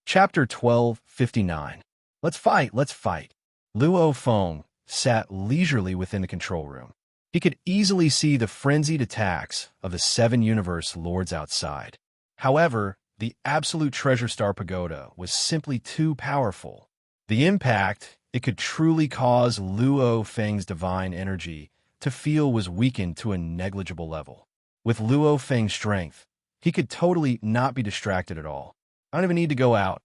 Chapter 1259. Let's fight, let's fight. Luo Feng sat leisurely within the control room. He could easily see the frenzied attacks of the 7 universe lords outside. However, the absolute treasure star pagoda was simply too powerful. The impact it could truly cause Luo Feng's divine energy to feel was weakened to a negligible level. With Luo Feng's strength, he could totally not be distracted at all. I don't even need to go out.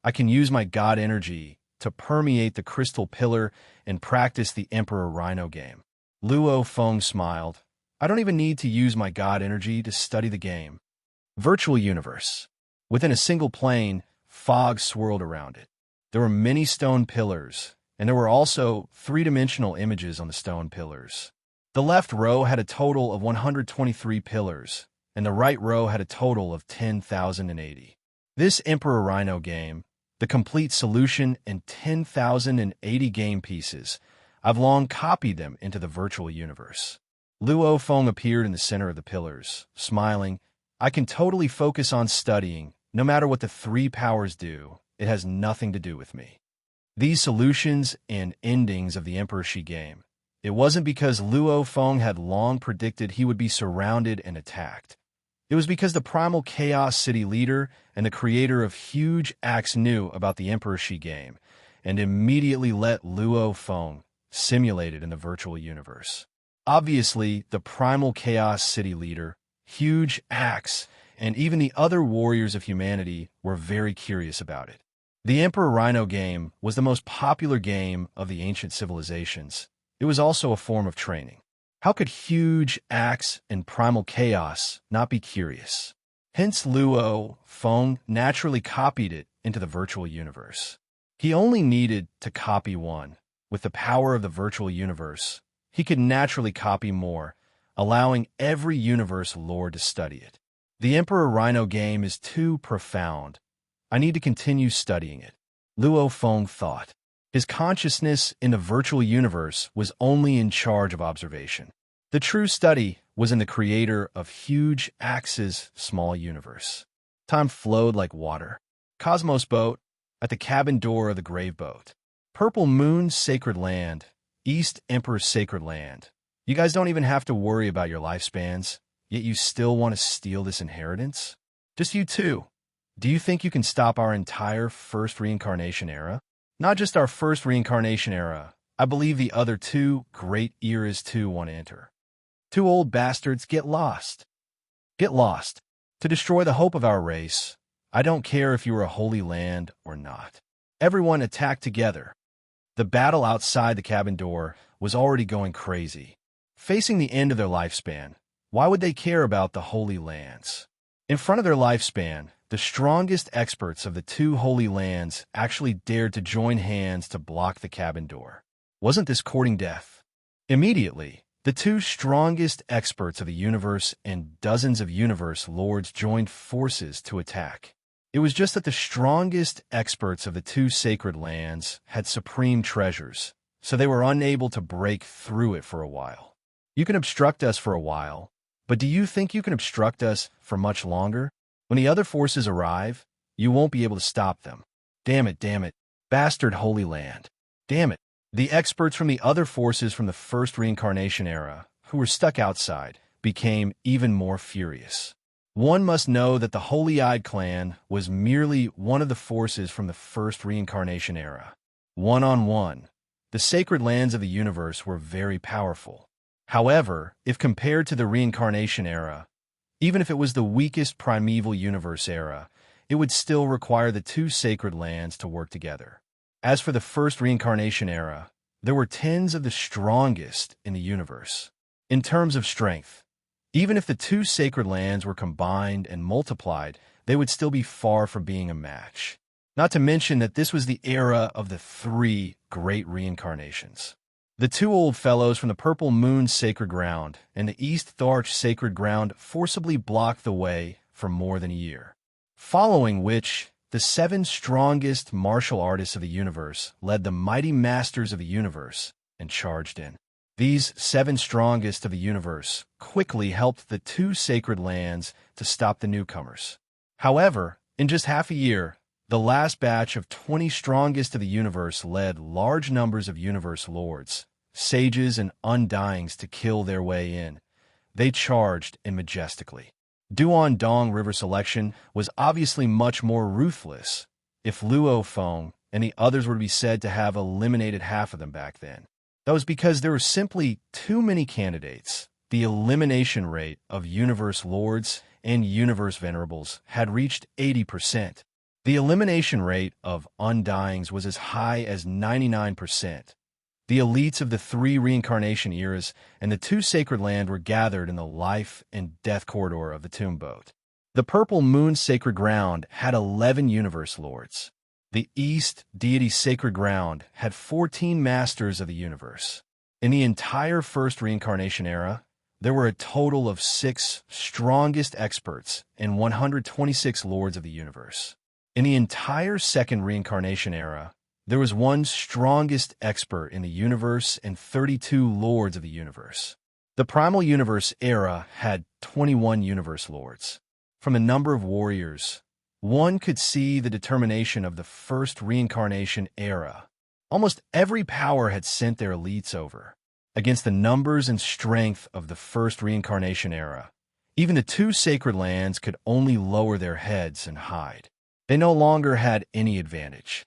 I can use my god energy to permeate the crystal pillar and practice the Emperor Rhino game. Luo Feng smiled. I don't even need to use my god energy to study the game. Virtual universe. Within a single plane, fog swirled around it. There were many stone pillars, and there were also 3-dimensional images on the stone pillars. The left row had a total of 123 pillars, and the right row had a total of 10,080. This Emperor Rhino game, the complete solution and 10,080 game pieces, I've long copied them into the virtual universe. Luo Feng appeared in the center of the pillars, smiling. I can totally focus on studying. No matter what the 3 powers do, it has nothing to do with me. These solutions and endings of the Emperor Shi game. It wasn't because Luo Feng had long predicted he would be surrounded and attacked. It was because the primal Chaos City leader and the creator of Huge Axe knew about the Emperor Shi game and immediately let Luo Feng simulate it in the virtual universe. Obviously, the primal Chaos City leader, Huge Axe, and even the other warriors of humanity were very curious about it. The Emperor Rhino game was the most popular game of the ancient civilizations. It was also a form of training. How could Huge Axe and Primal Chaos not be curious? Hence Luo Feng naturally copied it into the virtual universe. He only needed to copy one. With the power of the virtual universe, he could naturally copy more, allowing every universe lord to study it. The Emperor Rhino game is too profound. I need to continue studying it. Luo Feng thought. His consciousness in the virtual universe was only in charge of observation. The true study was in the creator of Huge Axe's small universe. Time flowed like water. Cosmos boat, at the cabin door of the grave boat. Purple Moon's sacred land, East Emperor's sacred land. You guys don't even have to worry about your lifespans, yet you still want to steal this inheritance? Just you two. Do you think you can stop our entire first reincarnation era? Not just our first reincarnation era. I believe the other 2 great eras too want to enter. 2 old bastards, get lost. Get lost. To destroy the hope of our race. I don't care if you are a holy land or not. Everyone attack together. The battle outside the cabin door was already going crazy. Facing the end of their lifespan, why would they care about the holy lands? In front of their lifespan, the strongest experts of the 2 holy lands actually dared to join hands to block the cabin door. Wasn't this courting death? Immediately, the 2 strongest experts of the universe and dozens of universe lords joined forces to attack. It was just that the strongest experts of the 2 sacred lands had supreme treasures, so they were unable to break through it for a while. You can obstruct us for a while, but do you think you can obstruct us for much longer? When the other forces arrive, you won't be able to stop them. Damn it, bastard Holy Land. Damn it. The experts from the other forces from the first reincarnation era, who were stuck outside, became even more furious. One must know that the Holy-Eyed clan was merely one of the forces from the first reincarnation era. One-on-one, the sacred lands of the universe were very powerful. However, if compared to the reincarnation era, even if it was the weakest primeval universe era, it would still require the 2 sacred lands to work together. As for the first reincarnation era, there were tens of the strongest in the universe. In terms of strength, even if the 2 sacred lands were combined and multiplied, they would still be far from being a match. Not to mention that this was the era of the 3 great reincarnations. The 2 old fellows from the Purple Moon's sacred ground and the East Tharch sacred ground forcibly blocked the way for more than a year. Following which, the 7 strongest martial artists of the universe led the mighty masters of the universe and charged in. These 7 strongest of the universe quickly helped the 2 sacred lands to stop the newcomers. However, in just half a year, The last batch of 20 strongest of the universe led large numbers of universe lords, sages, and undyings to kill their way in. They charged in majestically. Duan River selection was obviously much more ruthless. If Luo Feng and the others were to be said to have eliminated half of them back then, that was because there were simply too many candidates. The elimination rate of universe lords and universe venerables had reached 80%. The elimination rate of undyings was as high as 99%. The elites of the 3 reincarnation eras and the 2 sacred land were gathered in the life and death corridor of the tomb boat. The purple moon sacred ground had 11 universe lords. The east deity sacred ground had 14 masters of the universe. In the entire first reincarnation era, there were a total of 6 strongest experts and 126 lords of the universe. In the entire second reincarnation era, there was 1 strongest expert in the universe and 32 lords of the universe. The primal universe era had 21 universe lords. From the number of warriors, one could see the determination of the first reincarnation era. Almost every power had sent their elites over. Against the numbers and strength of the first reincarnation era, even the 2 sacred lands could only lower their heads and hide. They no longer had any advantage.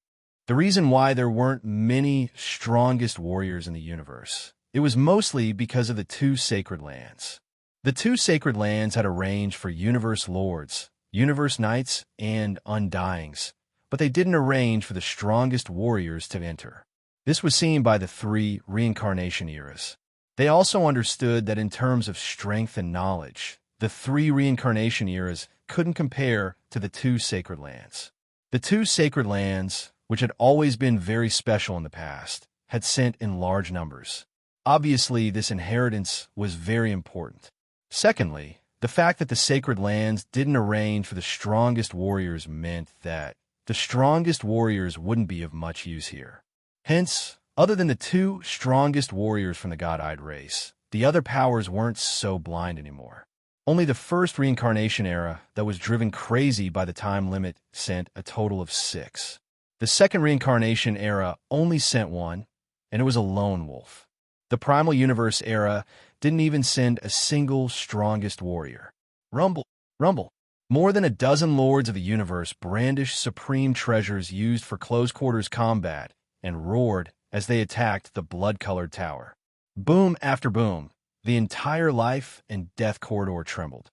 The reason why there weren't many strongest warriors in the universe, it was mostly because of the 2 sacred lands. The 2 sacred lands had a range for universe lords, universe knights, and undyings, but they didn't arrange for the strongest warriors to enter. This was seen by the 3 reincarnation eras. They also understood that in terms of strength and knowledge, the 3 reincarnation eras couldn't compare to the 2 sacred lands. The 2 sacred lands, which had always been very special in the past, had sent in large numbers. Obviously, this inheritance was very important. Secondly, the fact that the sacred lands didn't arrange for the strongest warriors meant that the strongest warriors wouldn't be of much use here. Hence, other than the 2 strongest warriors from the God-eyed race, the other powers weren't so blind anymore. Only the first reincarnation era that was driven crazy by the time limit sent a total of 6. The second reincarnation era only sent 1, and it was a lone wolf. The primal universe era didn't even send a single strongest warrior. Rumble, rumble. More than a dozen lords of the universe brandished supreme treasures used for close-quarters combat and roared as they attacked the blood-colored tower. Boom after boom, the entire life and death corridor trembled.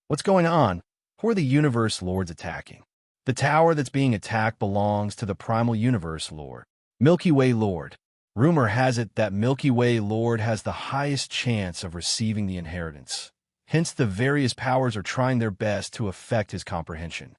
What's going on? Who are the universe lords attacking? The tower that's being attacked belongs to the primal universe lord, Milky Way Lord. Rumor has it that Milky Way Lord has the highest chance of receiving the inheritance. Hence, the various powers are trying their best to affect his comprehension.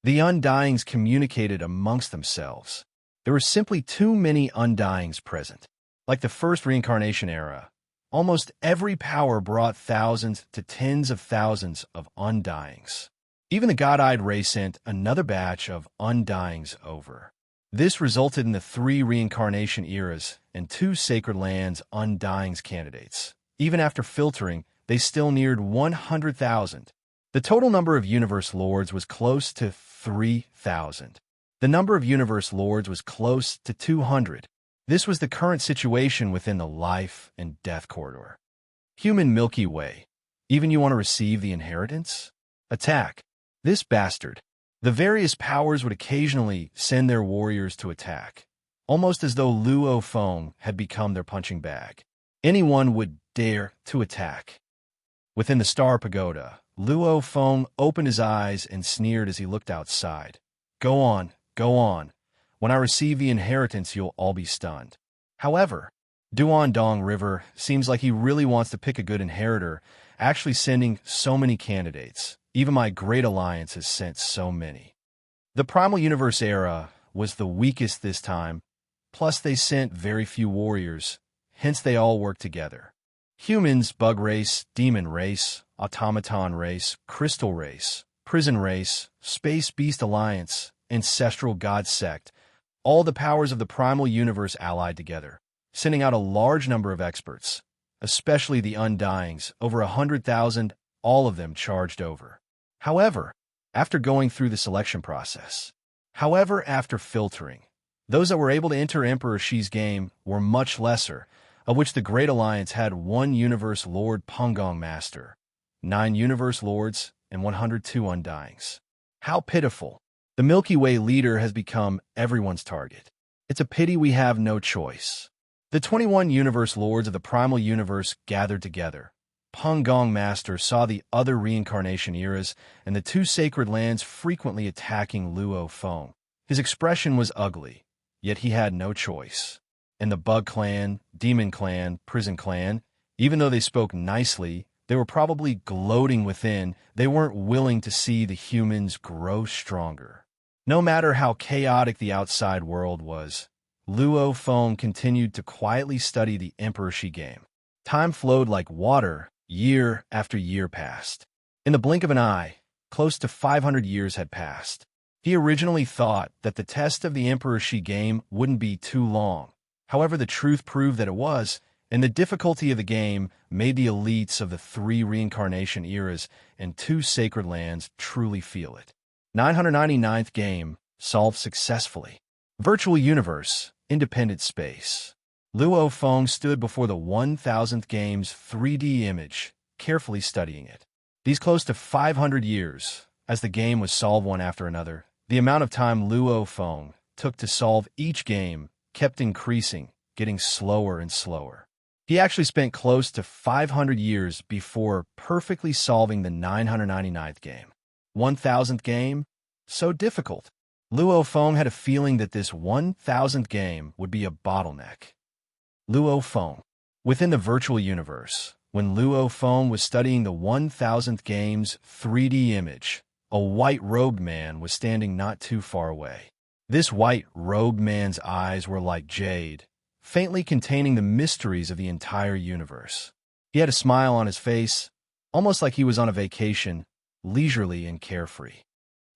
The undyings communicated amongst themselves. There were simply too many undyings present. Like the first reincarnation era, almost every power brought thousands to tens of thousands of undyings. Even the God-eyed race sent another batch of undyings over. This resulted in the 3 reincarnation eras and 2 sacred lands undyings candidates. Even after filtering, they still neared 100,000. The total number of universe lords was close to 3,000. The number of universe lords was close to 200. This was the current situation within the life and death corridor. Human Milky Way. Even you want to receive the inheritance? Attack. This bastard. The various powers would occasionally send their warriors to attack, almost as though Luo Feng had become their punching bag. Anyone would dare to attack. Within the Star Pagoda, Luo Feng opened his eyes and sneered as he looked outside. Go on, go on. When I receive the inheritance, you'll all be stunned. However, Duan River seems like he really wants to pick a good inheritor, actually sending so many candidates. Even my Great Alliance has sent so many. The Primal Universe era was the weakest this time, plus they sent very few warriors, hence they all worked together. Humans, Bug Race, Demon Race, Automaton Race, Crystal Race, Prison Race, Space Beast Alliance, Ancestral God Sect, all the powers of the Primal Universe allied together, sending out a large number of experts, especially the Undyings, over 100,000, all of them charged over. However, after going through the selection process, However, after filtering, those that were able to enter Emperor Shi's game were much lesser, of which the Great Alliance had 1 Universe Lord Pungong Master, 9 Universe Lords, and 102 Undyings. How pitiful. The Milky Way leader has become everyone's target. It's a pity we have no choice. The 21 Universe Lords of the Primal Universe gathered together. Pungong Master saw the other reincarnation eras and the 2 sacred lands frequently attacking Luo Feng. His expression was ugly, yet he had no choice. And the Bug Clan, Demon Clan, Prison Clan, even though they spoke nicely, they were probably gloating within. They weren't willing to see the humans grow stronger. No matter how chaotic the outside world was, Luo Feng continued to quietly study the Emperor Shi game. Time flowed like water. Year after year passed. In the blink of an eye, close to 500 years had passed. He originally thought that the test of the Emperor Shi game wouldn't be too long. However, the truth proved that it was, and the difficulty of the game made the elites of the 3 reincarnation eras and 2 sacred lands truly feel it. 999th game, solved successfully. Virtual universe, independent space. Luo Feng stood before the 1000th game's 3D image, carefully studying it. These close to 500 years, as the game was solved one after another, the amount of time Luo Feng took to solve each game kept increasing, getting slower and slower. He actually spent close to 500 years before perfectly solving the 999th game. 1000th game? So difficult. Luo Feng had a feeling that this 1000th game would be a bottleneck. Luo Feng. Within the virtual universe, when Luo Feng was studying the 1000th game's 3D image, a white-robed man was standing not too far away. This white-robed man's eyes were like jade, faintly containing the mysteries of the entire universe. He had a smile on his face, almost like he was on a vacation, leisurely and carefree.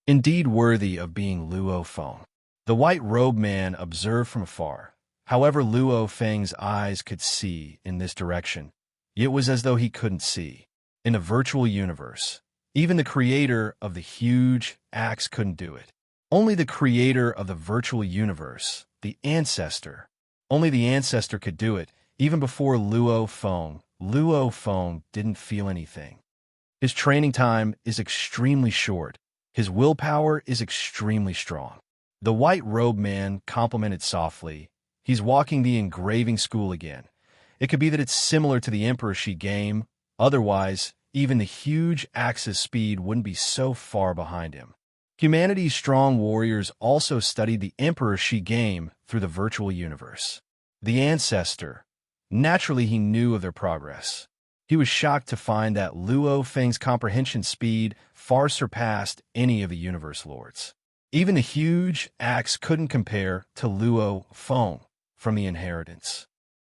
Indeed worthy of being Luo Feng. The white-robed man observed from afar. However, Luo Feng's eyes could see in this direction. It was as though he couldn't see. In the virtual universe, even the creator of the huge axe couldn't do it. Only the creator of the virtual universe, the ancestor, only the ancestor could do it, even before Luo Feng. Luo Feng didn't feel anything. His training time is extremely short. His willpower is extremely strong. The white-robed man complimented softly. He's walking the engraving school again. It could be that it's similar to the Emperor Shi game. Otherwise, even the huge axe's speed wouldn't be so far behind him. Humanity's strong warriors also studied the Emperor Shi game through the virtual universe. The ancestor. Naturally, he knew of their progress. He was shocked to find that Luo Feng's comprehension speed far surpassed any of the universe lords. Even the huge axe couldn't compare to Luo Feng from the inheritance.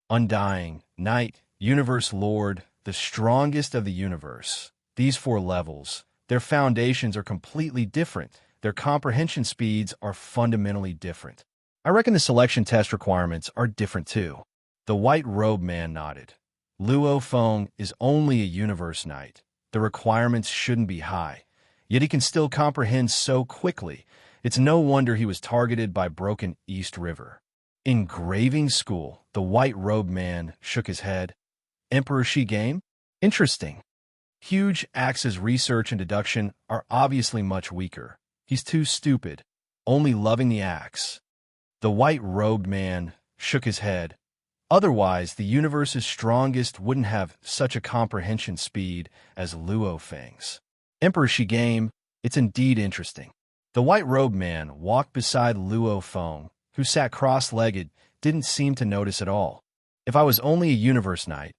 Undying, Knight, Universe Lord, the strongest of the universe. These 4 levels, their foundations are completely different. Their comprehension speeds are fundamentally different. I reckon the selection test requirements are different too. The white-robed man nodded. Luo Feng is only a universe knight. The requirements shouldn't be high. Yet he can still comprehend so quickly. It's no wonder he was targeted by Broken East River. Engraving school, the white-robed man shook his head. Emperor Shi game? Interesting. Huge Axe's research and deduction are obviously much weaker. He's too stupid, only loving the axe. The white-robed man shook his head. Otherwise, the universe's strongest wouldn't have such a comprehension speed as Luo Feng's. Emperor Shi game, it's indeed interesting. The white-robed man walked beside Luo Feng, who sat cross-legged, didn't seem to notice at all. If I was only a universe knight,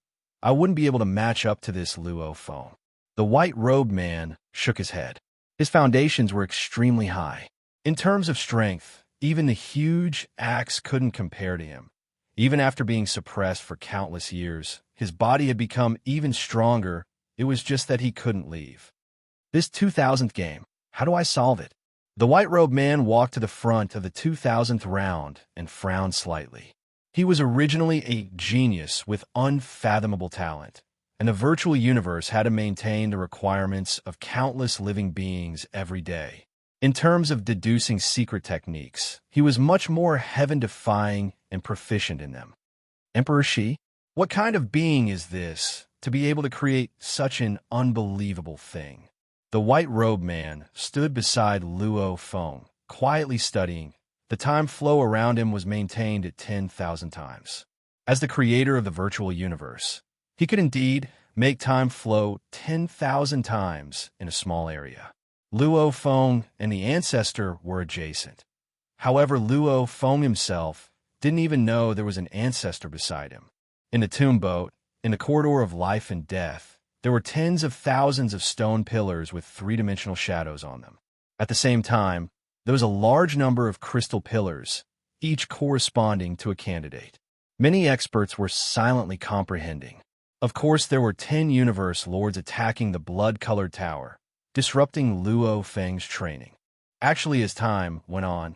I wouldn't be able to match up to this Luo Feng. The white-robed man shook his head. His foundations were extremely high. In terms of strength, even the huge axe couldn't compare to him. Even after being suppressed for countless years, his body had become even stronger. It was just that he couldn't leave. This 2000th game, how do I solve it? The white-robed man walked to the front of the 2000th round and frowned slightly. He was originally a genius with unfathomable talent, and the virtual universe had to maintain the requirements of countless living beings every day. In terms of deducing secret techniques, he was much more heaven-defying and proficient in them. Emperor Shi? What kind of being is this, to be able to create such an unbelievable thing? The white-robed man stood beside Luo Feng, quietly studying. The time flow around him was maintained at 10,000 times. As the creator of the virtual universe, he could indeed make time flow 10,000 times in a small area. Luo Feng and the ancestor were adjacent. However, Luo Feng himself didn't even know there was an ancestor beside him. In the tomb boat, in the corridor of life and death, there were tens of thousands of stone pillars with three-dimensional shadows on them. At the same time, there was a large number of crystal pillars, each corresponding to a candidate. Many experts were silently comprehending. Of course, there were 10 universe lords attacking the blood-colored tower, disrupting Luo Feng's training. Actually, as time went on,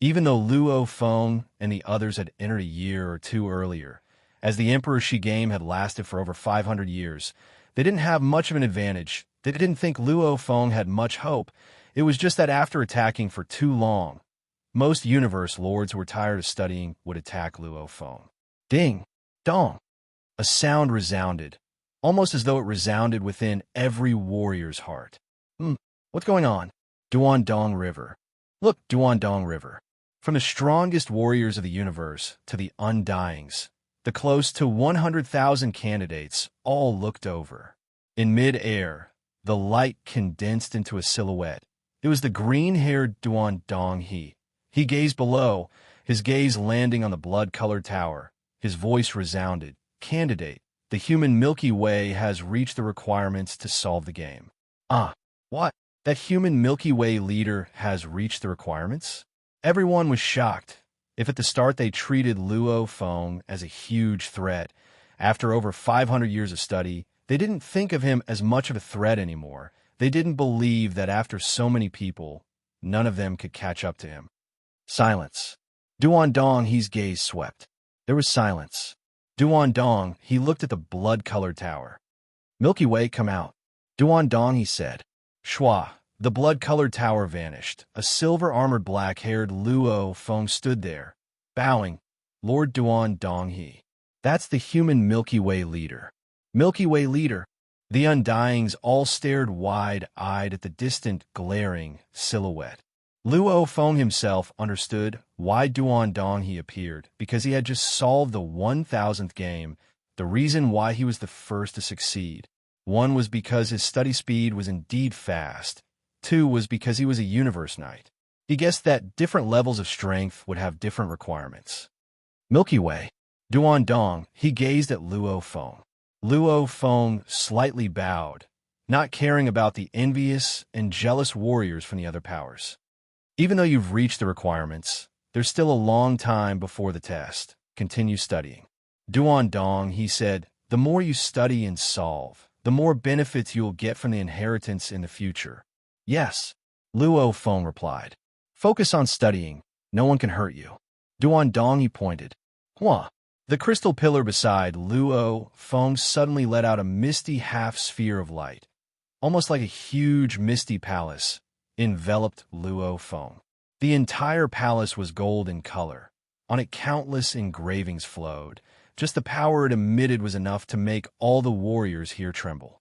even though Luo Feng and the others had entered a year or two earlier, as the Emperor Shi game had lasted for over 500 years, they didn't have much of an advantage. They didn't think Luo Feng had much hope. It was just that after attacking for too long, most universe lords who were tired of studying would attack Luo Feng. Ding! Dong! A sound resounded, almost as though it resounded within every warrior's heart. What's going on? Duandong River. Look, Duandong River. From the strongest warriors of the universe to the undyings, the close to 100,000 candidates all looked over. In mid-air, the light condensed into a silhouette. It was the green-haired Duandong He. He gazed below, his gaze landing on the blood-colored tower. His voice resounded. Candidate, the human Milky Way has reached the requirements to solve the game. What? That human Milky Way leader has reached the requirements? Everyone was shocked. If at the start they treated Luo Feng as a huge threat, after over 500 years of study, they didn't think of him as much of a threat anymore. They didn't believe that after so many people, none of them could catch up to him. Silence. Duandong He's gaze swept. There was silence. Duandong He looked at the blood-colored tower. Milky Way, come out. Duandong He said. Shua, the blood-colored tower vanished. A silver-armored black-haired Luo Feng stood there, bowing. Lord Duandong He. That's the human Milky Way leader. Milky Way leader. The Undyings all stared wide-eyed at the distant, glaring silhouette. Luo Feng himself understood why Duandong He appeared, because he had just solved the 1,000th game, the reason why he was the first to succeed. One was because his study speed was indeed fast. Two was because he was a universe knight. He guessed that different levels of strength would have different requirements. Milky Way. Duandong He gazed at Luo Feng. Luo Feng slightly bowed, not caring about the envious and jealous warriors from the other powers. Even though you've reached the requirements, there's still a long time before the test. Continue studying. Duandong He said, the more you study and solve, the more benefits you'll get from the inheritance in the future. Yes, Luo Feng replied. Focus on studying. No one can hurt you. Duandong He pointed. Hua. The crystal pillar beside Luo Feng suddenly let out a misty half-sphere of light, almost like a huge misty palace, enveloped Luo Feng. The entire palace was gold in color. On it countless engravings flowed. Just the power it emitted was enough to make all the warriors here tremble.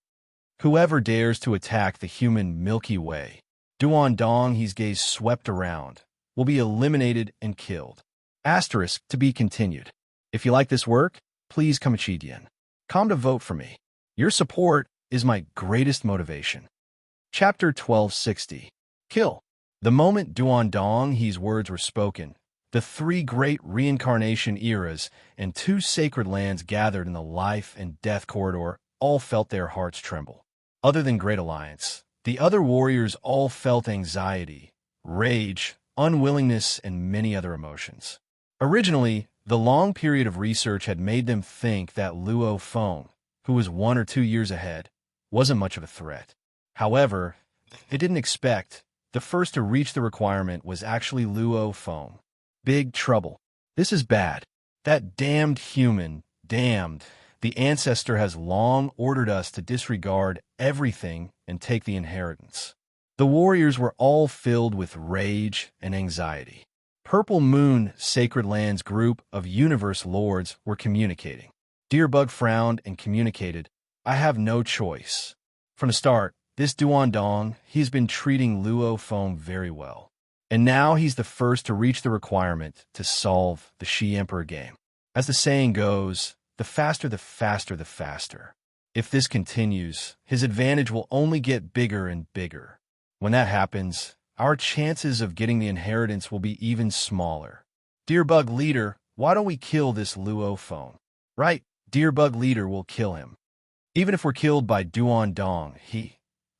Whoever dares to attack the human Milky Way, Duandong He's gaze swept around, will be eliminated and killed. Asterisk to be continued. If you like this work, please come to vote for me. Your support is my greatest motivation. Chapter 1260. Kill. The moment Duandong He's words were spoken, the three great reincarnation eras and two sacred lands gathered in the life and death corridor all felt their hearts tremble. Other than Great Alliance, the other warriors all felt anxiety, rage, unwillingness, and many other emotions. Originally, the long period of research had made them think that Luo Feng, who was 1 or 2 years ahead, wasn't much of a threat. However, they didn't expect the first to reach the requirement was actually Luo Feng. Big trouble. This is bad. That damned human, damned. The ancestor has long ordered us to disregard everything and take the inheritance. The warriors were all filled with rage and anxiety. Purple Moon Sacred Land's group of universe lords were communicating. Deerbug frowned and communicated, I have no choice. From the start, this Duandong, he's been treating Luo Feng very well. And now he's the first to reach the requirement to solve the Shi Emperor game. As the saying goes, the faster the faster the faster. If this continues, his advantage will only get bigger and bigger. When that happens, our chances of getting the inheritance will be even smaller. Deerbug leader, why don't we kill this Luo Feng? Right, Deerbug leader will kill him. Even if we're killed by Duandong,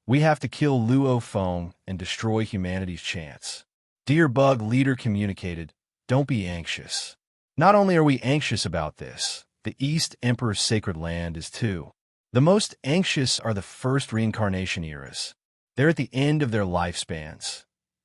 we have to kill Luo Feng and destroy humanity's chance. Deerbug leader communicated, don't be anxious. Not only are we anxious about this, the East Emperor's sacred land is too. The most anxious are the first reincarnation eras. They're at the end of their lifespans.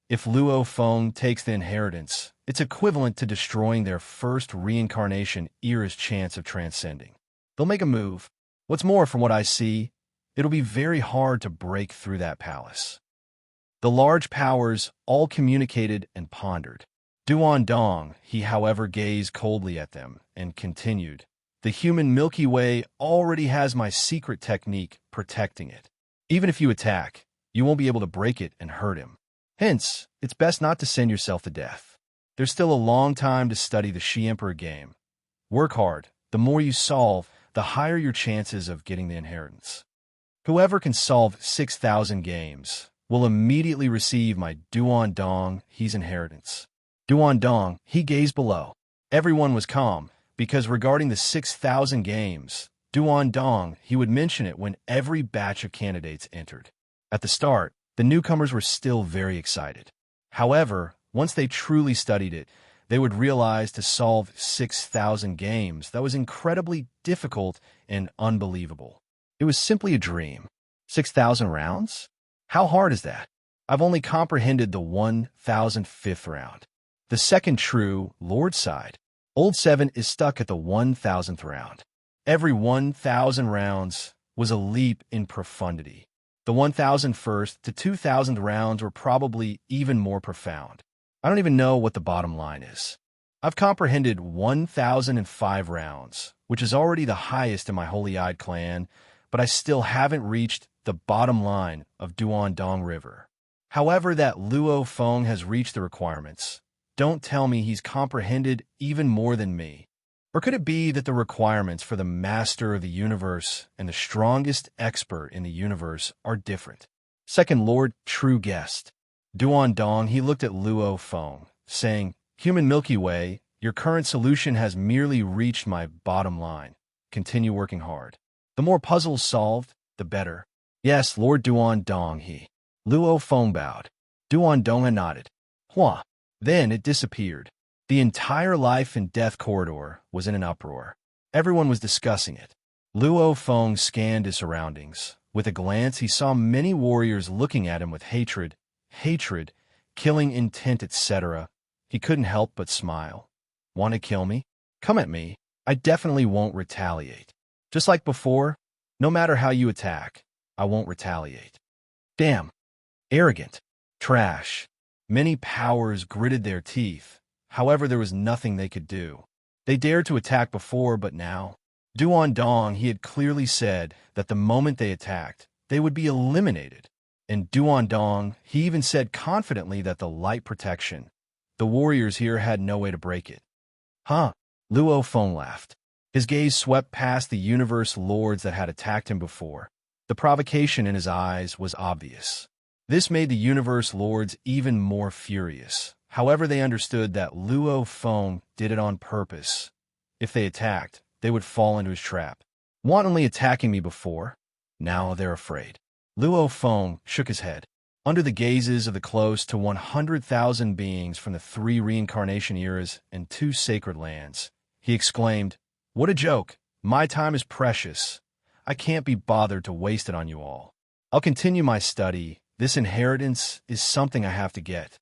If Luo Feng takes the inheritance, it's equivalent to destroying their first reincarnation era's chance of transcending. They'll make a move. What's more, from what I see, it'll be very hard to break through that palace. The large powers all communicated and pondered. Duandong, he however gazed coldly at them and continued, the human Milky Way already has my secret technique protecting it. Even if you attack, you won't be able to break it and hurt him. Hence, it's best not to send yourself to death. There's still a long time to study the Shi Emperor game. Work hard. The more you solve, the higher your chances of getting the inheritance. Whoever can solve 6,000 games will immediately receive my Duandong, he's inheritance. Duandong, he gazed below. Everyone was calm, because regarding the 6,000 games, Duandong, he would mention it when every batch of candidates entered. At the start, the newcomers were still very excited. However, once they truly studied it, they would realize to solve 6,000 games, that was incredibly difficult and unbelievable. It was simply a dream. 6,000 rounds? How hard is that? I've only comprehended the 1,005th round. The second true Lord side. Old 7 is stuck at the 1,000th round. Every 1,000 rounds was a leap in profundity. The 1,001st to 2,000th rounds were probably even more profound. I don't even know what the bottom line is. I've comprehended 1,005 rounds, which is already the highest in my Holy-Eyed clan, but I still haven't reached the bottom line of Duandong River. However, that Luo Feng has reached the requirements. Don't tell me he's comprehended even more than me. Or could it be that the requirements for the master of the universe and the strongest expert in the universe are different? Second Lord, true guest. Duandong, he looked at Luo Feng, saying, Human Milky Way, your current solution has merely reached my bottom line. Continue working hard. The more puzzles solved, the better. Yes, Lord Duandong, he. Luo Feng bowed. Duandong nodded. Hua. Then it disappeared. The entire life and death corridor was in an uproar. Everyone was discussing it. Luo Feng scanned his surroundings. With a glance, he saw many warriors looking at him with hatred, killing intent, etc. He couldn't help but smile. Want to kill me? Come at me. I definitely won't retaliate. Just like before, no matter how you attack, I won't retaliate. Damn. Arrogant. Trash. Many powers gritted their teeth. However, there was nothing they could do. They dared to attack before, but now? Duandong, he had clearly said that the moment they attacked, they would be eliminated. And Duandong, he even said confidently that the light protection, the warriors here had no way to break it. Huh? Luo Feng laughed. His gaze swept past the universe lords that had attacked him before. The provocation in his eyes was obvious. This made the universe lords even more furious. However, they understood that Luo Feng did it on purpose. If they attacked, they would fall into his trap. Wantonly attacking me before, now they're afraid. Luo Feng shook his head. Under the gazes of the close to 100,000 beings from the 3 reincarnation eras and 2 sacred lands, he exclaimed, What a joke! My time is precious. I can't be bothered to waste it on you all. I'll continue my study. This inheritance is something I have to get.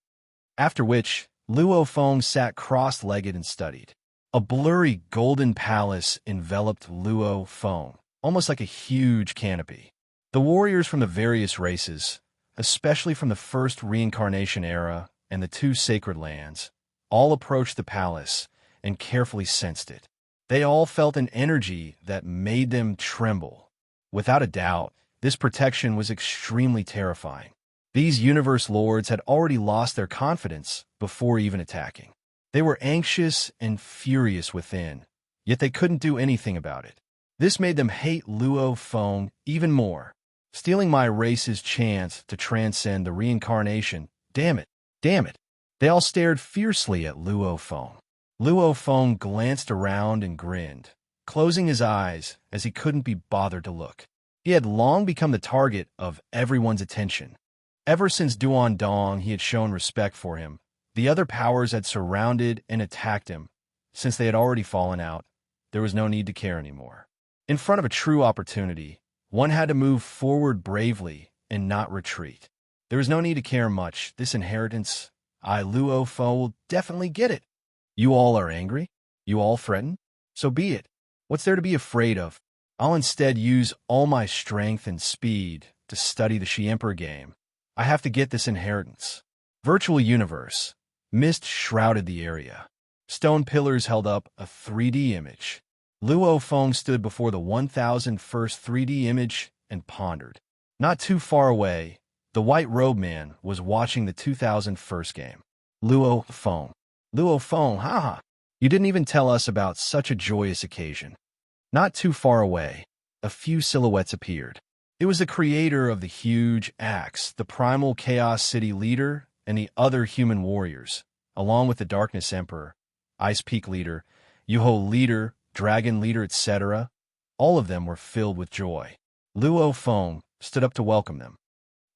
After which, Luo Feng sat cross-legged and studied. A blurry golden palace enveloped Luo Feng, almost like a huge canopy. The warriors from the various races, especially from the first reincarnation era and the two sacred lands, all approached the palace and carefully sensed it. They all felt an energy that made them tremble. Without a doubt, this protection was extremely terrifying. These universe lords had already lost their confidence before even attacking. They were anxious and furious within, yet they couldn't do anything about it. This made them hate Luo Feng even more. Stealing my race's chance to transcend the reincarnation. Damn it, damn it. They all stared fiercely at Luo Feng. Luo Feng glanced around and grinned, closing his eyes as he couldn't be bothered to look. He had long become the target of everyone's attention. Ever since Duan Dong, he had shown respect for him. The other powers had surrounded and attacked him. Since they had already fallen out, there was no need to care anymore. In front of a true opportunity, one had to move forward bravely and not retreat. There was no need to care much. This inheritance, Luo Feng will definitely get it. You all are angry? You all threaten? So be it. What's there to be afraid of? I'll instead use all my strength and speed to study the Shi Emperor game. I have to get this inheritance. Virtual universe. Mist shrouded the area. Stone pillars held up a 3D image. Luo Feng stood before the 1001st 3D image and pondered. Not too far away, the white robe man was watching the 2001st game. Luo Feng. Luo Feng, haha. You didn't even tell us about such a joyous occasion. Not too far away, a few silhouettes appeared. It was the creator of the huge axe, the primal Chaos City leader, and the other human warriors, along with the Darkness Emperor, Ice Peak leader, Yuho leader, Dragon leader, etc. All of them were filled with joy. Luo Feng stood up to welcome them.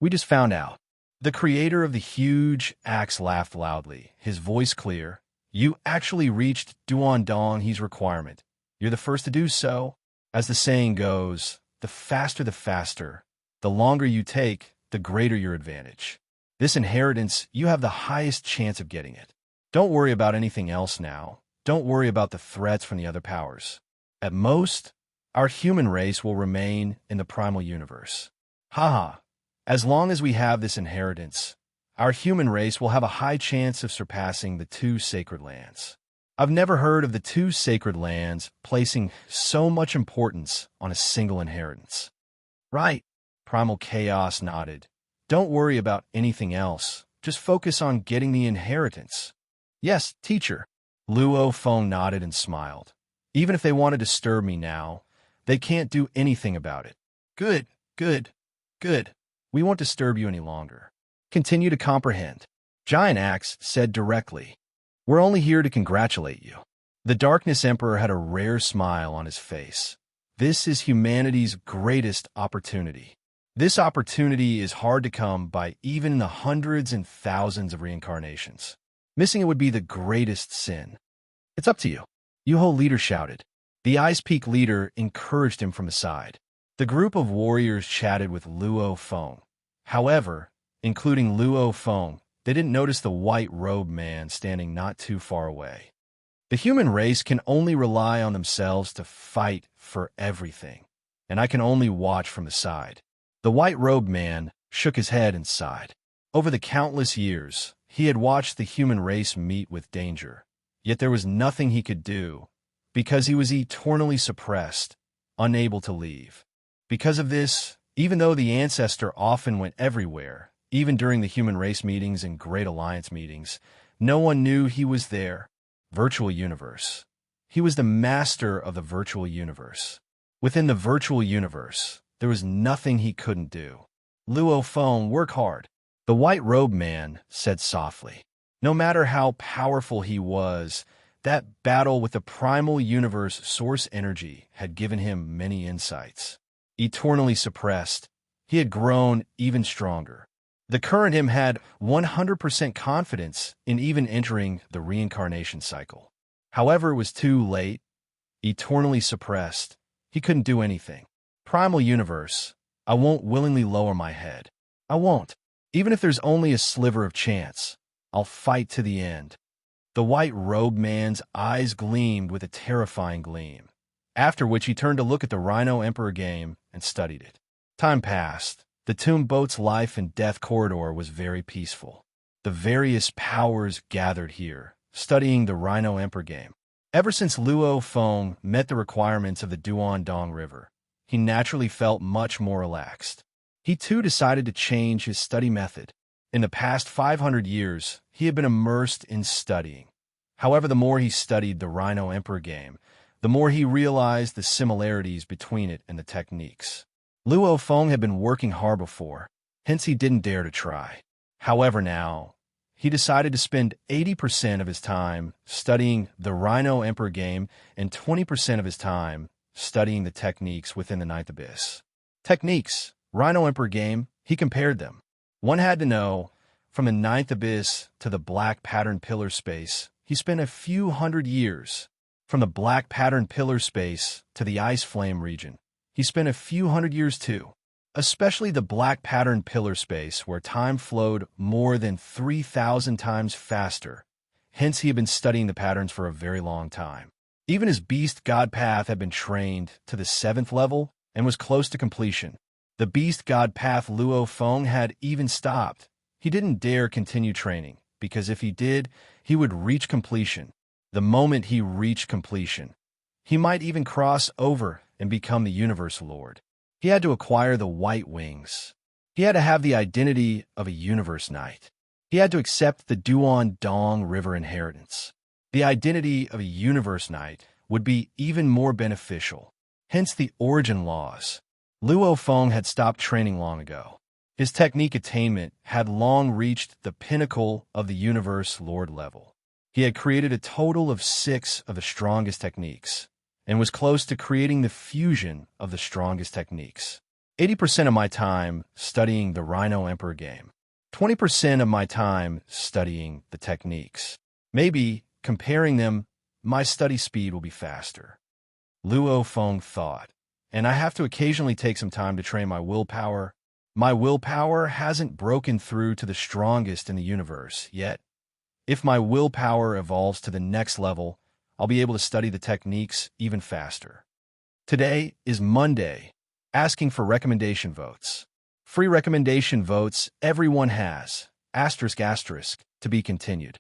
We just found out. The creator of the huge axe laughed loudly, his voice clear. You actually reached Duan Dong He's requirement. You're the first to do so. As the saying goes, the faster, the longer you take, the greater your advantage. This inheritance, you have the highest chance of getting it. Don't worry about anything else now. Don't worry about the threats from the other powers. At most, our human race will remain in the primal universe. Haha. As long as we have this inheritance, our human race will have a high chance of surpassing the two sacred lands. I've never heard of the two sacred lands placing so much importance on a single inheritance. Right, Primal Chaos nodded. Don't worry about anything else. Just focus on getting the inheritance. Yes, teacher. Luo Feng nodded and smiled. Even if they want to disturb me now, they can't do anything about it. Good, good, good. We won't disturb you any longer. Continue to comprehend. Giant Axe said directly. We're only here to congratulate you. The Darkness Emperor had a rare smile on his face. This is humanity's greatest opportunity. This opportunity is hard to come by even in the hundreds and thousands of reincarnations. Missing it would be the greatest sin. It's up to you. Yuho leader shouted. The Ice Peak leader encouraged him from the side. The group of warriors chatted with Luo Feng. However, including Luo Feng, they didn't notice the white robe man standing not too far away. The human race can only rely on themselves to fight for everything, and I can only watch from the side. The white robe man shook his head and sighed. Over the countless years, he had watched the human race meet with danger, yet there was nothing he could do, because he was eternally suppressed, unable to leave. Because of this, even though the ancestor often went everywhere, even during the human race meetings and Great Alliance meetings, no one knew he was there. Virtual universe. He was the master of the virtual universe. Within the virtual universe, there was nothing he couldn't do. Luo Feng, work hard. The white robe man said softly. No matter how powerful he was, that battle with the primal universe source energy had given him many insights. Eternally suppressed, he had grown even stronger. The current him had 100% confidence in even entering the reincarnation cycle. However, it was too late. Eternally suppressed, he couldn't do anything. Primal universe, I won't willingly lower my head. I won't. Even if there's only a sliver of chance, I'll fight to the end. The white robe man's eyes gleamed with a terrifying gleam, after which he turned to look at the Rhino Emperor game and studied it. Time passed, The tomb boat's life and death corridor was very peaceful. The various powers gathered here, studying the Rhino Emperor game. Ever since Luo Feng met the requirements of the Duandong River, he naturally felt much more relaxed. He too decided to change his study method. In the past 500 years, he had been immersed in studying. However, the more he studied the Rhino Emperor game, the more he realized the similarities between it and the techniques. Luo Feng had been working hard before, hence he didn't dare to try. However, now, he decided to spend 80% of his time studying the Rhino Emperor game and 20% of his time studying the techniques within the Ninth Abyss. Techniques, Rhino Emperor game, he compared them. One had to know, from the Ninth Abyss to the black pattern pillar space, he spent a few hundred years. From the black pattern pillar space to the ice flame region, he spent a few hundred years too. Especially the black pattern pillar space where time flowed more than 3,000 times faster. Hence he had been studying the patterns for a very long time. Even his beast god path had been trained to the 7th level and was close to completion. The beast god path Luo Feng had even stopped. He didn't dare continue training, because if he did, he would reach completion. The moment he reached completion, he might even cross over and become the Universe Lord. He had to acquire the white wings. He had to have the identity of a Universe Knight. He had to accept the Duandong River inheritance. The identity of a Universe Knight would be even more beneficial. Hence the origin laws. Luo Feng had stopped training long ago. His technique attainment had long reached the pinnacle of the Universe Lord level. He had created a total of 6 of the strongest techniques, and was close to creating the fusion of the strongest techniques. 80% of my time studying the Rhino Emperor game. 20% of my time studying the techniques. Maybe, comparing them, my study speed will be faster. Luo Feng thought, and I have to occasionally take some time to train my willpower. My willpower hasn't broken through to the strongest in the universe yet. If my willpower evolves to the next level, I'll be able to study the techniques even faster. Today is Monday, asking for recommendation votes. Free recommendation votes everyone has, asterisk asterisk, to be continued.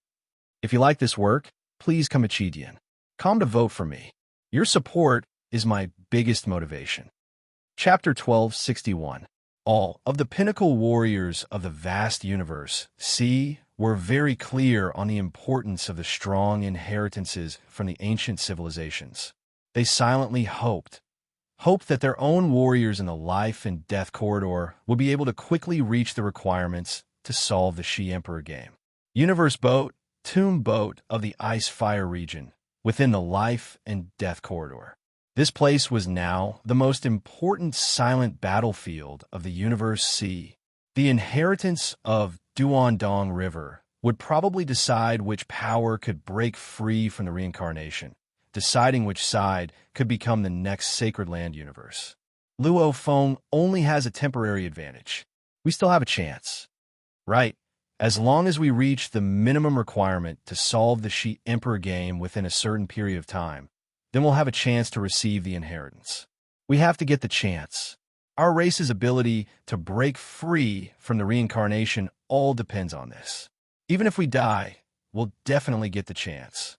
If you like this work, please come to vote for me. Your support is my biggest motivation. Chapter 1261. All of the pinnacle warriors of the vast universe, were very clear on the importance of the strong inheritances from the ancient civilizations. They silently hoped that their own warriors in the life and death corridor would be able to quickly reach the requirements to solve the Shi Emperor game. Universe boat, tomb boat of the ice-fire region, within the life and death corridor. This place was now the most important silent battlefield of the universe sea. The inheritance of Duandong River would probably decide which power could break free from the reincarnation, deciding which side could become the next sacred land universe. Luo Feng only has a temporary advantage. We still have a chance. Right? As long as we reach the minimum requirement to solve the Shi Emperor game within a certain period of time, then we'll have a chance to receive the inheritance. We have to get the chance. Our race's ability to break free from the reincarnation all depends on this. Even if we die, we'll definitely get the chance.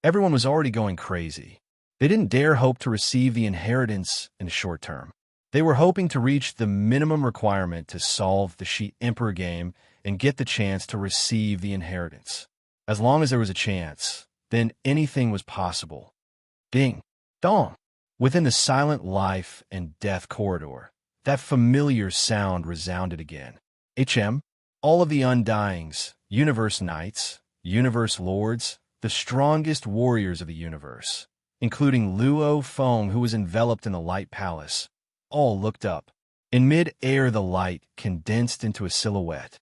Everyone was already going crazy. They didn't dare hope to receive the inheritance in the short term. They were hoping to reach the minimum requirement to solve the Shi Emperor game and get the chance to receive the inheritance. As long as there was a chance, then anything was possible. Ding, dong. Within the silent life and death corridor, that familiar sound resounded again. All of the Undyings, Universe Knights, Universe Lords, the strongest warriors of the universe, including Luo Feng, who was enveloped in the Light Palace, all looked up. In mid-air, the light condensed into a silhouette.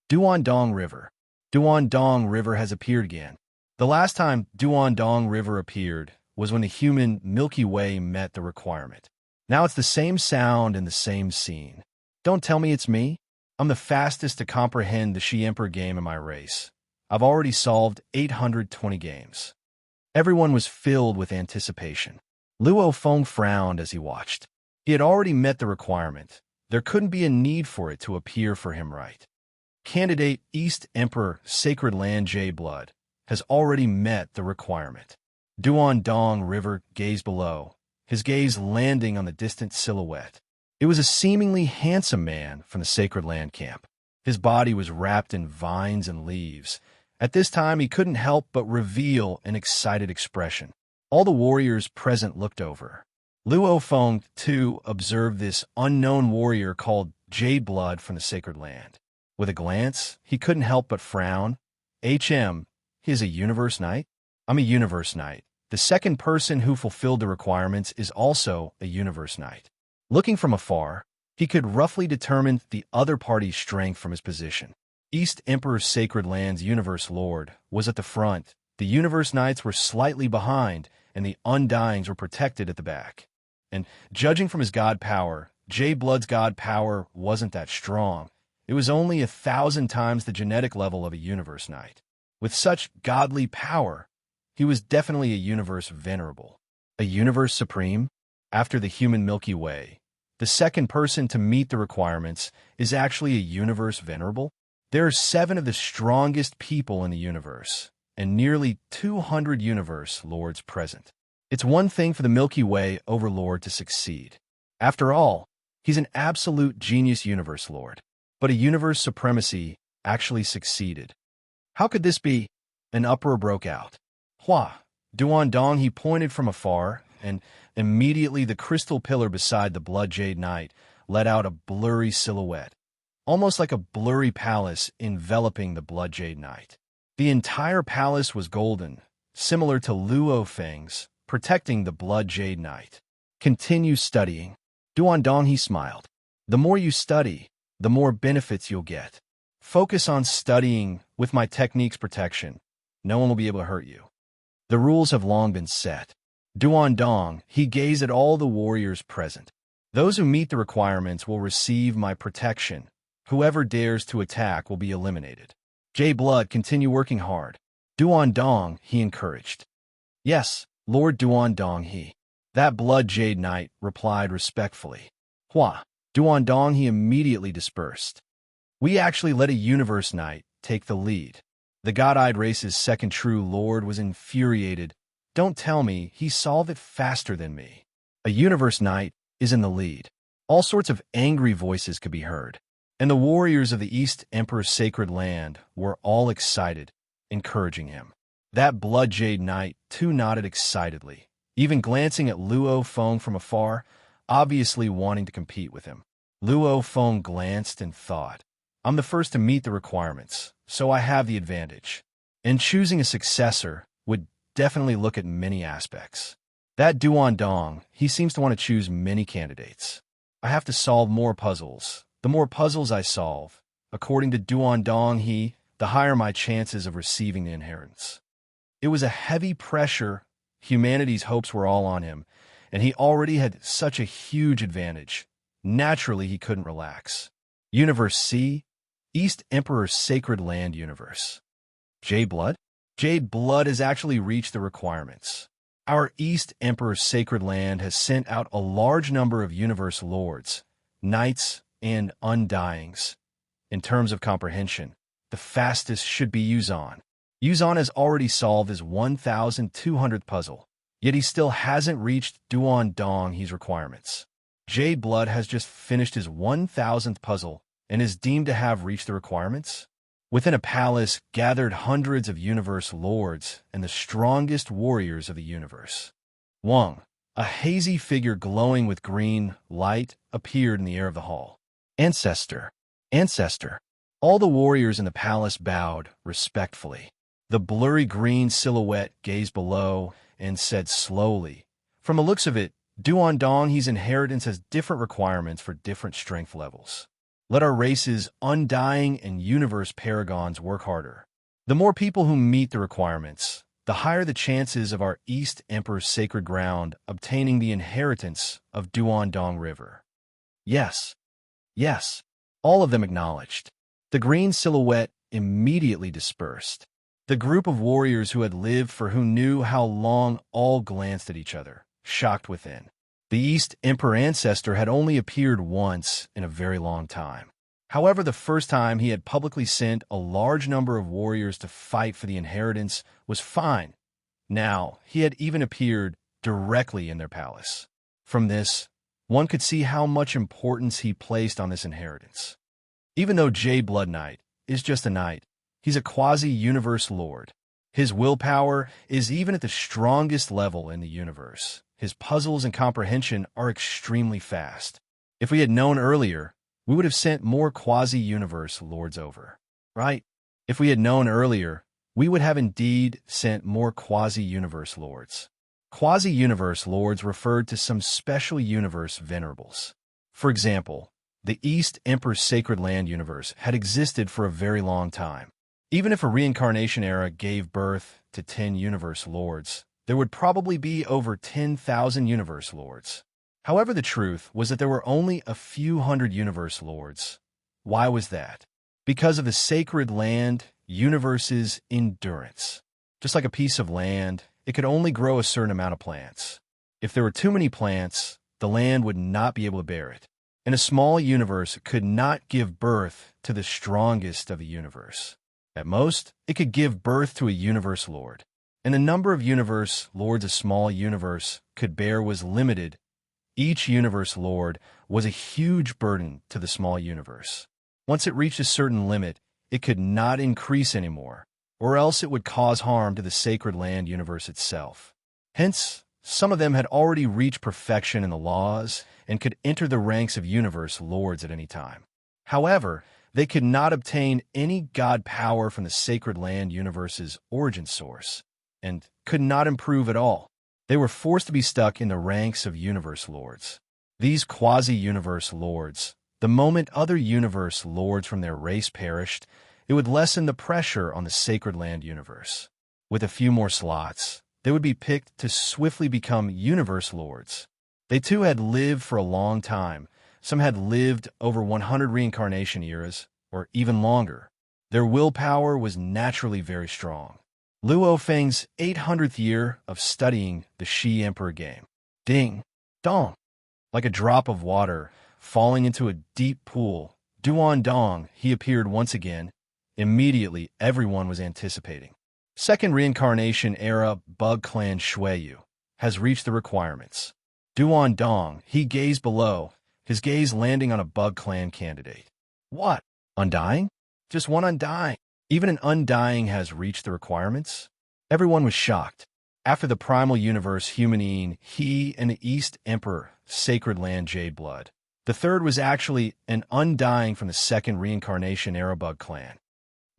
Duandong River. Duandong River has appeared again. The last time Duandong River appeared was when the human Milky Way met the requirement. Now it's the same sound and the same scene. Don't tell me it's me. I'm the fastest to comprehend the Shi Emperor game in my race. I've already solved 820 games. Everyone was filled with anticipation. Luo Feng frowned as he watched. He had already met the requirement, There couldn't be a need for it to appear for him right. Candidate East Emperor Sacred Land J. Blood has already met the requirement. Duandong River gazed below, his gaze landing on the distant silhouette. It was a seemingly handsome man from the Sacred Land camp. His body was wrapped in vines and leaves. At this time, he couldn't help but reveal an excited expression. All the warriors present looked over. Luo Feng, too, observed this unknown warrior called Jade Blood from the Sacred Land. With a glance, he couldn't help but frown. He is a Universe Knight? I'm a Universe Knight. The second person who fulfilled the requirements is also a Universe Knight. Looking from afar, he could roughly determine the other party's strength from his position. East Emperor's Sacred Land's Universe Lord was at the front, the Universe Knights were slightly behind, and the Undyings were protected at the back. And judging from his god power, J. Blood's god power wasn't that strong. It was only 1,000 times the genetic level of a Universe Knight. With such godly power, he was definitely a Universe Venerable. A Universe Supreme? After the human Milky Way, the second person to meet the requirements is actually a Universe Venerable? There are 7 of the strongest people in the universe, and nearly 200 Universe Lords present. It's one thing for the Milky Way Overlord to succeed. After all, he's an absolute genius Universe Lord. But a Universe Supremacy actually succeeded. How could this be? An uproar broke out. Hua! Duandong, he pointed from afar, and immediately the crystal pillar beside the Blood Jade Knight let out a blurry silhouette, almost like a blurry palace enveloping the Blood Jade Knight. The entire palace was golden, similar to Luo Feng's, protecting the Blood Jade Knight. Continue studying. Duandong, he smiled. The more you study, the more benefits you'll get. Focus on studying with my technique's protection. No one will be able to hurt you. The rules have long been set. Duandong, he gazed at all the warriors present. Those who meet the requirements will receive my protection. Whoever dares to attack will be eliminated. J. Blood, continue working hard. Duandong, he encouraged. Yes, Lord Duandong, he. That Blood Jade Knight replied respectfully. Hua! Duandong, he immediately dispersed. We actually let a Universe Knight take the lead. The God-eyed race's second true lord was infuriated. Don't tell me he solved it faster than me. A Universe Knight is in the lead. All sorts of angry voices could be heard, and the warriors of the East Emperor's Sacred Land were all excited, encouraging him. That Blood Jade Knight too nodded excitedly, even glancing at Luo Feng from afar, obviously wanting to compete with him. Luo Feng glanced and thought, I'm the first to meet the requirements, so I have the advantage. And choosing a successor would definitely look at many aspects. That Duandong, he seems to want to choose many candidates. I have to solve more puzzles. The more puzzles I solve, according to Duandong, the higher my chances of receiving the inheritance. It was a heavy pressure. Humanity's hopes were all on him, and he already had such a huge advantage. Naturally, he couldn't relax. Universe C, East Emperor's Sacred Land Universe. Jade Blood? Jade Blood has actually reached the requirements. Our East Emperor's Sacred Land has sent out a large number of Universe Lords, Knights, and Undyings. In terms of comprehension, the fastest should be Yuzan. Yuzan has already solved his 1,200th puzzle, yet he still hasn't reached Duandong's requirements. Jade Blood has just finished his 1,000th puzzle and is deemed to have reached the requirements. Within a palace gathered hundreds of Universe Lords and the strongest warriors of the universe. Wang, a hazy figure glowing with green light, appeared in the air of the hall. Ancestor, Ancestor. All the warriors in the palace bowed respectfully. The blurry green silhouette gazed below and said slowly, from the looks of it, Duandong's inheritance has different requirements for different strength levels. Let our race's Undying and Universe Paragons work harder. The more people who meet the requirements, the higher the chances of our East Emperor's Sacred Ground obtaining the inheritance of Duandong River. Yes, yes, all of them acknowledged. The green silhouette immediately dispersed. The group of warriors who had lived for who knew how long all glanced at each other, shocked within. The East Emperor ancestor had only appeared once in a very long time. However, the first time he had publicly sent a large number of warriors to fight for the inheritance was fine. Now, he had even appeared directly in their palace. From this, one could see how much importance he placed on this inheritance. Even though Jade Blood Knight is just a knight, he's a quasi-universe lord. His willpower is even at the strongest level in the universe. His puzzles and comprehension are extremely fast. If we had known earlier, we would have sent more quasi-universe lords over, right? If we had known earlier, we would have indeed sent more quasi-universe lords. Quasi-universe lords referred to some special universe venerables. For example, the East Emperor's Sacred Land universe had existed for a very long time. Even if a reincarnation era gave birth to 10 universe lords, there would probably be over 10,000 universe lords. However, the truth was that there were only a few hundred universe lords. Why was that? Because of the Sacred Land universe's endurance. Just like a piece of land, it could only grow a certain amount of plants. If there were too many plants, the land would not be able to bear it. And a small universe could not give birth to the strongest of the universe. At most, it could give birth to a universe lord. And the number of universe lords a small universe could bear was limited. Each universe lord was a huge burden to the small universe. Once it reached a certain limit, it could not increase anymore, or else it would cause harm to the Sacred Land universe itself. Hence, some of them had already reached perfection in the laws and could enter the ranks of universe lords at any time. However, they could not obtain any god power from the Sacred Land universe's origin source, and could not improve at all. They were forced to be stuck in the ranks of universe lords. These quasi-universe lords, the moment other universe lords from their race perished, it would lessen the pressure on the Sacred Land universe. With a few more slots, they would be picked to swiftly become universe lords. They too had lived for a long time. Some had lived over 100 reincarnation eras, or even longer. Their willpower was naturally very strong. Luo Feng's 800th year of studying the Shi Emperor game. Ding, dong. Like a drop of water falling into a deep pool, Duan Dong, he appeared once again. Immediately, everyone was anticipating. Second reincarnation era Bug Clan Shuiyu has reached the requirements. Duan Dong, he gazed below, his gaze landing on a Bug Clan candidate. What? Undying? Just one Undying. Even an Undying has reached the requirements? Everyone was shocked. After the primal universe Humanine, he and the East Emperor, Sacred Land Jade Blood. The third was actually an Undying from the second reincarnation era Bug Clan.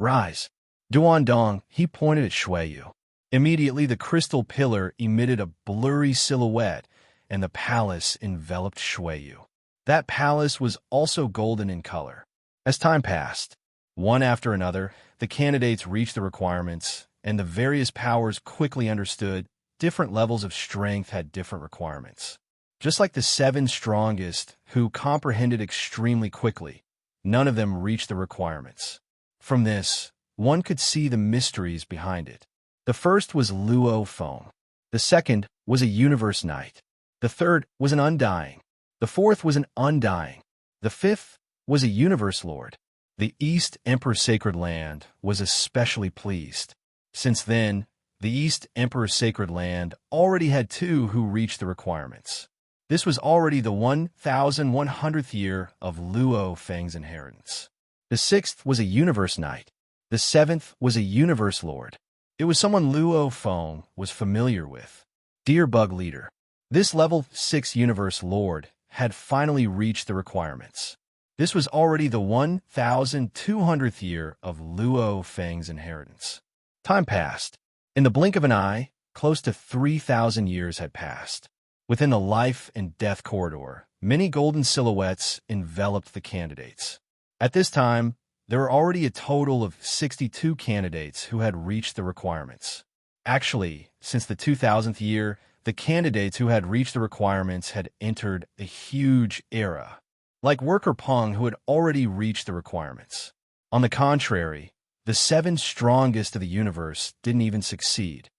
Rise. Duan Dong, he pointed at Shuiyu. Immediately, the crystal pillar emitted a blurry silhouette, and the palace enveloped Shuiyu. That palace was also golden in color. As time passed, one after another, the candidates reached the requirements, and the various powers quickly understood different levels of strength had different requirements. Just like the 7 strongest, who comprehended extremely quickly, none of them reached the requirements. From this, one could see the mysteries behind it. The first was Luo Feng. The second was a universe knight. The third was an Undying. The fourth was an Undying. The fifth was a universe lord. The East Emperor Sacred Land was especially pleased. Since then, the East Emperor Sacred Land already had 2 who reached the requirements. This was already the 1,100th year of Luo Feng's inheritance. The 6th was a universe knight. The 7th was a universe lord. It was someone Luo Feng was familiar with. Dear Bug Leader, this level 6 universe lord had finally reached the requirements. This was already the 1,200th year of Luo Feng's inheritance. Time passed. In the blink of an eye, close to 3,000 years had passed. Within the life and death corridor, many golden silhouettes enveloped the candidates. At this time, there were already a total of 62 candidates who had reached the requirements. Actually, since the 2000th year, the candidates who had reached the requirements had entered a huge era, like Worker Peng, who had already reached the requirements. On the contrary, the 7 strongest of the universe didn't even succeed.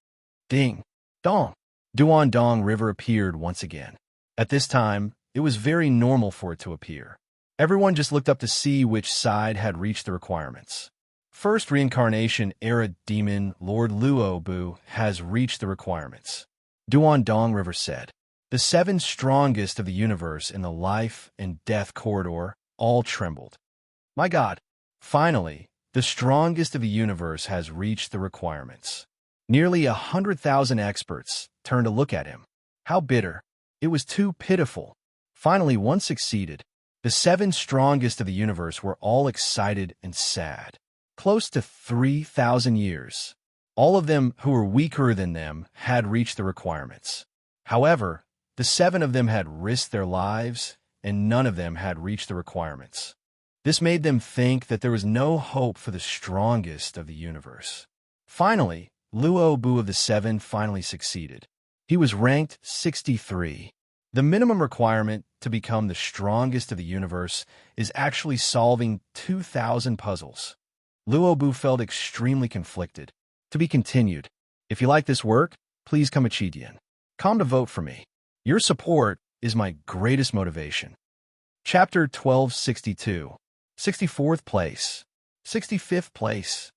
Ding, dong. Duan Dong River appeared once again. At this time, it was very normal for it to appear. Everyone just looked up to see which side had reached the requirements. First reincarnation era demon Lord Luobu has reached the requirements. Duan Dong River said. The 7 strongest of the universe in the life and death corridor all trembled. My God! Finally, the strongest of the universe has reached the requirements. Nearly 100,000 experts turned to look at him. How bitter! It was too pitiful. Finally, one succeeded. The 7 strongest of the universe were all excited and sad. Close to 3,000 years. All of them who were weaker than them had reached the requirements. However, the 7 of them had risked their lives, and none of them had reached the requirements. This made them think that there was no hope for the strongest of the universe. Finally, Luobu of the 7 finally succeeded. He was ranked 63. The minimum requirement to become the strongest of the universe is actually solving 2,000 puzzles. Luobu felt extremely conflicted. To be continued. If you like this work, please come Chidian. Come to vote for me. Your support is my greatest motivation. Chapter 1262. 64th place. 65th place.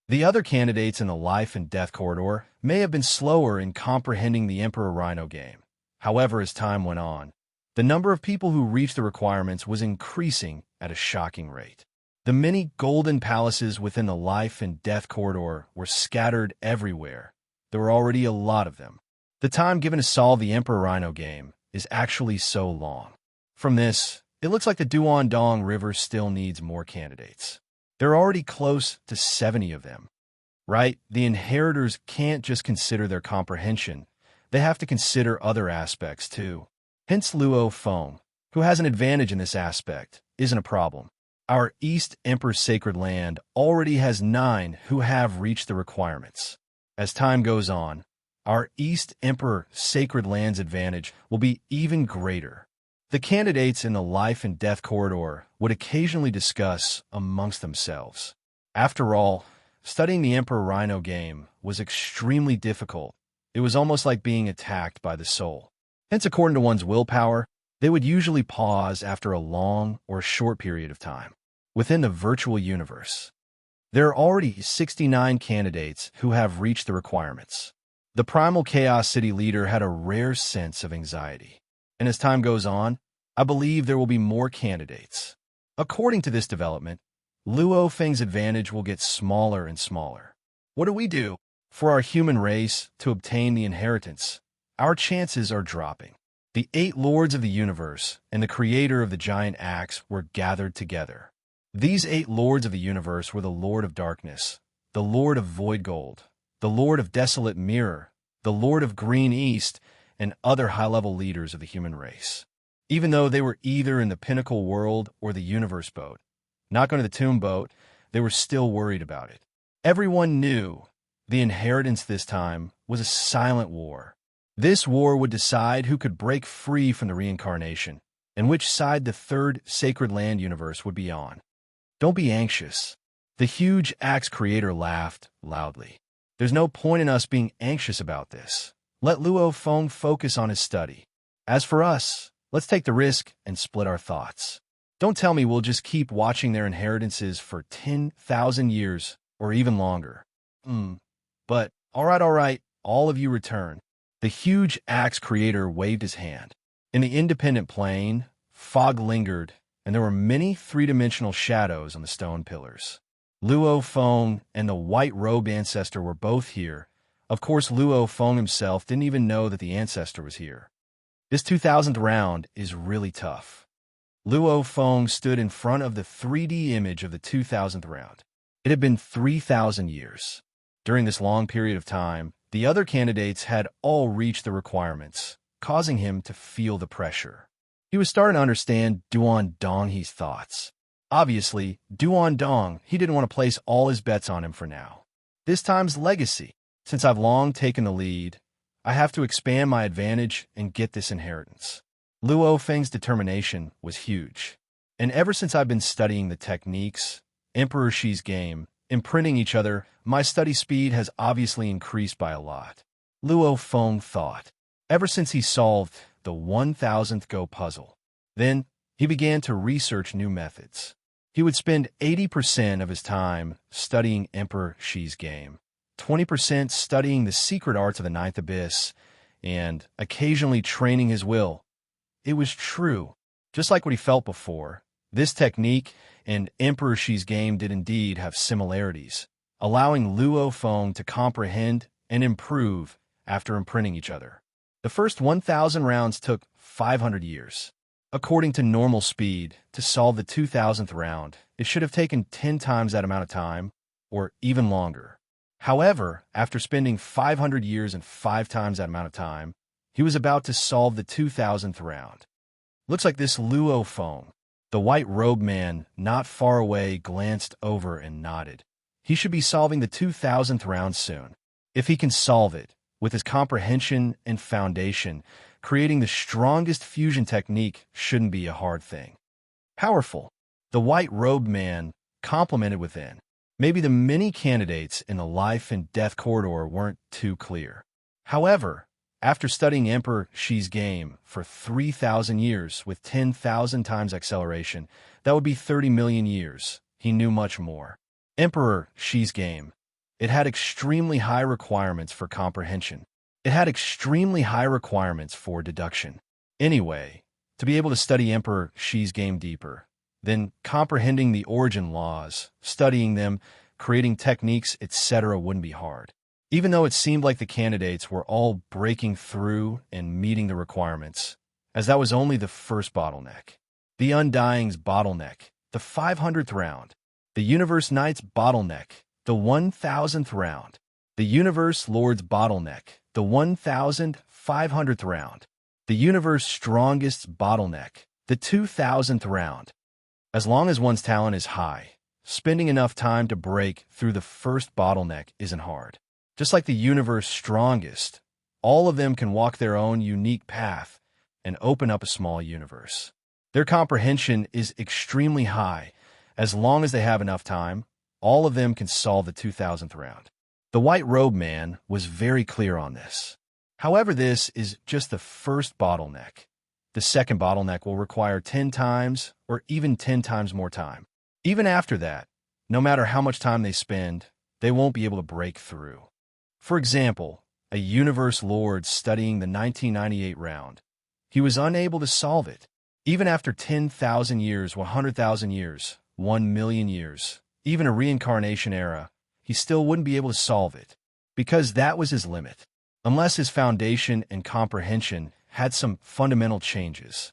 The other candidates in the life and death corridor may have been slower in comprehending the Emperor Rhino game. However, as time went on, the number of people who reached the requirements was increasing at a shocking rate. The many golden palaces within the life and death corridor were scattered everywhere. There were already a lot of them. The time given to solve the Emperor Rhino game is actually so long. From this, it looks like the Duandong River still needs more candidates. There are already close to 70 of them. Right? The inheritors can't just consider their comprehension. They have to consider other aspects too. Hence Luo Feng, who has an advantage in this aspect, isn't a problem. Our East Emperor's Sacred Land already has 9 who have reached the requirements. As time goes on, our East Emperor Sacred Land's advantage will be even greater. The candidates in the life and death corridor would occasionally discuss amongst themselves. After all, studying the Emperor Rhino game was extremely difficult. It was almost like being attacked by the soul. Hence, according to one's willpower, they would usually pause after a long or short period of time. Within the virtual universe, there are already 69 candidates who have reached the requirements. The Primal Chaos City leader had a rare sense of anxiety. And as time goes on, I believe there will be more candidates. According to this development, Luo Feng's advantage will get smaller and smaller. What do we do? For our human race to obtain the inheritance, our chances are dropping. The 8 lords of the universe and the creator of the giant axe were gathered together. These 8 lords of the universe were the Lord of Darkness, the Lord of Void Gold, the Lord of Desolate Mirror, the Lord of Green East, and other high-level leaders of the human race. Even though they were either in the Pinnacle World or the Universe Boat, not going to the Tomb Boat, they were still worried about it. Everyone knew the inheritance this time was a silent war. This war would decide who could break free from the reincarnation and which side the 3rd Sacred Land universe would be on. Don't be anxious. The huge axe creator laughed loudly. There's no point in us being anxious about this. Let Luo Feng focus on his study. As for us, let's take the risk and split our thoughts. Don't tell me we'll just keep watching their inheritances for 10,000 years or even longer. But, all right, all of you return. The huge axe creator waved his hand. In the independent plane, fog lingered, and there were many 3-dimensional shadows on the stone pillars. Luo Feng and the white robe ancestor were both here. Of course, Luo Feng himself didn't even know that the ancestor was here. This 2000th round is really tough. Luo Feng stood in front of the 3D image of the 2000th round. It had been 3,000 years. During this long period of time, the other candidates had all reached the requirements, causing him to feel the pressure. He was starting to understand Duan Donghe's thoughts. Obviously, Duan Dong, he didn't want to place all his bets on him for now. This time's legacy. Since I've long taken the lead, I have to expand my advantage and get this inheritance. Luo Feng's determination was huge. And ever since I've been studying the techniques, Emperor Shi's game, imprinting each other, my study speed has obviously increased by a lot. Luo Feng thought. Ever since he solved the 1000th Go puzzle. Then, he began to research new methods. He would spend 80% of his time studying Emperor Shi's game, 20% studying the secret arts of the Ninth Abyss, and occasionally training his will. It was true. Just like what he felt before, this technique and Emperor Shi's game did indeed have similarities, allowing Luo Feng to comprehend and improve after imprinting each other. The first 1,000 rounds took 500 years. According to normal speed, to solve the 2000th round, it should have taken 10 times that amount of time, or even longer. However, after spending 500 years and 5 times that amount of time, he was about to solve the 2000th round. Looks like this Luo Feng. The white-robed man not far away glanced over and nodded. He should be solving the 2000th round soon. If he can solve it, with his comprehension and foundation, creating the strongest fusion technique shouldn't be a hard thing. Powerful. The white-robed man complimented within. Maybe the many candidates in the life and death corridor weren't too clear. However, after studying Emperor Shi's game for 3,000 years with 10,000 times acceleration, that would be 30 million years, he knew much more. Emperor Shi's game. It had extremely high requirements for comprehension. It had extremely high requirements for deduction. Anyway, to be able to study Emperor Shi's game deeper, then comprehending the origin laws, studying them, creating techniques, etc. wouldn't be hard. Even though it seemed like the candidates were all breaking through and meeting the requirements, as that was only the first bottleneck. The Undying's bottleneck, the 500th round. The Universe Knight's bottleneck, the 1000th round. The Universe Lord's bottleneck, the 1500th round. The Universe Strongest's bottleneck, the 2000th round. As long as one's talent is high, spending enough time to break through the first bottleneck isn't hard. Just like the Universe Strongest, all of them can walk their own unique path and open up a small universe. Their comprehension is extremely high. As long as they have enough time, all of them can solve the 2000th round. The white-robed man was very clear on this. However, this is just the first bottleneck. The second bottleneck will require 10 times or even 10 times more time. Even after that, no matter how much time they spend, they won't be able to break through. For example, a Universe Lord studying the 1998 round. He was unable to solve it. Even after 10,000 years, 100,000 years, 1 million years, even a reincarnation era, he still wouldn't be able to solve it, because that was his limit, unless his foundation and comprehension had some fundamental changes.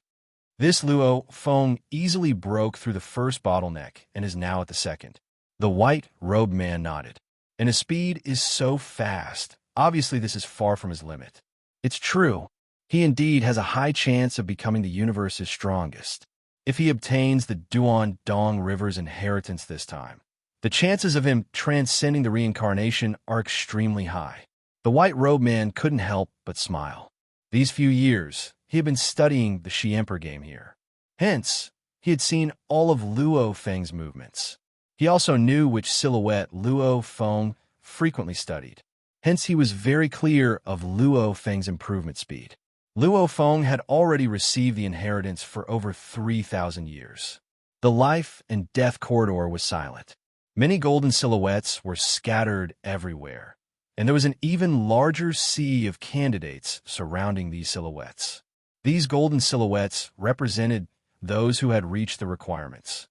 This Luo Feng easily broke through the first bottleneck and is now at the second. The white-robed man nodded. And his speed is so fast. Obviously, this is far from his limit. It's true. He indeed has a high chance of becoming the universe's strongest. If he obtains the Duan Dong River's inheritance this time, the chances of him transcending the reincarnation are extremely high. The white-robed man couldn't help but smile. These few years, he had been studying the Shi Emperor game here. Hence, he had seen all of Luo Feng's movements. He also knew which silhouette Luo Feng frequently studied. Hence, he was very clear of Luo Feng's improvement speed. Luo Feng had already received the inheritance for over 3,000 years. The life and death corridor was silent. Many golden silhouettes were scattered everywhere, and there was an even larger sea of candidates surrounding these silhouettes. These golden silhouettes represented those who had reached the requirements.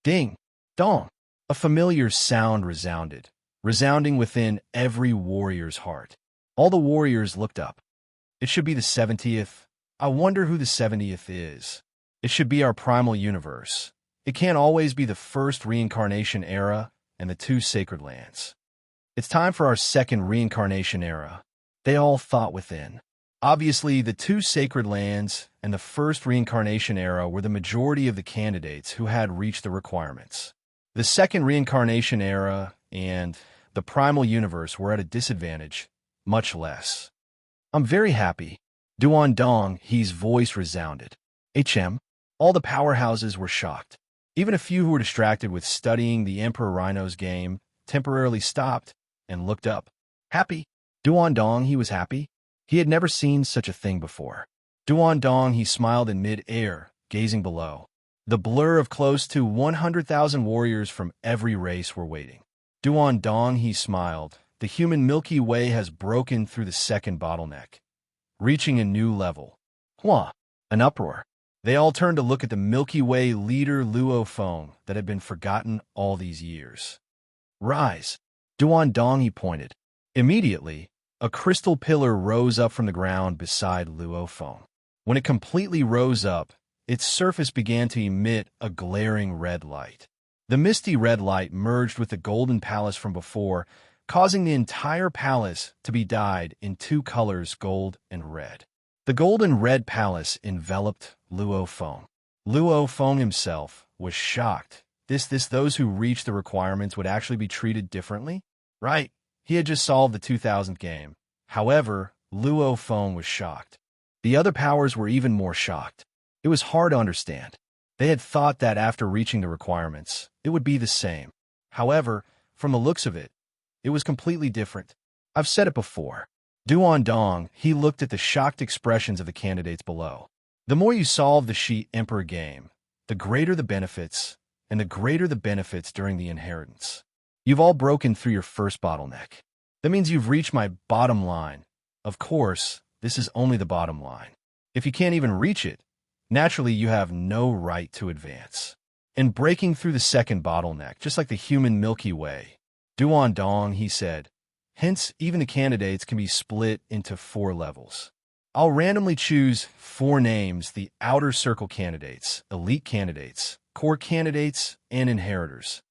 Ding! Dong! A familiar sound resounding within every warrior's heart. All the warriors looked up. It should be the 70th. I wonder who the 70th is. It should be our primal universe. It can't always be the first reincarnation era and the 2 sacred lands. It's time for our second reincarnation era. They all thought within. Obviously, the 2 sacred lands and the first reincarnation era were the majority of the candidates who had reached the requirements. The second reincarnation era and the primal universe were at a disadvantage, much less. I'm very happy. Duan Dong, his voice resounded. HM, all the powerhouses were shocked. Even a few who were distracted with studying the Emperor Rhino's game temporarily stopped and looked up. Happy? Duan Dong, he was happy. He had never seen such a thing before. Duandong, he smiled in mid-air, gazing below. The blur of close to 100,000 warriors from every race were waiting. Duandong, he smiled. The human Milky Way has broken through the second bottleneck, reaching a new level. Hua! An uproar. They all turned to look at the Milky Way leader Luo Feng that had been forgotten all these years. Rise! Duandong, he pointed. Immediately, a crystal pillar rose up from the ground beside Luo Feng. When it completely rose up, its surface began to emit a glaring red light. The misty red light merged with the golden palace from before, causing the entire palace to be dyed in two colors, gold and red. The golden red palace enveloped Luo Feng. Luo Feng himself was shocked. Those who reached the requirements would actually be treated differently? Right, he had just solved the 2000th game. However, Luo Feng was shocked. The other powers were even more shocked. It was hard to understand. They had thought that after reaching the requirements, it would be the same. However, from the looks of it, it was completely different. I've said it before. Duandong, he looked at the shocked expressions of the candidates below. The more you solve the Shi Emperor game, the greater the benefits, and the greater the benefits during the inheritance. You've all broken through your first bottleneck. That means you've reached my bottom line. Of course, this is only the bottom line. If you can't even reach it, naturally you have no right to advance. In breaking through the second bottleneck, just like the human Milky Way, Duandong, he said, hence even the candidates can be split into 4 levels. I'll randomly choose 4 names: the outer circle candidates, elite candidates, core candidates, and inheritors.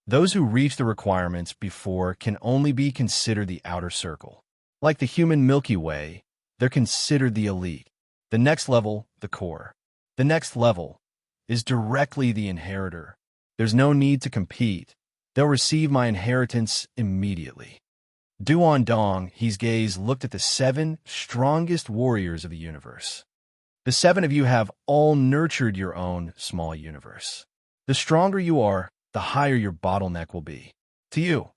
Those who reach the requirements before can only be considered the outer circle. Like the human Milky Way, they're considered the elite. The next level, the core. The next level is directly the inheritor. There's no need to compete. They'll receive my inheritance immediately. Duandong, his gaze looked at the 7 strongest warriors of the universe. The 7 of you have all nurtured your own small universe. The stronger you are, the higher your bottleneck will be. To you,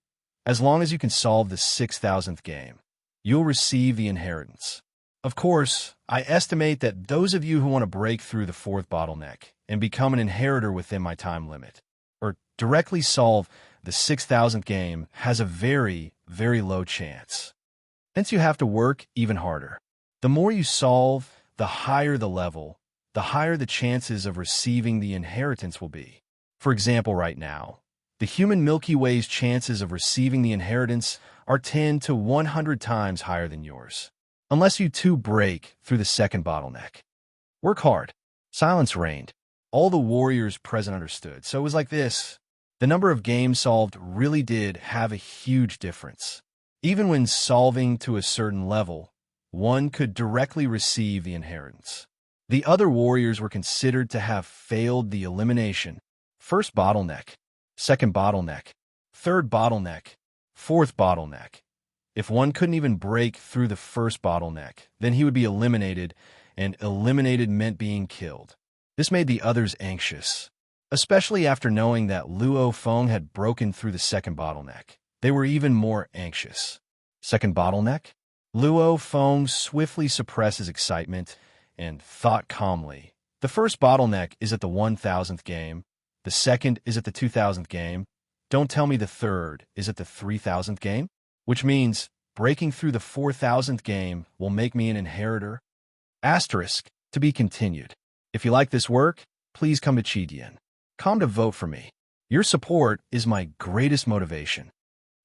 as long as you can solve the 6,000th game, you'll receive the inheritance. Of course, I estimate that those of you who want to break through the 4th bottleneck and become an inheritor within my time limit, or directly solve the 6,000th game, has a very, very low chance. Hence you have to work even harder. The more you solve, the higher the level, the higher the chances of receiving the inheritance will be. For example, right now, the human Milky Way's chances of receiving the inheritance are 10 to 100 times higher than yours. Unless you too break through the 2nd bottleneck. Work hard. Silence reigned. All the warriors present understood. So it was like this. The number of games solved really did have a huge difference. Even when solving to a certain level, one could directly receive the inheritance. The other warriors were considered to have failed the elimination. 1st bottleneck, 2nd bottleneck, 3rd bottleneck, 4th bottleneck. If one couldn't even break through the 1st bottleneck, then he would be eliminated, and eliminated meant being killed. This made the others anxious, especially after knowing that Luo Feng had broken through the 2nd bottleneck. They were even more anxious. 2nd bottleneck? Luo Feng swiftly suppressed his excitement and thought calmly. The 1st bottleneck is at the 1,000th game. The 2nd is at the 2,000th game. Don't tell me the 3rd is at the 3,000th game? Which means breaking through the 4,000th game will make me an inheritor. Asterisk, to be continued. If you like this work, please come to Chidian. Come to vote for me. Your support is my greatest motivation.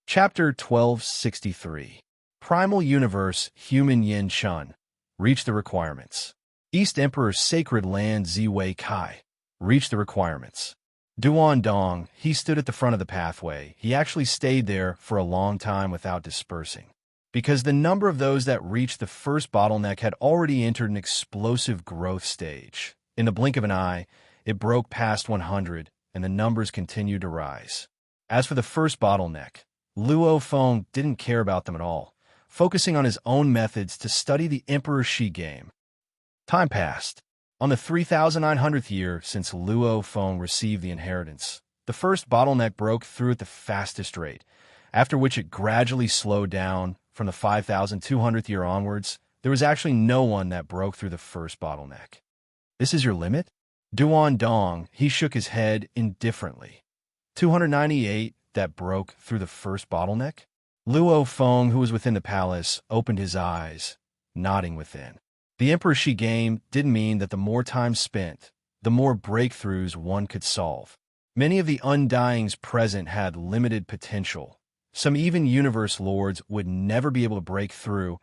Chapter 1263. Primal Universe Human Yin Shun. Reach the requirements. East Emperor's Sacred Land Ziwei Kai. Reach the requirements. Duandong, he stood at the front of the pathway. He actually stayed there for a long time without dispersing, because the number of those that reached the 1st bottleneck had already entered an explosive growth stage. In the blink of an eye, it broke past 100, and the numbers continued to rise. As for the 1st bottleneck, Luo Feng didn't care about them at all, focusing on his own methods to study the Emperor Shi game. Time passed. On the 3,900th year since Luo Feng received the inheritance, the 1st bottleneck broke through at the fastest rate, after which it gradually slowed down. From the 5,200th year onwards, there was actually no one that broke through the first bottleneck. This is your limit? Duan Dong, he shook his head indifferently. 298 that broke through the first bottleneck? Luo Feng, who was within the palace, opened his eyes, nodding within. The Emperor Shi game didn't mean that the more time spent, the more breakthroughs one could solve. Many of the Undyings present had limited potential. Some even universe lords would never be able to break through.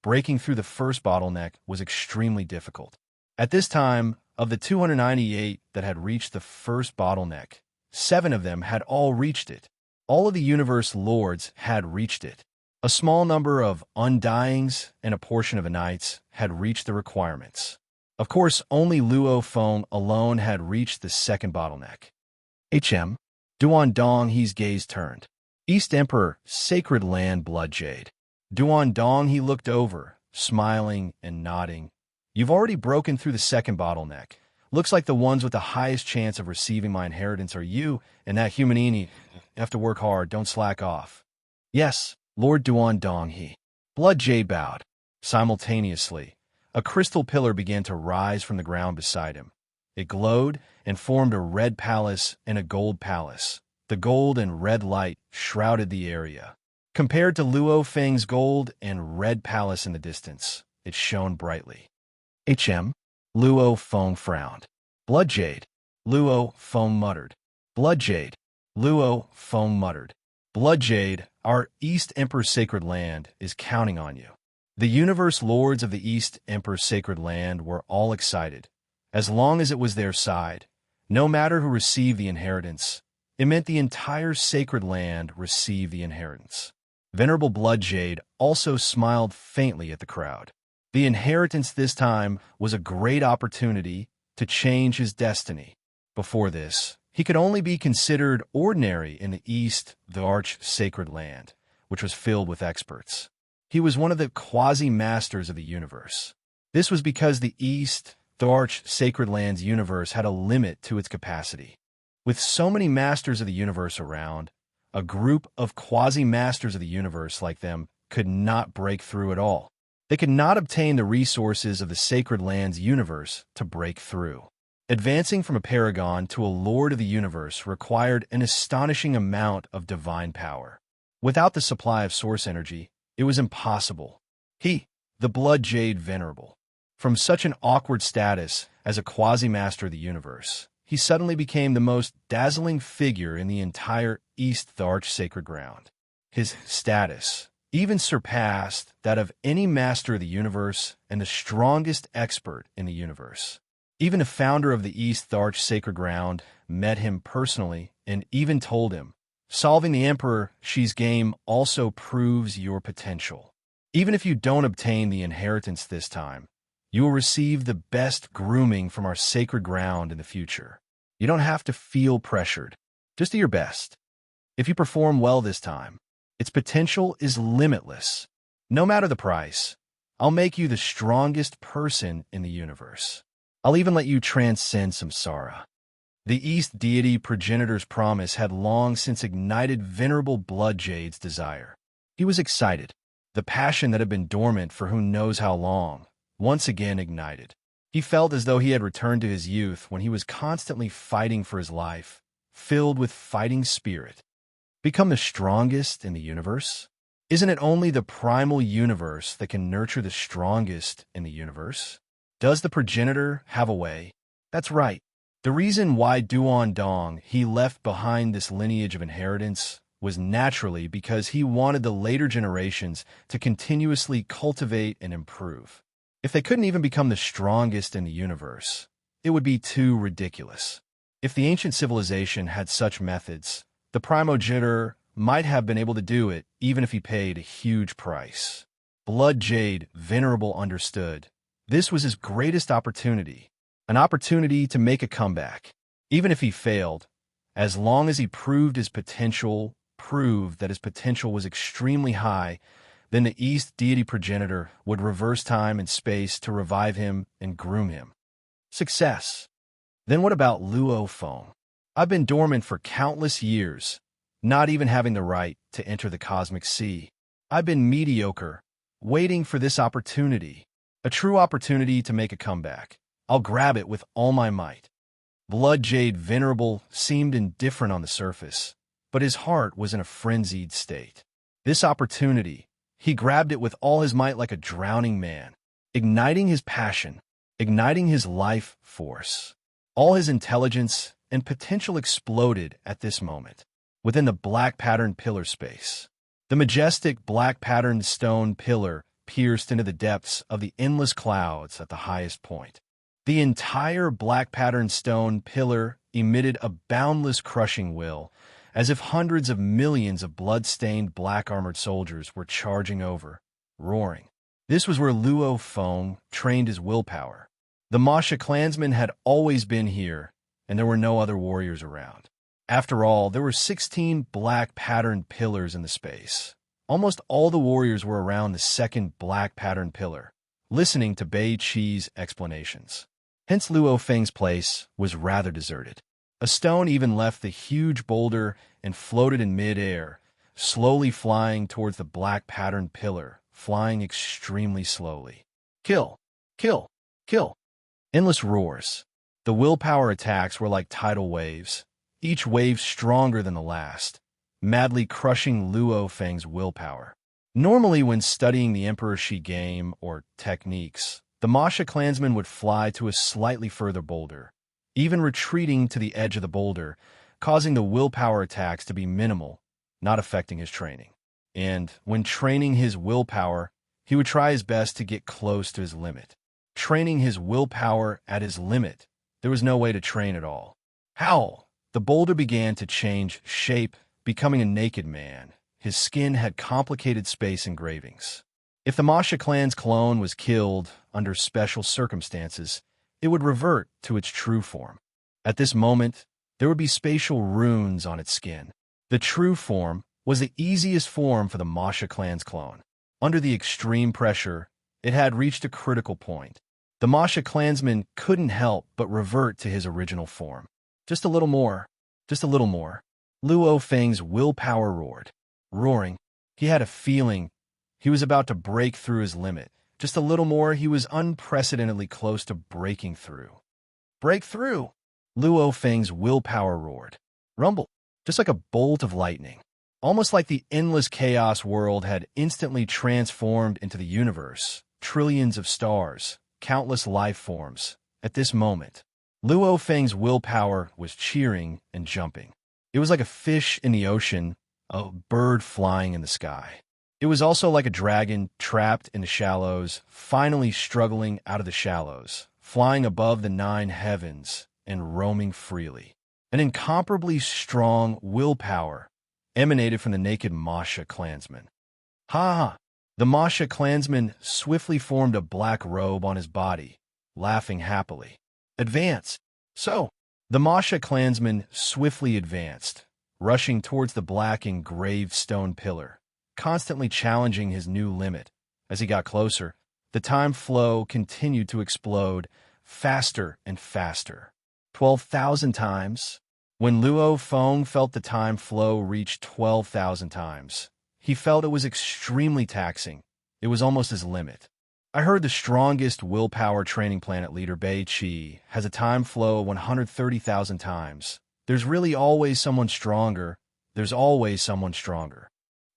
Breaking through the first bottleneck was extremely difficult. At this time, of the 298 that had reached the first bottleneck, 7 of them had all reached it. All of the universe lords had reached it. A small number of Undyings and a portion of the knights had reached the requirements. Of course, only Luo Feng alone had reached the second bottleneck. Duan Dong, his gaze turned. East Emperor, Sacred Land Blood Jade. Duan Dong, he looked over, smiling and nodding. You've already broken through the second bottleneck. Looks like the ones with the highest chance of receiving my inheritance are you and that humanini. You have to work hard, don't slack off. Yes, Lord Duan Dong, he. Blood Jade bowed. Simultaneously, a crystal pillar began to rise from the ground beside him. It glowed and formed a red palace and a gold palace. The gold and red light shrouded the area. Compared to Luo Feng's gold and red palace in the distance, it shone brightly. Luo Feng frowned. Blood Jade. Luo Feng muttered. Blood Jade. Luo Feng muttered. Blood Jade, our East Emperor's Sacred Land is counting on you. The universe lords of the East Emperor's Sacred Land were all excited. As long as it was their side, no matter who received the inheritance, it meant the entire Sacred Land received the inheritance. Venerable Blood Jade also smiled faintly at the crowd. The inheritance this time was a great opportunity to change his destiny. Before this, he could only be considered ordinary in the East, the Arch-Sacred Land, which was filled with experts. He was one of the quasi-masters of the universe. This was because the East, the Arch-Sacred Land's universe had a limit to its capacity. With so many masters of the universe around, a group of quasi-masters of the universe like them could not break through at all. They could not obtain the resources of the Sacred Land's universe to break through. Advancing from a paragon to a lord of the universe required an astonishing amount of divine power. Without the supply of source energy, it was impossible. He, the Blood Jade Venerable, from such an awkward status as a quasi-master of the universe, he suddenly became the most dazzling figure in the entire East the Arch-Sacred Ground. His status even surpassed that of any master of the universe and the strongest expert in the universe. Even the founder of the East the Arch-Sacred Ground met him personally and even told him, solving the Emperor Shi's game also proves your potential. Even if you don't obtain the inheritance this time, you will receive the best grooming from our sacred ground in the future. You don't have to feel pressured. Just do your best. If you perform well this time, its potential is limitless. No matter the price, I'll make you the strongest person in the universe. I'll even let you transcend samsara. The East deity progenitor's promise had long since ignited Venerable Blood Jade's desire. He was excited. The passion that had been dormant for who knows how long, once again ignited. He felt as though he had returned to his youth when he was constantly fighting for his life, filled with fighting spirit. Become the strongest in the universe? Isn't it only the primal universe that can nurture the strongest in the universe? Does the progenitor have a way? That's right. The reason why Duan Dong he left behind this lineage of inheritance was naturally because he wanted the later generations to continuously cultivate and improve. If they couldn't even become the strongest in the universe, it would be too ridiculous. If the ancient civilization had such methods, the primogenitor might have been able to do it even if he paid a huge price. Blood Jade Venerable understood. This was his greatest opportunity, an opportunity to make a comeback. Even if he failed, as long as he proved that his potential was extremely high, then the East deity progenitor would reverse time and space to revive him and groom him. Success. Then what about Luo Feng? I've been dormant for countless years, not even having the right to enter the cosmic sea. I've been mediocre, waiting for this opportunity. A true opportunity to make a comeback. I'll grab it with all my might. Blood Jade Venerable seemed indifferent on the surface, but his heart was in a frenzied state. This opportunity, he grabbed it with all his might like a drowning man, igniting his passion, igniting his life force. All his intelligence and potential exploded at this moment, within the black patterned pillar space. The majestic black patterned stone pillar pierced into the depths of the endless clouds at the highest point. The entire black patterned stone pillar emitted a boundless crushing will, as if hundreds of millions of blood-stained black-armored soldiers were charging over, roaring. This was where Luo Feng trained his willpower. The Masha clansmen had always been here, and there were no other warriors around. After all, there were 16 black patterned pillars in the space. Almost all the warriors were around the second black patterned pillar, listening to Bei Qi's explanations. Hence Luo Feng's place was rather deserted. A stone even left the huge boulder and floated in mid-air, slowly flying towards the black patterned pillar, flying extremely slowly. Kill! Kill! Kill! Endless roars. The willpower attacks were like tidal waves, each wave stronger than the last, madly crushing Luo Feng's willpower. Normally when studying the Emperor Shi game or techniques, the Masha clansmen would fly to a slightly further boulder, even retreating to the edge of the boulder, causing the willpower attacks to be minimal, not affecting his training. And when training his willpower, he would try his best to get close to his limit. Training his willpower at his limit, there was no way to train at all. Howl! The boulder began to change shape, becoming a naked man. His skin had complicated space engravings. If the Masha clan's clone was killed under special circumstances, it would revert to its true form. At this moment, there would be spatial runes on its skin. The true form was the easiest form for the Masha clan's clone. Under the extreme pressure, it had reached a critical point. The Masha clansman couldn't help but revert to his original form. Just a little more. Just a little more. Luo Feng's willpower roared. Roaring, he had a feeling he was about to break through his limit. Just a little more, he was unprecedentedly close to breaking through. Break through! Luo Feng's willpower roared. Rumble, just like a bolt of lightning. Almost like the endless chaos world had instantly transformed into the universe. Trillions of stars, countless life forms. At this moment, Luo Feng's willpower was cheering and jumping. It was like a fish in the ocean, a bird flying in the sky. It was also like a dragon trapped in the shallows, finally struggling out of the shallows, flying above the 9 heavens and roaming freely. An incomparably strong willpower emanated from the naked Masha clansman. Ha ha! The Masha clansman swiftly formed a black robe on his body, laughing happily. Advance! So, the Masha clansman swiftly advanced, rushing towards the black engraved stone pillar, constantly challenging his new limit. As he got closer, the time flow continued to explode, faster and faster. 12,000 times. When Luo Feng felt the time flow reach 12,000 times, he felt it was extremely taxing. It was almost his limit. I heard the strongest willpower training planet leader Bei Qi has a time flow of 130,000 times. There's really always someone stronger. There's always someone stronger.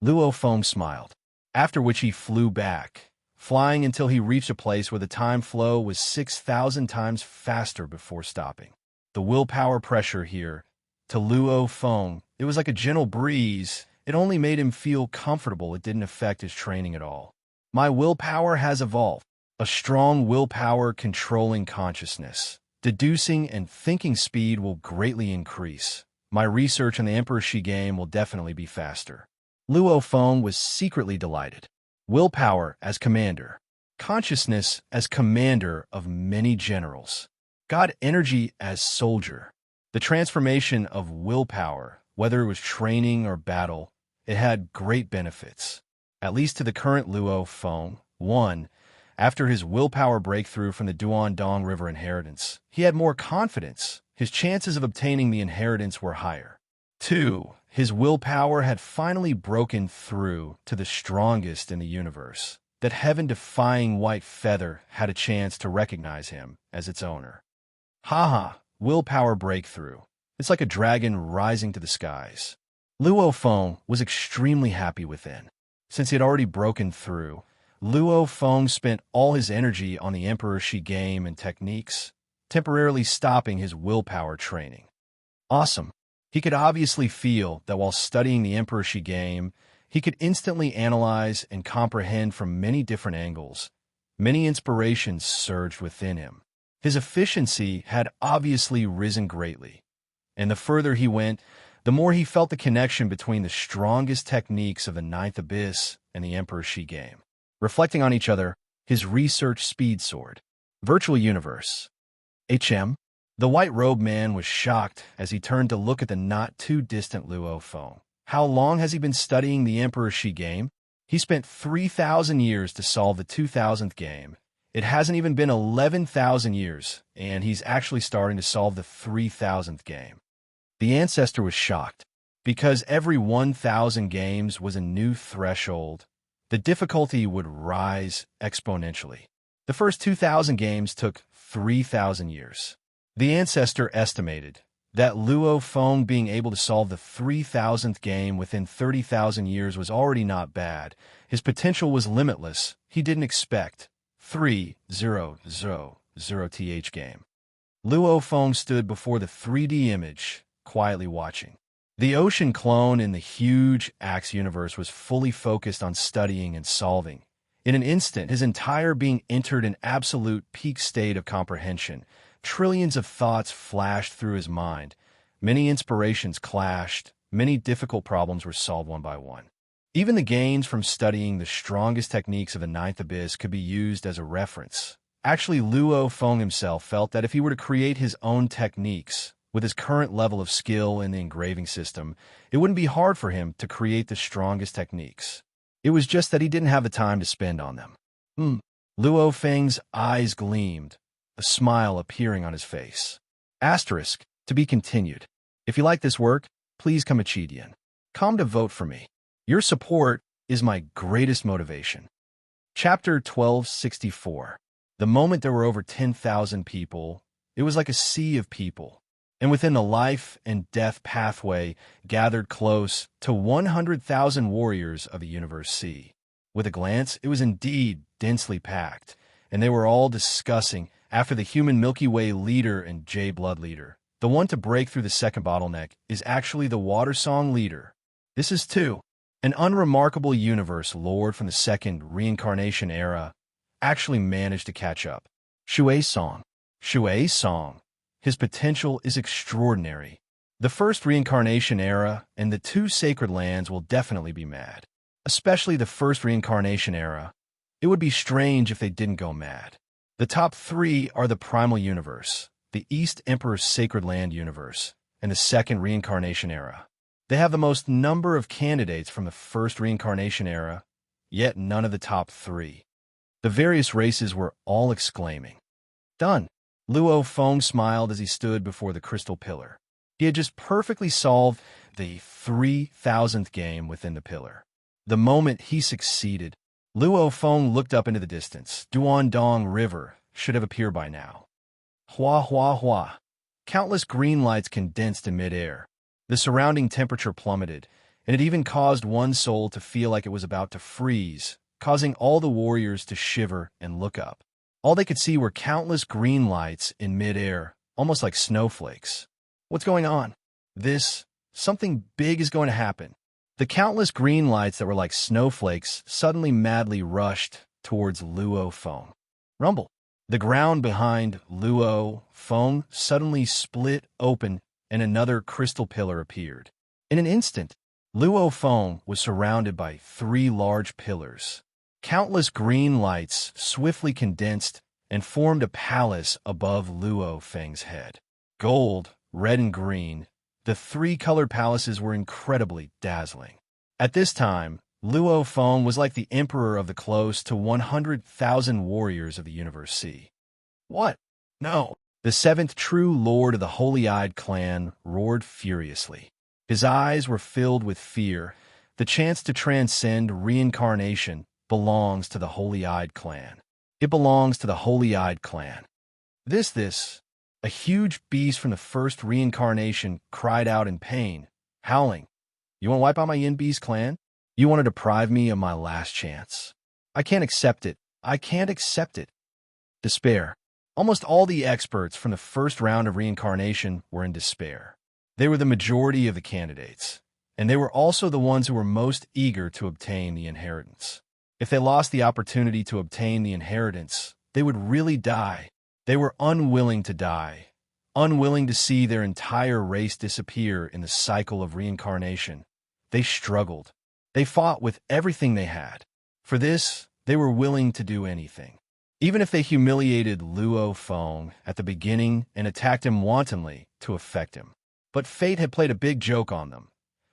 Luo Feng smiled, after which he flew back, flying until he reached a place where the time flow was 6,000 times faster before stopping. The willpower pressure here, to Luo Feng, it was like a gentle breeze. It only made him feel comfortable. It didn't affect his training at all. My willpower has evolved. A strong willpower controlling consciousness. Deducing and thinking speed will greatly increase. My research on the Emperor Shi game will definitely be faster. Luo Feng was secretly delighted. Willpower as commander. Consciousness as commander of many generals. God energy as soldier. The transformation of willpower, whether it was training or battle, it had great benefits. At least to the current Luo Feng. 1. After his willpower breakthrough from the Duandong River inheritance, he had more confidence. His chances of obtaining the inheritance were higher. 2. His willpower had finally broken through to the strongest in the universe. that heaven-defying white feather had a chance to recognize him as its owner. Haha, willpower breakthrough. It's like a dragon rising to the skies. Luo Feng was extremely happy within. Since he had already broken through, Luo Feng spent all his energy on the Emperor Shi game and techniques, temporarily stopping his willpower training. Awesome. He could obviously feel that while studying the Emperor Shi game, he could instantly analyze and comprehend from many different angles. Many inspirations surged within him. His efficiency had obviously risen greatly, and the further he went, the more he felt the connection between the strongest techniques of the Ninth Abyss and the Emperor Shi game. Reflecting on each other, his research speed soared. Virtual Universe. The white-robed man was shocked as he turned to look at the not-too-distant Luo Feng. How long has he been studying the Emperor Shi game? He spent 3,000 years to solve the 2,000th game. It hasn't even been 11,000 years, and he's actually starting to solve the 3,000th game. The ancestor was shocked, because every 1,000 games was a new threshold. The difficulty would rise exponentially. The first 2,000 games took 3,000 years. The ancestor estimated that Luo Feng being able to solve the 3,000th game within 30,000 years was already not bad. His potential was limitless. He didn't expect 3,000th game. Luo Feng stood before the 3D image, quietly watching. The ocean clone in the huge Axe universe was fully focused on studying and solving. In an instant, his entire being entered an absolute peak state of comprehension. Trillions of thoughts flashed through his mind. Many inspirations clashed. Many difficult problems were solved one by one. Even the gains from studying the strongest techniques of the Ninth Abyss could be used as a reference. Actually, Luo Feng himself felt that if he were to create his own techniques, with his current level of skill in the engraving system, it wouldn't be hard for him to create the strongest techniques. It was just that he didn't have the time to spend on them. Luo Feng's eyes gleamed, a smile appearing on his face. Asterisk, to be continued. If you like this work, please come Chidian. Come to vote for me. Your support is my greatest motivation. Chapter 1264. The moment there were over 10,000 people, it was like a sea of people. And within the life and death pathway gathered close to 100,000 warriors of the Universe Sea. With a glance, it was indeed densely packed, and they were all discussing after the human Milky Way leader and J-Blood leader. The one to break through the second bottleneck is actually the Water Song leader. This is an unremarkable universe lord from the second reincarnation era actually managed to catch up. Shui Song. His potential is extraordinary. The first reincarnation era and the two sacred lands will definitely be mad. Especially the first reincarnation era. It would be strange if they didn't go mad. The top three are the Primal Universe, the East Emperor's Sacred Land Universe, and the second reincarnation era. They have the most number of candidates from the first reincarnation era, yet none of the top three. The various races were all exclaiming, "Done!" Luo Feng smiled as he stood before the crystal pillar. He had just perfectly solved the 3,000th game within the pillar. The moment he succeeded, Luo Feng looked up into the distance. Duandong River should have appeared by now. Hua hua hua. Countless green lights condensed in midair. The surrounding temperature plummeted, and it even caused one soul to feel like it was about to freeze, causing all the warriors to shiver and look up. All they could see were countless green lights in midair, almost like snowflakes. What's going on? Something big is going to happen. The countless green lights that were like snowflakes suddenly madly rushed towards Luo Feng. Rumble. The ground behind Luo Feng suddenly split open and another crystal pillar appeared. In an instant, Luo Feng was surrounded by three large pillars. Countless green lights swiftly condensed and formed a palace above Luo Feng's head. Gold, red, and green, the three-colored palaces were incredibly dazzling. At this time, Luo Feng was like the emperor of the close to 100,000 warriors of the Universe Sea. What? No. The seventh true lord of the Holy-Eyed clan roared furiously. His eyes were filled with fear. The chance to transcend reincarnation belongs to the Holy-Eyed clan. It belongs to the Holy-Eyed clan. This, a huge beast from the first reincarnation cried out in pain, howling. You want to wipe out my Yin Beast clan? You want to deprive me of my last chance? I can't accept it. I can't accept it. Despair. Almost all the experts from the first round of reincarnation were in despair. They were the majority of the candidates, and they were also the ones who were most eager to obtain the inheritance. If they lost the opportunity to obtain the inheritance, they would really die. They were unwilling to die, unwilling to see their entire race disappear in the cycle of reincarnation. They struggled. They fought with everything they had. For this, they were willing to do anything. Even if they humiliated Luo Feng at the beginning and attacked him wantonly to affect him. But fate had played a big joke on them.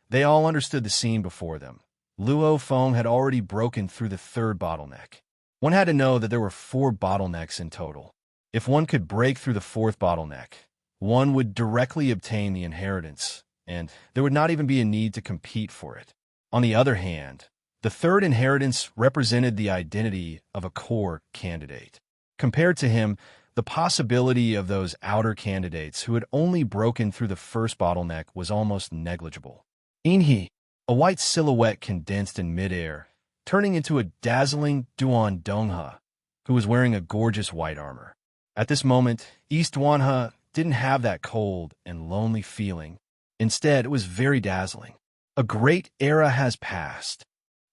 They all understood the scene before them. Luo Feng had already broken through the third bottleneck. One had to know that there were 4 bottlenecks in total. If one could break through the 4th bottleneck, one would directly obtain the inheritance, and there would not even be a need to compete for it. On the other hand, the 3rd inheritance represented the identity of a core candidate. Compared to him, the possibility of those outer candidates who had only broken through the 1st bottleneck was almost negligible. Inhi, a white silhouette condensed in midair, turning into a dazzling Duan Dongha, who was wearing a gorgeous white armor. At this moment, East Duanha didn't have that cold and lonely feeling. Instead, it was very dazzling. A great era has passed.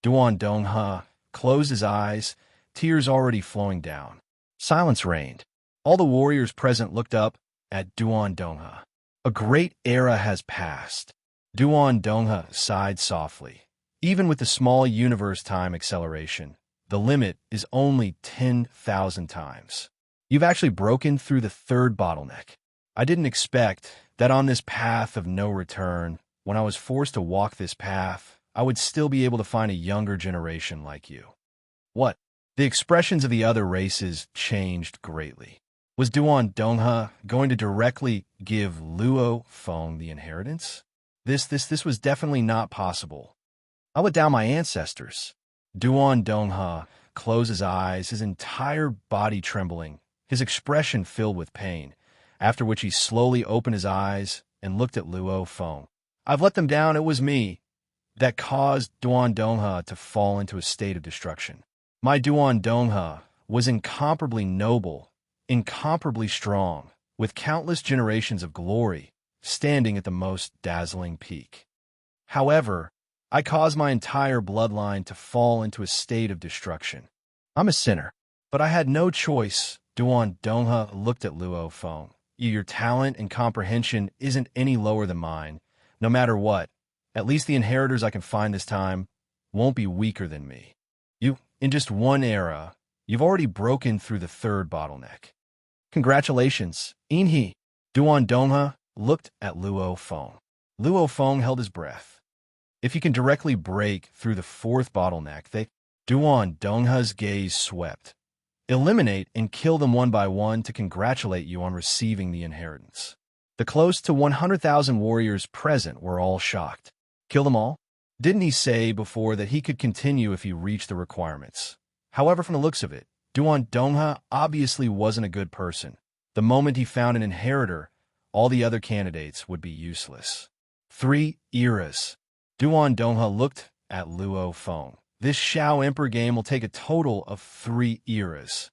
Duan Dongha closed his eyes, tears already flowing down. Silence reigned. All the warriors present looked up at Duan Dongha. A great era has passed. Duan Dongha sighed softly. Even with the small universe time acceleration, the limit is only 10,000 times. You've actually broken through the 3rd bottleneck. I didn't expect that on this path of no return, when I was forced to walk this path, I would still be able to find a younger generation like you. What? The expressions of the other races changed greatly. Was Duan Dongha going to directly give Luo Feng the inheritance? This was definitely not possible. I let down my ancestors. Duan Dongha closed his eyes, his entire body trembling, his expression filled with pain, after which he slowly opened his eyes and looked at Luo Feng. I've let them down, it was me that caused Duan Dongha to fall into a state of destruction. My Duan Dongha was incomparably noble, incomparably strong, with countless generations of glory, standing at the most dazzling peak. However, I caused my entire bloodline to fall into a state of destruction. I'm a sinner, but I had no choice. Duan Dongha looked at Luo Feng. Your talent and comprehension isn't any lower than mine. No matter what, at least the inheritors I can find this time won't be weaker than me. In just one era, you've already broken through the 3rd bottleneck. Congratulations, Inhi. Duan Dongha looked at Luo Feng. Luo Feng held his breath. If you can directly break through the 4th bottleneck, Duan Dongha's gaze swept. Eliminate and kill them one by one to congratulate you on receiving the inheritance. The close to 100,000 warriors present were all shocked. Kill them all? Didn't he say before that he could continue if he reached the requirements? However, from the looks of it, Duan Dongha obviously wasn't a good person. The moment he found an inheritor, all the other candidates would be useless. 3 eras. Duan Dongha looked at Luo Feng. This Shao Emperor game will take a total of 3 eras.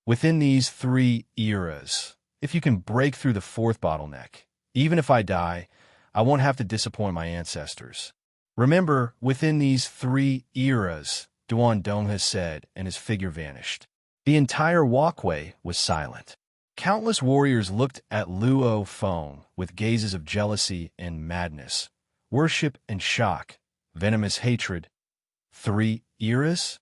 Within these 3 eras, if you can break through the 4th bottleneck, even if I die, I won't have to disappoint my ancestors. Remember, within these 3 eras, Duan Dongha said, and his figure vanished. The entire walkway was silent. Countless warriors looked at Luo Feng with gazes of jealousy and madness, worship and shock, venomous hatred. 3 eras?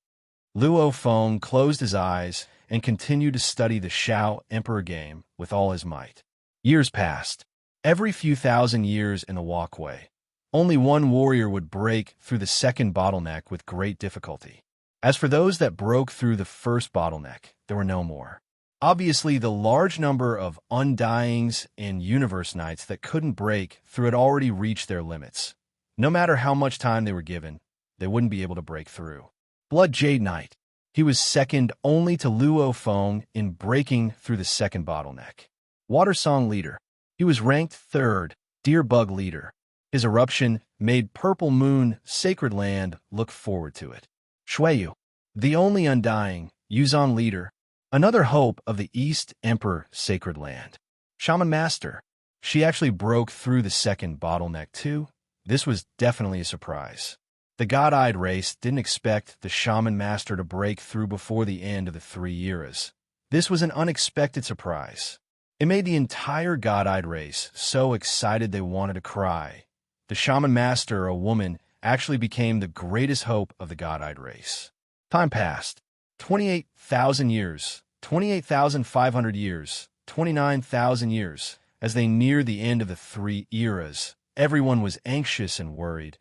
Luo Feng closed his eyes and continued to study the Shao Emperor game with all his might. Years passed. Every few thousand years in the walkway, only one warrior would break through the 2nd bottleneck with great difficulty. As for those that broke through the 1st bottleneck, there were no more. Obviously, the large number of Undyings and Universe Knights that couldn't break through had already reached their limits. No matter how much time they were given, they wouldn't be able to break through. Blood Jade Knight. He was second only to Luo Feng in breaking through the second bottleneck. Water Song Leader. He was ranked third, Deer Bug Leader. His eruption made Purple Moon Sacred Land look forward to it. Shuiyu. The only undying, Yuzong Leader. Another hope of the East Emperor Sacred Land. Shaman Master. She actually broke through the second bottleneck too. This was definitely a surprise. The God-eyed race didn't expect the Shaman Master to break through before the end of the 3 eras. This was an unexpected surprise. It made the entire God-eyed race so excited they wanted to cry. The Shaman Master, a woman, actually became the greatest hope of the God-eyed race. Time passed. 28,000 years, 28,500 years, 29,000 years. As they neared the end of the 3 eras, everyone was anxious and worried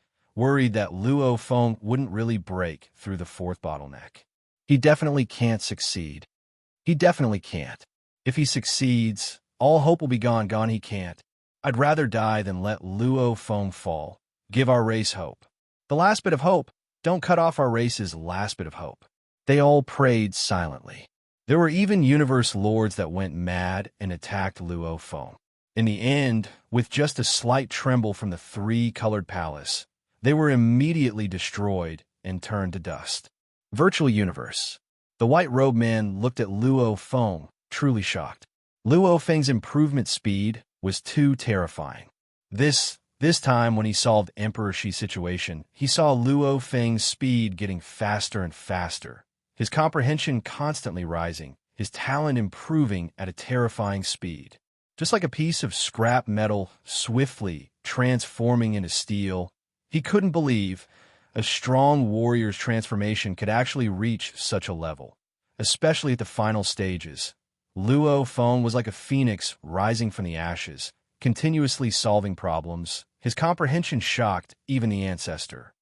that Luo Feng wouldn't really break through the 4th bottleneck. He definitely can't succeed. He definitely can't. If he succeeds, all hope will be gone. He can't. I'd rather die than let Luo Feng fall. Give our race hope. The last bit of hope. Don't cut off our race's last bit of hope. They all prayed silently. There were even universe lords that went mad and attacked Luo Feng. In the end, with just a slight tremble from the 3-colored palace, they were immediately destroyed and turned to dust. Virtual Universe. The white-robed man looked at Luo Feng, truly shocked. Luo Feng's improvement speed was too terrifying. This time when he solved Emperor Shi's situation, he saw Luo Feng's speed getting faster and faster, his comprehension constantly rising, his talent improving at a terrifying speed. Just like a piece of scrap metal swiftly transforming into steel, he couldn't believe a strong warrior's transformation could actually reach such a level, especially at the final stages. Luo Feng was like a phoenix rising from the ashes, continuously solving problems. His comprehension shocked even the ancestor.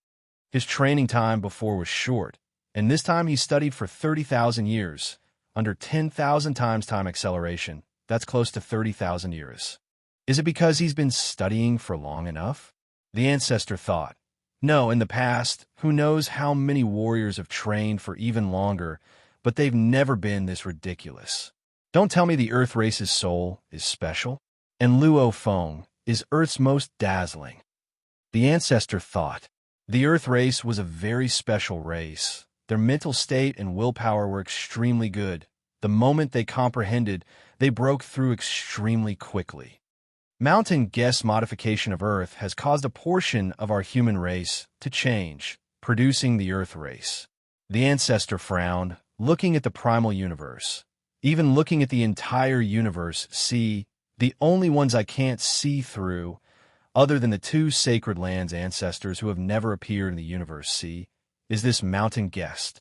His training time before was short, and this time he studied for 30,000 years, under 10,000 times time acceleration. That's close to 30,000 years. Is it because he's been studying for long enough? The ancestor thought. No, in the past, who knows how many warriors have trained for even longer, but they've never been this ridiculous. Don't tell me the Earth race's soul is special, and Luo Feng is Earth's most dazzling. The ancestor thought. The Earth race was a very special race. Their mental state and willpower were extremely good. The moment they comprehended, they broke through extremely quickly. Mountain guess modification of Earth has caused a portion of our human race to change, producing the Earth race. The ancestor frowned, looking at the primal universe. Even looking at the entire universe, see, the only ones I can't see through, other than the 2 sacred lands ancestors who have never appeared in the universe, see, is this mountain guest.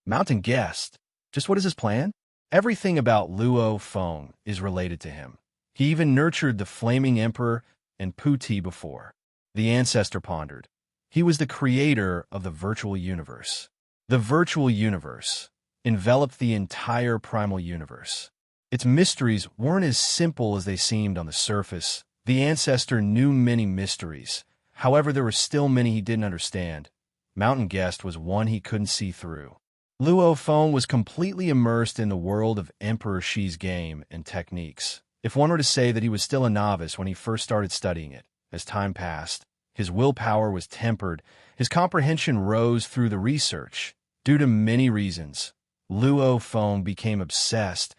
Mountain guest? Just what is his plan? Everything about Luo Feng is related to him. He even nurtured the Flaming Emperor and Puti before. The ancestor pondered. He was the creator of the virtual universe. The virtual universe enveloped the entire primal universe. Its mysteries weren't as simple as they seemed on the surface. The ancestor knew many mysteries. However, there were still many he didn't understand. Mountain Guest was one he couldn't see through. Luo Feng was completely immersed in the world of Emperor Shi's game and techniques. If one were to say that he was still a novice when he first started studying it, as time passed, his willpower was tempered, his comprehension rose through the research. Due to many reasons, Luo Feng became obsessed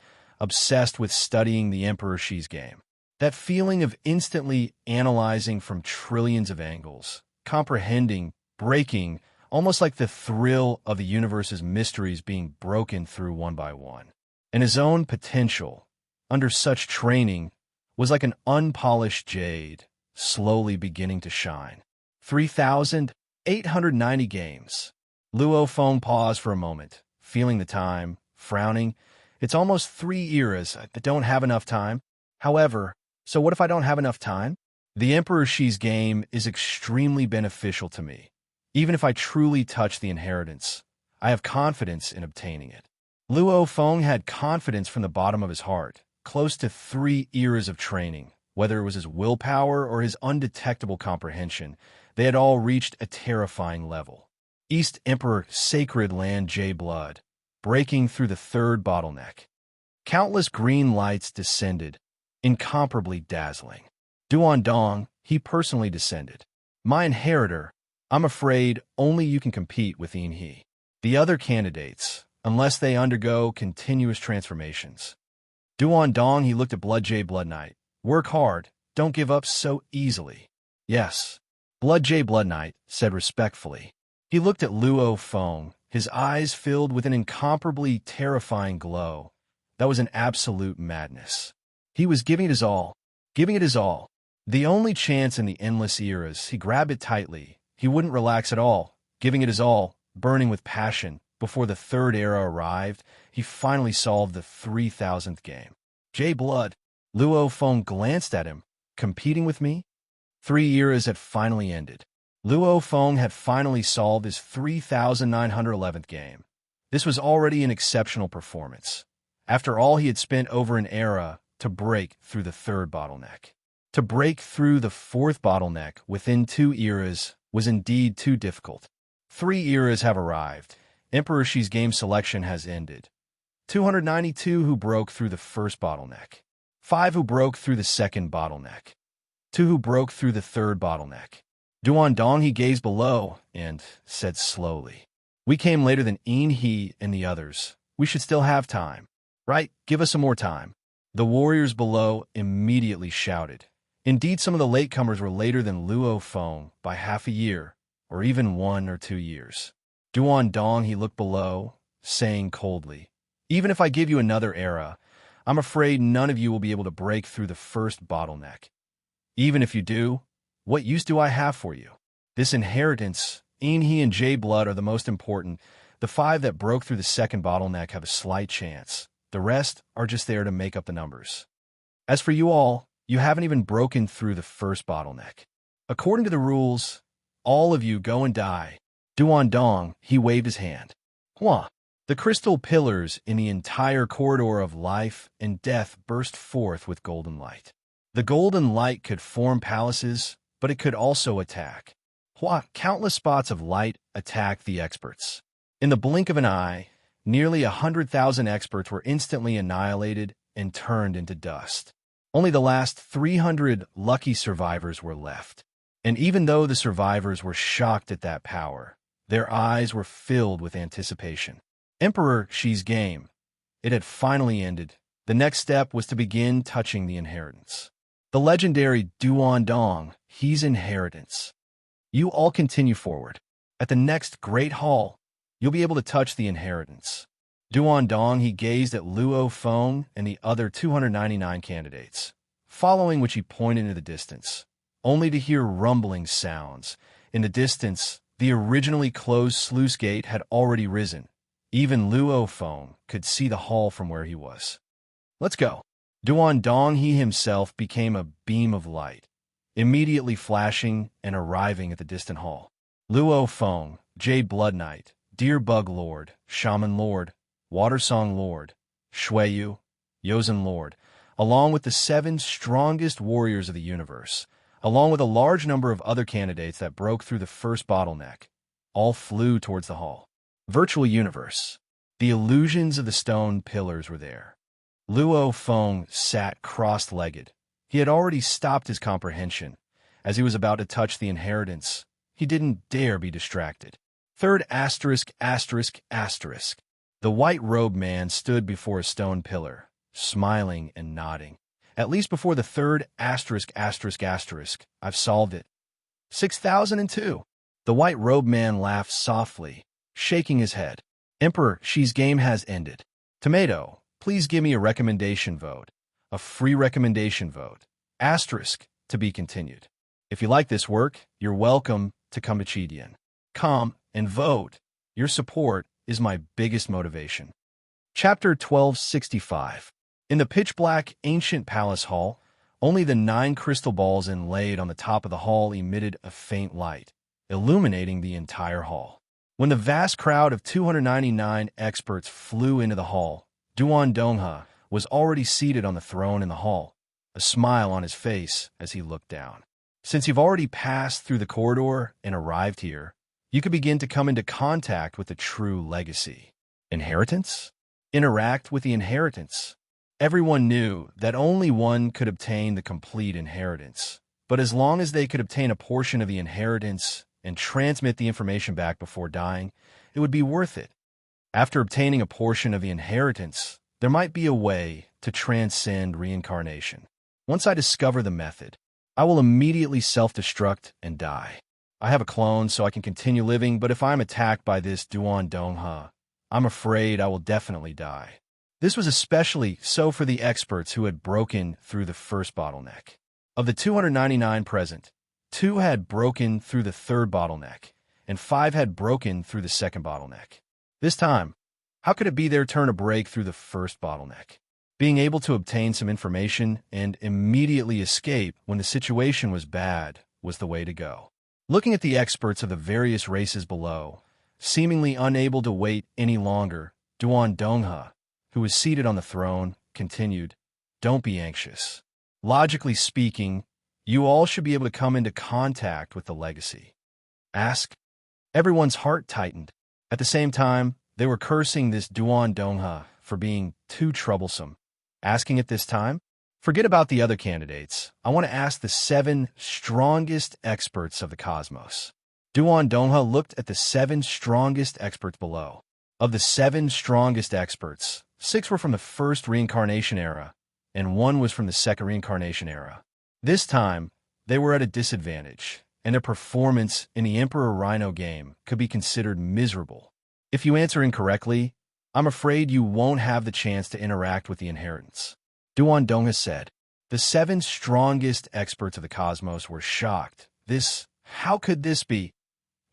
with studying the Emperor Shi's game. That feeling of instantly analyzing from trillions of angles, comprehending, breaking, almost like the thrill of the universe's mysteries being broken through one by one. And his own potential, under such training, was like an unpolished jade, slowly beginning to shine. 3,890 games. Luo Feng paused for a moment, feeling the time, frowning. It's almost 3 eras. I don't have enough time. However, so what if I don't have enough time? The Emperor Shi's game is extremely beneficial to me. Even if I truly touch the inheritance, I have confidence in obtaining it. Luo Feng had confidence from the bottom of his heart, close to 3 eras of training. Whether it was his willpower or his undetectable comprehension, they had all reached a terrifying level. East Emperor Sacred Land J Blood, breaking through the third bottleneck. Countless green lights descended, incomparably dazzling. Duan Dong, he personally descended. My inheritor, I'm afraid only you can compete with Yin He. The other candidates, unless they undergo continuous transformations. Duan Dong, he looked at Blood J Blood Knight. Work hard, don't give up so easily. Yes, Blood J Blood Knight said respectfully. He looked at Luo Feng, his eyes filled with an incomparably terrifying glow. That was an absolute madness. He was giving it his all, giving it his all. The only chance in the endless eras, he grabbed it tightly. He wouldn't relax at all, giving it his all, burning with passion. Before the third era arrived, he finally solved the 3000th game. J Blood, Luo Feng glanced at him. Competing with me? 3 eras had finally ended. Luo Feng had finally solved his 3911th game. This was already an exceptional performance. After all, he had spent over an era to break through the third bottleneck. To break through the fourth bottleneck within 2 eras was indeed too difficult. 3 eras have arrived. Emperor Shi's game selection has ended. 292 who broke through the first bottleneck. 5 who broke through the second bottleneck. 2 who broke through the third bottleneck. Duan Dong, he gazed below and said slowly, "We came later than Yin He and the others. We should still have time. Right? Give us some more time." The warriors below immediately shouted. Indeed, some of the latecomers were later than Luo Feng by half a year, or even 1 or 2 years. Duan Dong, he looked below, saying coldly, "Even if I give you another era, I'm afraid none of you will be able to break through the first bottleneck. Even if you do, what use do I have for you? This inheritance, Yin He and J Blood are the most important. The 5 that broke through the second bottleneck have a slight chance. The rest are just there to make up the numbers. As for you all, you haven't even broken through the first bottleneck. According to the rules, all of you go and die." Duan Dong, he waved his hand. Hua! The crystal pillars in the entire corridor of life and death burst forth with golden light. The golden light could form palaces, but it could also attack. Hua! Countless spots of light attacked the experts. In the blink of an eye, nearly 100,000 experts were instantly annihilated and turned into dust. Only the last 300 lucky survivors were left. And even though the survivors were shocked at that power, their eyes were filled with anticipation. Emperor Shi's game. It had finally ended. The next step was to begin touching the inheritance. The legendary Duan Dong, his inheritance. You all continue forward. At the next Great Hall, you'll be able to touch the inheritance. Duan Dong, he gazed at Luo Feng and the other 299 candidates, following which he pointed into the distance, only to hear rumbling sounds. In the distance, the originally closed sluice gate had already risen. Even Luo Feng could see the hall from where he was. "Let's go." Duan Dong, he himself became a beam of light, immediately flashing and arriving at the distant hall. Luo Feng, Jade Blood Knight, Deer Bug Lord, Shaman Lord, Water Song Lord, Shuiyu, Yozen Lord, along with the 7 strongest warriors of the universe, along with a large number of other candidates that broke through the first bottleneck, all flew towards the hall. Virtual universe. The illusions of the stone pillars were there. Luo Feng sat cross-legged. He had already stopped his comprehension. As he was about to touch the inheritance, he didn't dare be distracted. Third asterisk, asterisk, asterisk. The white-robed man stood before a stone pillar, smiling and nodding. "At least before the third asterisk, asterisk, asterisk, I've solved it." 6002. The white-robed man laughed softly, shaking his head. "Emperor Shi's game has ended. Tomato, please give me a recommendation vote. A free recommendation vote. Asterisk, to be continued. If you like this work, you're welcome to come to Chidian. Come and vote. Your support is my biggest motivation." Chapter 1265. In the pitch-black ancient palace hall, only the 9 crystal balls inlaid on the top of the hall emitted a faint light, illuminating the entire hall. When the vast crowd of 299 experts flew into the hall, Duan Dongha was already seated on the throne in the hall, a smile on his face as he looked down. "Since you've already passed through the corridor and arrived here, you could begin to come into contact with the true legacy. Inheritance? Interact with the inheritance. Everyone knew that only one could obtain the complete inheritance, but as long as they could obtain a portion of the inheritance and transmit the information back before dying, it would be worth it. After obtaining a portion of the inheritance, there might be a way to transcend reincarnation. Once I discover the method, I will immediately self-destruct and die. I have a clone so I can continue living, but if I'm attacked by this Duan Dongha, I'm afraid I will definitely die. This was especially so for the experts who had broken through the first bottleneck. Of the 299 present, 2 had broken through the third bottleneck, and 5 had broken through the second bottleneck. This time, how could it be their turn to break through the first bottleneck? Being able to obtain some information and immediately escape when the situation was bad was the way to go. Looking at the experts of the various races below, seemingly unable to wait any longer, Duan Dongha, who was seated on the throne, continued, "Don't be anxious. Logically speaking, you all should be able to come into contact with the legacy. Ask." Everyone's heart tightened. At the same time, they were cursing this Duan Dongha for being too troublesome. Asking it this time? Forget about the other candidates. I want to ask the 7 strongest experts of the cosmos. Duan Dongha looked at the 7 strongest experts below. Of the 7 strongest experts, 6 were from the first reincarnation era, and 1 was from the second reincarnation era. This time, they were at a disadvantage, and their performance in the Emperor Rhino game could be considered miserable. If you answer incorrectly, I'm afraid you won't have the chance to interact with the inheritance. Duan Dongha said. The 7 strongest experts of the cosmos were shocked. How could this be?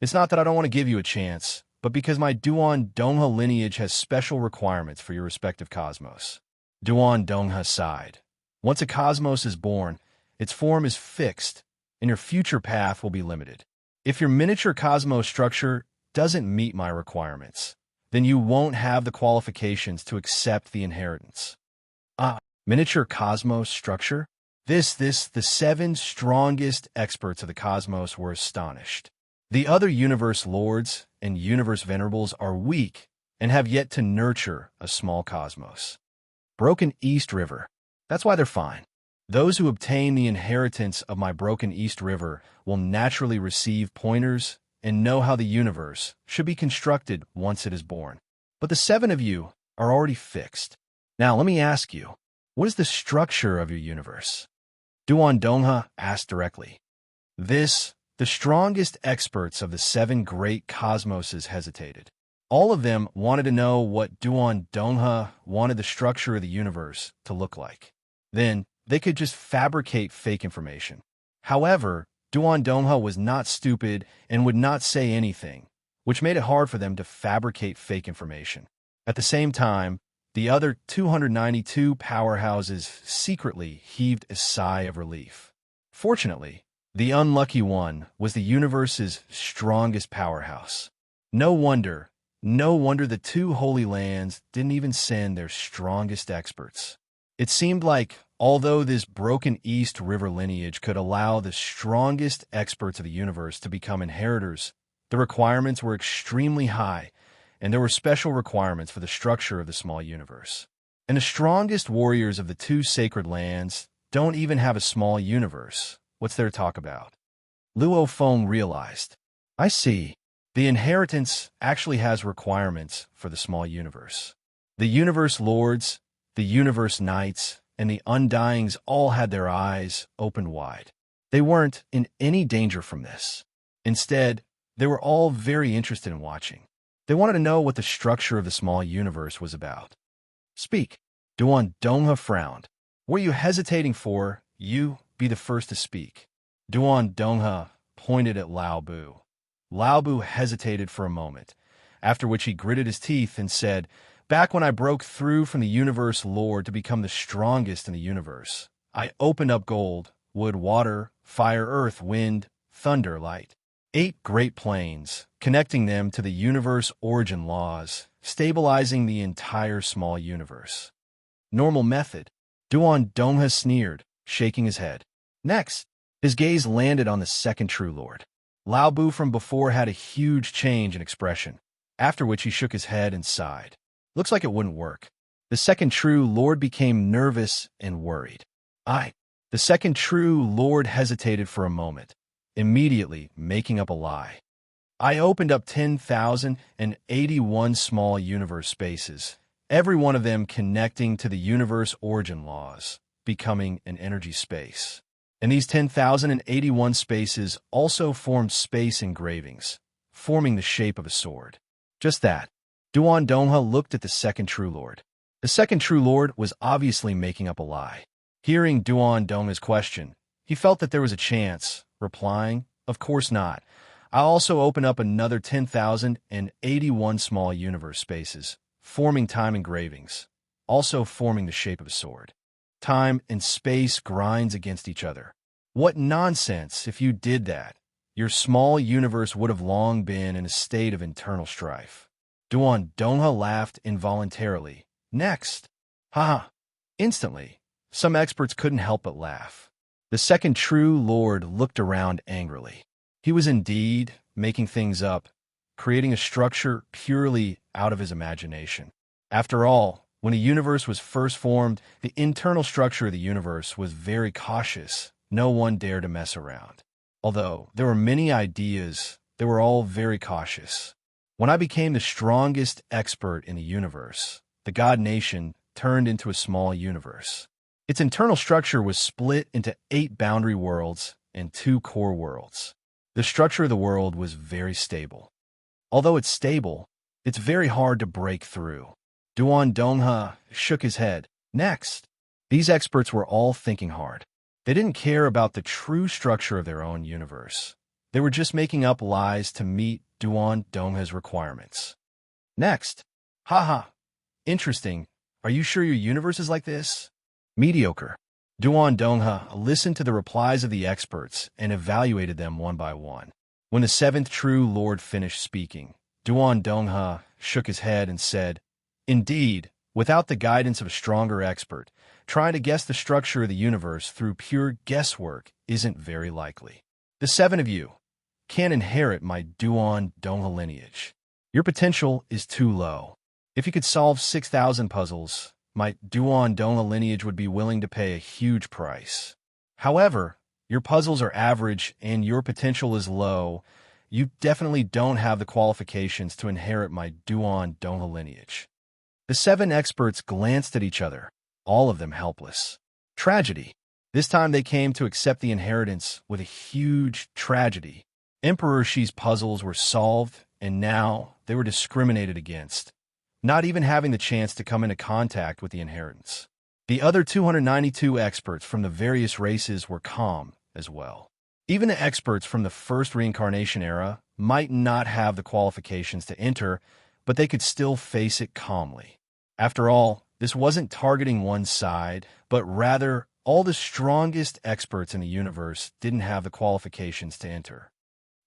It's not that I don't want to give you a chance, but because my Duan Dongha lineage has special requirements for your respective cosmos. Duan Dongha sighed. Once a cosmos is born, its form is fixed, and your future path will be limited. If your miniature cosmos structure doesn't meet my requirements, then you won't have the qualifications to accept the inheritance. Miniature cosmos structure? The 7 strongest experts of the cosmos were astonished. The other universe lords and universe venerables are weak and have yet to nurture a small cosmos. Broken East River. That's why they're fine. Those who obtain the inheritance of my Broken East River will naturally receive pointers and know how the universe should be constructed once it is born. But the 7 of you are already fixed. Now let me ask you, what is the structure of your universe? Duan Dongha asked directly. The strongest experts of the 7 great cosmoses hesitated. All of them wanted to know what Duan Dongha wanted the structure of the universe to look like. Then, they could just fabricate fake information. However, Duan Dongha was not stupid and would not say anything, which made it hard for them to fabricate fake information. At the same time, the other 292 powerhouses secretly heaved a sigh of relief. Fortunately, the unlucky one was the universe's strongest powerhouse. No wonder the 2 Holy Lands didn't even send their strongest experts. It seemed like, although this Broken East River lineage could allow the strongest experts of the universe to become inheritors, the requirements were extremely high, and there were special requirements for the structure of the small universe. And the strongest warriors of the 2 sacred lands don't even have a small universe. What's there to talk about? Luo Feng realized. I see. The inheritance actually has requirements for the small universe. The universe lords, the universe knights, and the undyings all had their eyes opened wide. They weren't in any danger from this. Instead, they were all very interested in watching. They wanted to know what the structure of the small universe was about. Speak. Duan Dongha frowned. What are you hesitating for? You be the first to speak. Duan Dongha pointed at Lao Bu. Lao Bu hesitated for a moment, after which he gritted his teeth and said, "Back when I broke through from the universe lord to become the strongest in the universe, I opened up gold, wood, water, fire, earth, wind, thunder, light. 8 great planes, connecting them to the universe origin laws, stabilizing the entire small universe." Normal method. Duan Dongha sneered, shaking his head. Next, his gaze landed on the second true lord. Lao Bu from before had a huge change in expression, after which he shook his head and sighed. Looks like it wouldn't work. The second true lord became nervous and worried. The second true lord hesitated for a moment, immediately making up a lie. I opened up 10,081 small universe spaces, every one of them connecting to the universe origin laws, becoming an energy space. And these 10,081 spaces also formed space engravings, forming the shape of a sword. Just that. Duan Dongha looked at the second true lord. The second true lord was obviously making up a lie. Hearing Duan Dongha's question, he felt that there was a chance, replying, "Of course not. I'll also open up another 10,081 small universe spaces, forming time engravings, also forming the shape of a sword. Time and space grinds against each other. What nonsense if you did that. Your small universe would have long been in a state of internal strife." Duan Dongha laughed involuntarily. Next. Haha. Instantly, some experts couldn't help but laugh. The second true lord looked around angrily. He was indeed making things up, creating a structure purely out of his imagination. After all, when a universe was first formed, the internal structure of the universe was very cautious. No one dared to mess around. Although there were many ideas, they were all very cautious. When I became the strongest expert in the universe, the God Nation turned into a small universe. Its internal structure was split into 8 boundary worlds and 2 core worlds. The structure of the world was very stable. Although it's stable, it's very hard to break through. Duan Dongha shook his head. Next. These experts were all thinking hard. They didn't care about the true structure of their own universe. They were just making up lies to meet Duan Dongha's requirements. Next. Haha. Interesting. Are you sure your universe is like this? Mediocre. Duan Dongha listened to the replies of the experts and evaluated them one by one. When the seventh true lord finished speaking, Duan Dongha shook his head and said, "Indeed, without the guidance of a stronger expert, trying to guess the structure of the universe through pure guesswork isn't very likely. The 7 of you can't inherit my Duan Dongha lineage. Your potential is too low. If you could solve 6,000 puzzles, my Duan Dongha lineage would be willing to pay a huge price. However, your puzzles are average and your potential is low. You definitely don't have the qualifications to inherit my Duan Dongha lineage." The 7 experts glanced at each other, all of them helpless. Tragedy. This time they came to accept the inheritance with a huge tragedy. Emperor Shi's puzzles were solved, and now they were discriminated against, not even having the chance to come into contact with the inheritance. The other 292 experts from the various races were calm as well. Even the experts from the first reincarnation era might not have the qualifications to enter, but they could still face it calmly. After all, this wasn't targeting one side, but rather all the strongest experts in the universe didn't have the qualifications to enter.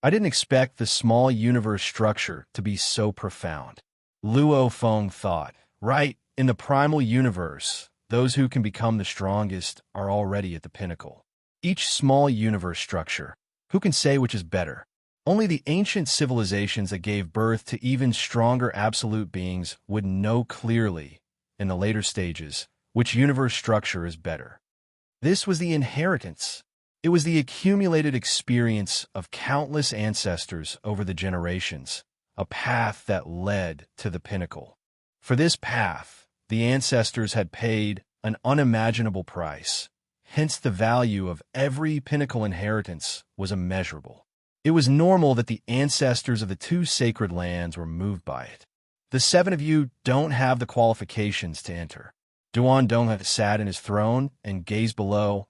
I didn't expect the small universe structure to be so profound. Luo Feng thought, right, in the primal universe, those who can become the strongest are already at the pinnacle. Each small universe structure, who can say which is better? Only the ancient civilizations that gave birth to even stronger absolute beings would know clearly, in the later stages, which universe structure is better. This was the inheritance. It was the accumulated experience of countless ancestors over the generations, a path that led to the pinnacle. For this path, the ancestors had paid an unimaginable price. Hence, the value of every pinnacle inheritance was immeasurable. It was normal that the ancestors of the 2 sacred lands were moved by it. The 7 of you don't have the qualifications to enter. Duan Dongha sat in his throne and gazed below.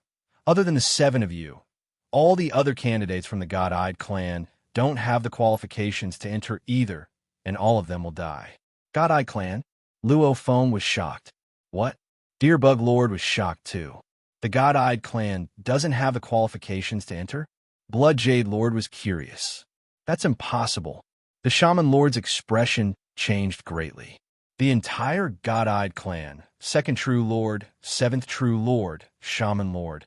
Other than the 7 of you, all the other candidates from the God-Eyed clan don't have the qualifications to enter either, and all of them will die. God-Eyed clan? Luo Feng was shocked. What? Dear Bug Lord was shocked too. The God-Eyed clan doesn't have the qualifications to enter? Blood Jade Lord was curious. That's impossible. The Shaman Lord's expression changed greatly. The entire God-Eyed clan, 2nd True Lord, 7th True Lord, Shaman Lord,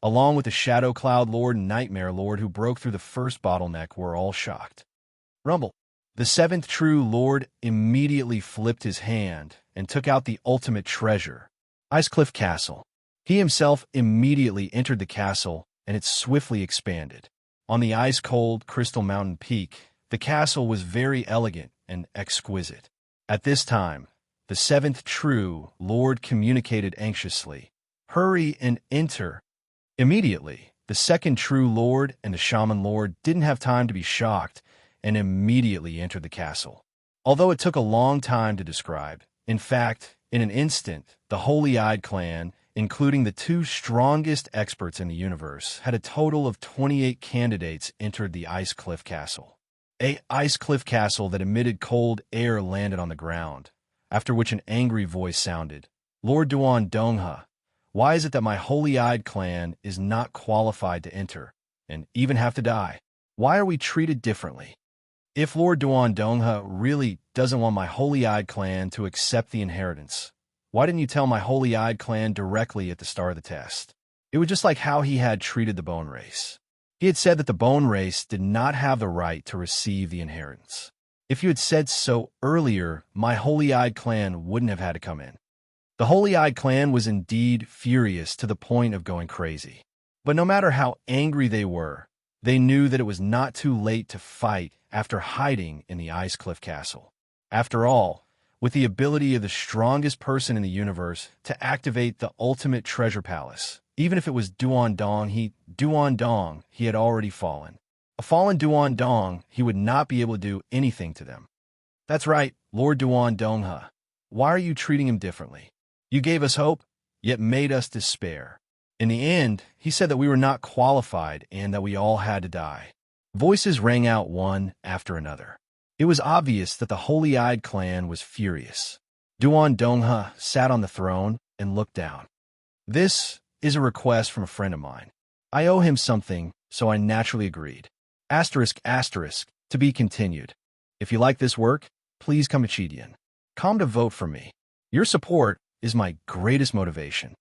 along with the Shadow Cloud Lord and Nightmare Lord who broke through the first bottleneck, were all shocked. Rumble. The seventh true lord immediately flipped his hand and took out the ultimate treasure, Icecliff Castle. He himself immediately entered the castle, and it swiftly expanded. On the ice-cold Crystal Mountain peak, the castle was very elegant and exquisite. At this time, the seventh true lord communicated anxiously, "Hurry and enter." Immediately, the second true lord and the shaman lord didn't have time to be shocked and immediately entered the castle. Although it took a long time to describe, in fact, in an instant, the Holy-Eyed clan, including the two strongest experts in the universe, had a total of 28 candidates entered the Icecliff Castle. A Icecliff Castle that emitted cold air landed on the ground, after which an angry voice sounded, "Lord Duan Dongha, why is it that my Holy-Eyed clan is not qualified to enter, and even have to die? Why are we treated differently? If Lord Duan Dongha really doesn't want my Holy-Eyed clan to accept the inheritance, why didn't you tell my Holy-Eyed clan directly at the start of the test?" It was just like how he had treated the Bone Race. He had said that the Bone Race did not have the right to receive the inheritance. If you had said so earlier, my Holy-Eyed clan wouldn't have had to come in. The Holy-Eyed clan was indeed furious to the point of going crazy. But no matter how angry they were, they knew that it was not too late to fight after hiding in the Icecliff Castle. After all, with the ability of the strongest person in the universe to activate the ultimate treasure palace, even if it was Duan Dong, he had already fallen. A fallen Duan Dong, he would not be able to do anything to them. That's right, Lord Duan Dongha. Why are you treating him differently? You gave us hope, yet made us despair. In the end, he said that we were not qualified and that we all had to die. Voices rang out one after another. It was obvious that the Holy-Eyed clan was furious. Duan Dongha sat on the throne and looked down. "This is a request from a friend of mine. I owe him something, so I naturally agreed. To be continued. If you like this work, please come to Chidian. Come to vote for me. Your support is my greatest motivation."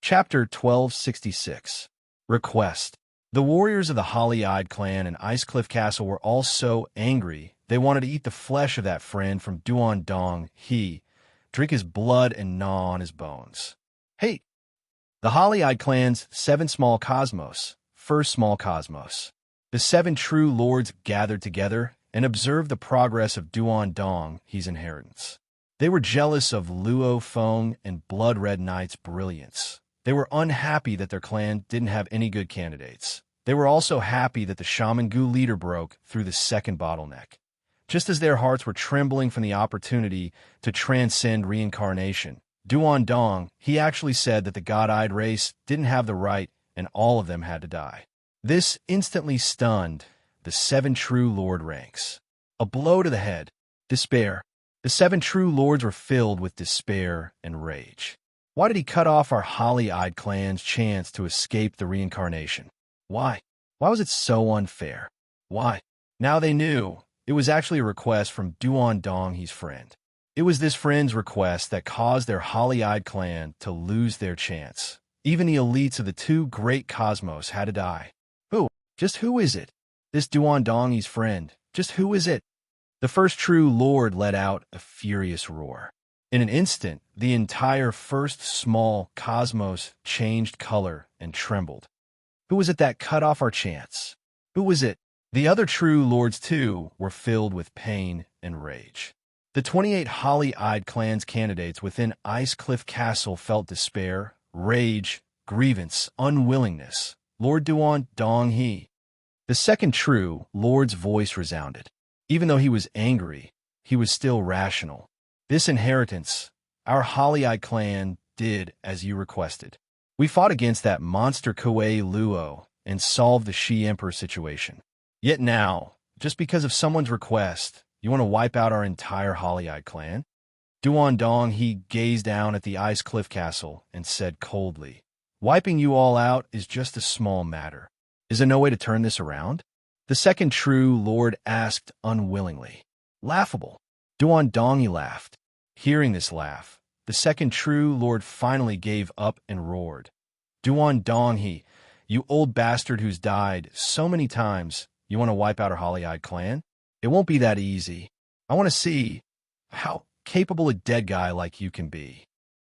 Chapter 1266. Request. The warriors of the Holy-Eyed clan and Icecliff Castle were all so angry they wanted to eat the flesh of that friend from Duan Dong, drink his blood and gnaw on his bones. Hey! The Holy-Eyed clan's 7 small cosmos, first small cosmos. The 7 true lords gathered together and observed the progress of Duan Dong, his inheritance. They were jealous of Luo Feng and Blood Red Knight's brilliance. They were unhappy that their clan didn't have any good candidates. They were also happy that the Shaman Gu leader broke through the second bottleneck. Just as their hearts were trembling from the opportunity to transcend reincarnation, Duan Dong, he actually said that the God-Eyed race didn't have the right and all of them had to die. This instantly stunned the 7 true lord ranks. A blow to the head. Despair. The 7 true lords were filled with despair and rage. Why did he cut off our Holy-Eyed clan's chance to escape the reincarnation? Why? Why was it so unfair? Why? Now they knew. It was actually a request from Duan Dong, his friend. It was this friend's request that caused their Holy-Eyed clan to lose their chance. Even the elites of the 2 great cosmos had to die. Who? Just who is it? This Duan Dong, his friend. Just who is it? The first true lord let out a furious roar. In an instant, the entire first small cosmos changed color and trembled. Who was it that cut off our chance? Who was it? The other true lords, too, were filled with pain and rage. The 28 Holy-Eyed clan's candidates within Icecliff Castle felt despair, rage, grievance, unwillingness. Lord Duan Dong The second true lord's voice resounded. Even though he was angry, he was still rational. This inheritance, our Holy-Eyed clan did as you requested. We fought against that monster Kuei Luo and solved the Shi Emperor situation. Yet now, just because of someone's request, you want to wipe out our entire Holy-Eyed clan? Duan Dong, he gazed down at the Icecliff Castle and said coldly, "Wiping you all out is just a small matter. Is there no way to turn this around?" The second true lord asked unwillingly. Laughable. Duan Dong, he laughed. Hearing this laugh, the second true lord finally gave up and roared. Duan Dong, You old bastard who's died so many times, you want to wipe out our holly-eyed clan? It won't be that easy. I want to see how capable a dead guy like you can be.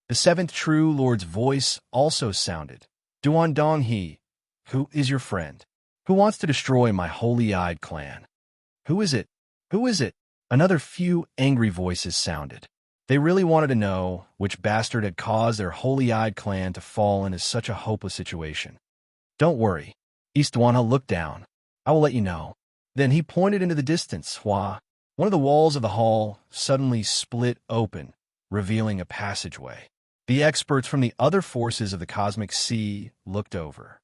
The seventh true lord's voice also sounded. Duan Dong He, who is your friend? Who wants to destroy my holy-eyed clan? Who is it? Who is it? Another few angry voices sounded. They really wanted to know which bastard had caused their holy-eyed clan to fall into such a hopeless situation. Don't worry. East Duanha looked down. I will let you know. Then he pointed into the distance. One of the walls of the hall suddenly split open, revealing a passageway. The experts from the other forces of the cosmic sea looked over.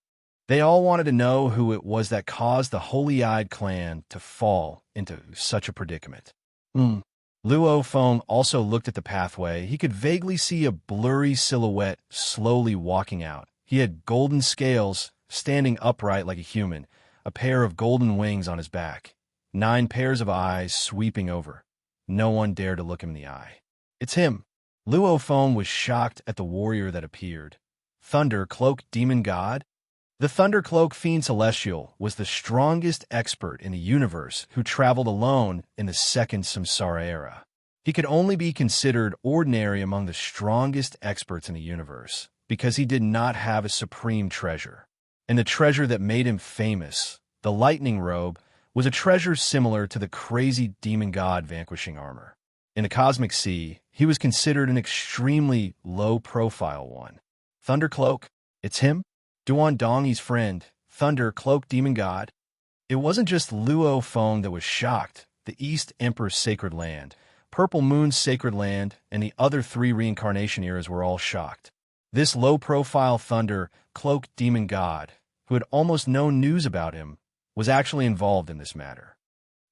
They all wanted to know who it was that caused the holy-eyed clan to fall into such a predicament. Luo Feng also looked at the pathway. He could vaguely see a blurry silhouette slowly walking out. He had golden scales, standing upright like a human, a pair of golden wings on his back, 9 pairs of eyes sweeping over. No one dared to look him in the eye. It's him. Luo Feng was shocked at the warrior that appeared. Thunder Cloak Demon God? The Thunder Cloak Fiend Celestial was the strongest expert in the universe who traveled alone in the second Samsara era. He could only be considered ordinary among the strongest experts in the universe because he did not have a supreme treasure. And the treasure that made him famous, the lightning robe, was a treasure similar to the crazy demon god vanquishing armor. In the cosmic sea, he was considered an extremely low-profile one. Thunder Cloak, it's him? Duan Dongyi's friend, Thunder Cloak Demon God. It wasn't just Luo Feng that was shocked. The East Emperor's Sacred Land, Purple Moon's Sacred Land, and the other 3 reincarnation eras were all shocked. This low-profile Thunder Cloak Demon God, who had almost no news about him, was actually involved in this matter.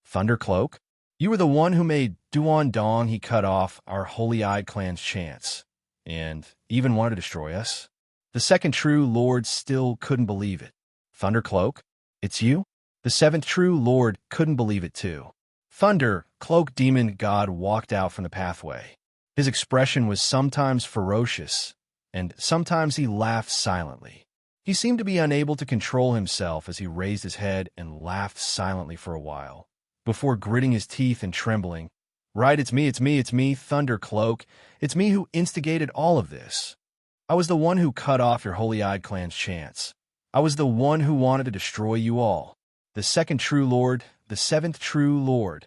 Thunder Cloak? You were the one who made Duan Dong he cut off our holy-eyed clan's chance, and even wanted to destroy us? The second true lord still couldn't believe it. Thunder Cloak? It's you? The seventh true lord couldn't believe it too. Thunder Cloak Demon God walked out from the pathway. His expression was sometimes ferocious, and sometimes he laughed silently. He seemed to be unable to control himself as he raised his head and laughed silently for a while, before gritting his teeth and trembling. Right, it's me, Thunder Cloak. It's me who instigated all of this. I was the one who cut off your holy-eyed clan's chance. I was the one who wanted to destroy you all. The second true lord, the seventh true lord.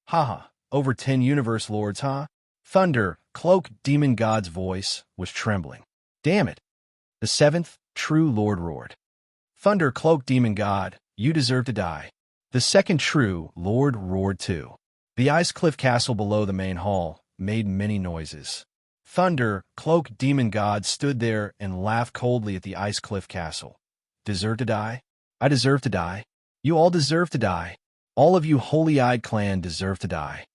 Haha, over 10 universe lords, huh? Thunder Cloak Demon God's voice was trembling. Damn it. The seventh true lord roared. Thunder Cloak Demon God, you deserve to die. The second true lord roared too. The ice cliff castle below the main hall made many noises. Thunder Cloak Demon God stood there and laughed coldly at the ice cliff castle. Deserve to die? I deserve to die. You all deserve to die. All of you holy-eyed clan deserve to die.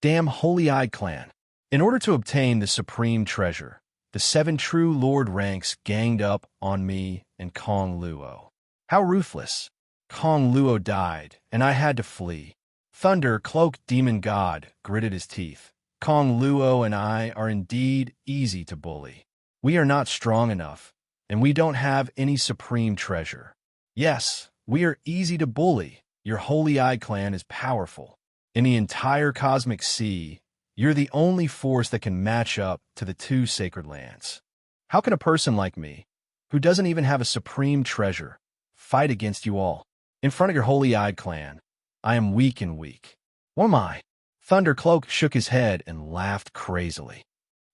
Damn holy-eyed clan. In order to obtain the supreme treasure, the 7 true lord ranks ganged up on me and Kong Luo. How ruthless. Kong Luo died, and I had to flee. Thunder Cloak Demon God gritted his teeth. Kong Luo and I are indeed easy to bully. We are not strong enough, and we don't have any supreme treasure. Yes, we are easy to bully. Your holy-eyed clan is powerful. In the entire cosmic sea, you're the only force that can match up to the 2 sacred lands. How can a person like me, who doesn't even have a supreme treasure, fight against you all? In front of your holy-eyed clan, I am weak and weak. What am I? Thunder Cloak shook his head and laughed crazily.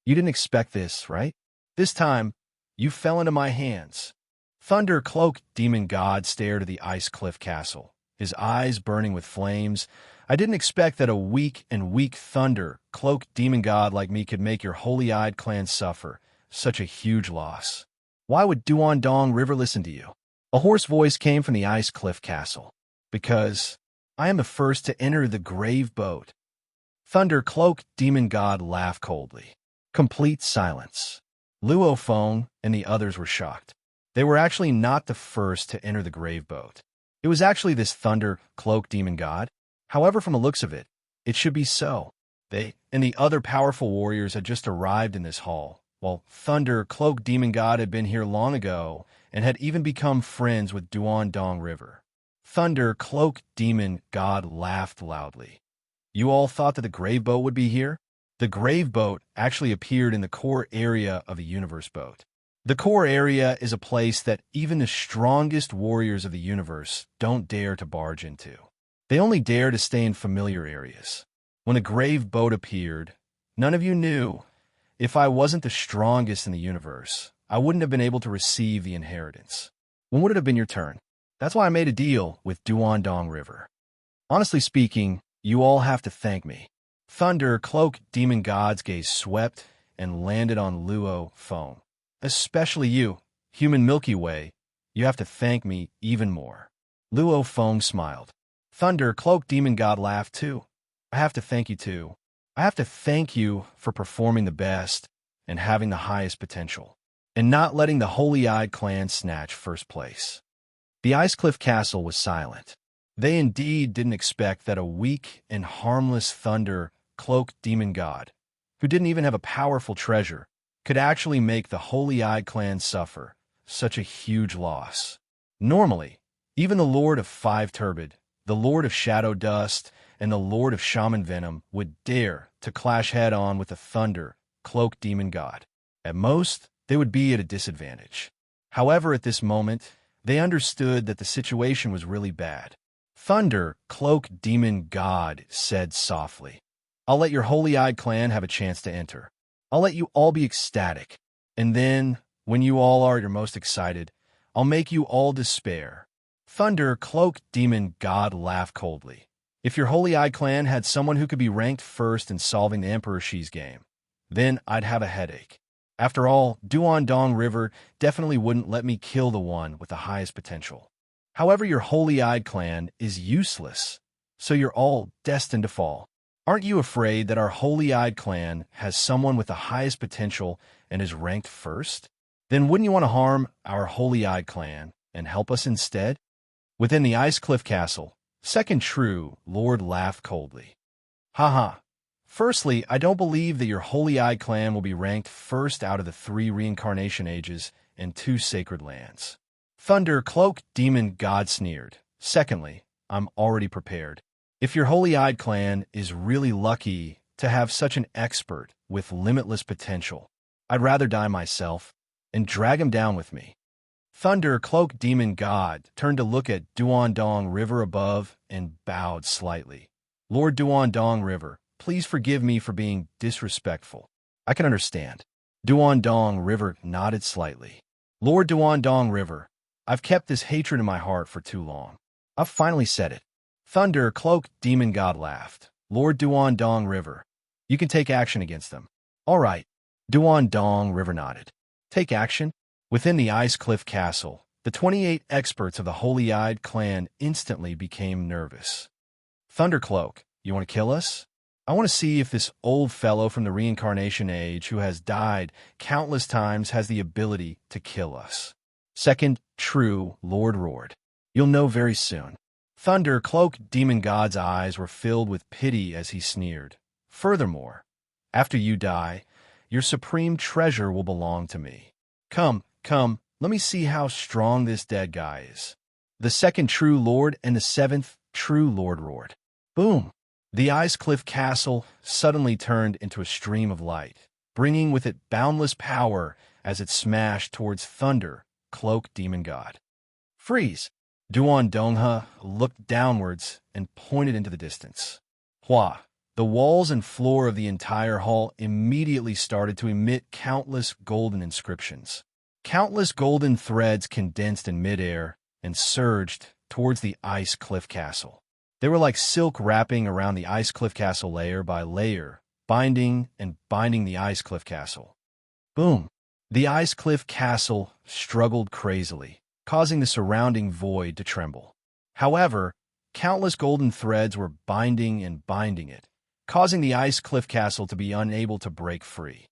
You didn't expect this, right? This time, you fell into my hands. Thunder Cloak Demon God stared at the ice cliff castle, his eyes burning with flames. I didn't expect that a weak Thunder Cloak Demon God like me could make your holy-eyed clan suffer such a huge loss. Why would Duan Dong River listen to you? A hoarse voice came from the ice cliff castle. Because I am the first to enter the grave boat. Thunder Cloak Demon God laughed coldly. Complete silence. Luo Feng and the others were shocked. They were actually not the first to enter the grave boat. It was actually this Thunder Cloak Demon God. However, from the looks of it, it should be so. They and the other powerful warriors had just arrived in this hall, while Thunder Cloak Demon God had been here long ago and had even become friends with Duandong River. Thunder, cloak, demon, god laughed loudly. You all thought that the grave boat would be here? The grave boat actually appeared in the core area of a universe boat. The core area is a place that even the strongest warriors of the universe don't dare to barge into. They only dare to stay in familiar areas. When a grave boat appeared, none of you knew. If I wasn't the strongest in the universe, I wouldn't have been able to receive the inheritance. When would it have been your turn? That's why I made a deal with Duandong River. Honestly speaking, you all have to thank me. Thunder, cloak, demon god's gaze swept and landed on Luo Feng. Especially you, human Milky Way, you have to thank me even more. Luo Feng smiled. Thunder, cloak, demon god laughed too. I have to thank you too. I have to thank you for performing the best and having the highest potential, and not letting the Holy-Eyed clan snatch first place. The Ice Cliff Castle was silent. They indeed didn't expect that a weak and harmless thunder cloaked demon god, who didn't even have a powerful treasure, could actually make the Holy-Eyed clan suffer such a huge loss. Normally, even the Lord of Five Turbid, the Lord of Shadow Dust, and the Lord of Shaman Venom would dare to clash head-on with the thunder cloaked demon god. At most, they would be at a disadvantage. However, at this moment, they understood that the situation was really bad. Thunder, cloak demon god, said softly, I'll let your Holy-Eyed clan have a chance to enter. I'll let you all be ecstatic. And then, when you all are at your most excited, I'll make you all despair. Thunder, cloak demon god laughed coldly. If your Holy-Eyed clan had someone who could be ranked first in solving the Emperor Shi's game, then I'd have a headache. After all, Duandong River definitely wouldn't let me kill the one with the highest potential. However, your Holy-Eyed clan is useless, so you're all destined to fall. Aren't you afraid that our Holy-Eyed clan has someone with the highest potential and is ranked first? Then wouldn't you want to harm our Holy-Eyed clan and help us instead? Within the Ice Cliff Castle, Second True Lord laughed coldly. Haha. Firstly, I don't believe that your Holy-Eyed clan will be ranked first out of the 3 reincarnation ages and 2 sacred lands. Thunder, cloak, demon, god sneered. Secondly, I'm already prepared. If your Holy-Eyed clan is really lucky to have such an expert with limitless potential, I'd rather die myself and drag him down with me. Thunder, cloak, demon, god turned to look at Duandong River above and bowed slightly. Lord Duandong River, please forgive me for being disrespectful. I can understand. Duandong River nodded slightly. Lord Duandong River, I've kept this hatred in my heart for too long. I've finally said it. Thunder, cloak, demon god laughed. Lord Duandong River, you can take action against them. All right. Duandong River nodded. Take action? Within the Ice Cliff Castle, the 28 experts of the Holy-Eyed clan instantly became nervous. Thundercloak, you want to kill us? I want to see if this old fellow from the reincarnation age who has died countless times has the ability to kill us. Second True Lord roared. You'll know very soon. Thunder, cloak, demon god's eyes were filled with pity as he sneered. Furthermore, after you die, your supreme treasure will belong to me. Come, let me see how strong this dead guy is. The second True Lord and the 7th True Lord roared. Boom! The Ice Cliff Castle suddenly turned into a stream of light, bringing with it boundless power as it smashed towards Thunder, cloak demon god. Freeze! Duandongha looked downwards and pointed into the distance. Hua! The walls and floor of the entire hall immediately started to emit countless golden inscriptions. Countless golden threads condensed in midair and surged towards the Ice Cliff Castle. They were like silk wrapping around the Ice Cliff Castle layer by layer, binding and binding the Ice Cliff Castle. Boom! The Ice Cliff Castle struggled crazily, causing the surrounding void to tremble. However, countless golden threads were binding and binding it, causing the Ice Cliff Castle to be unable to break free.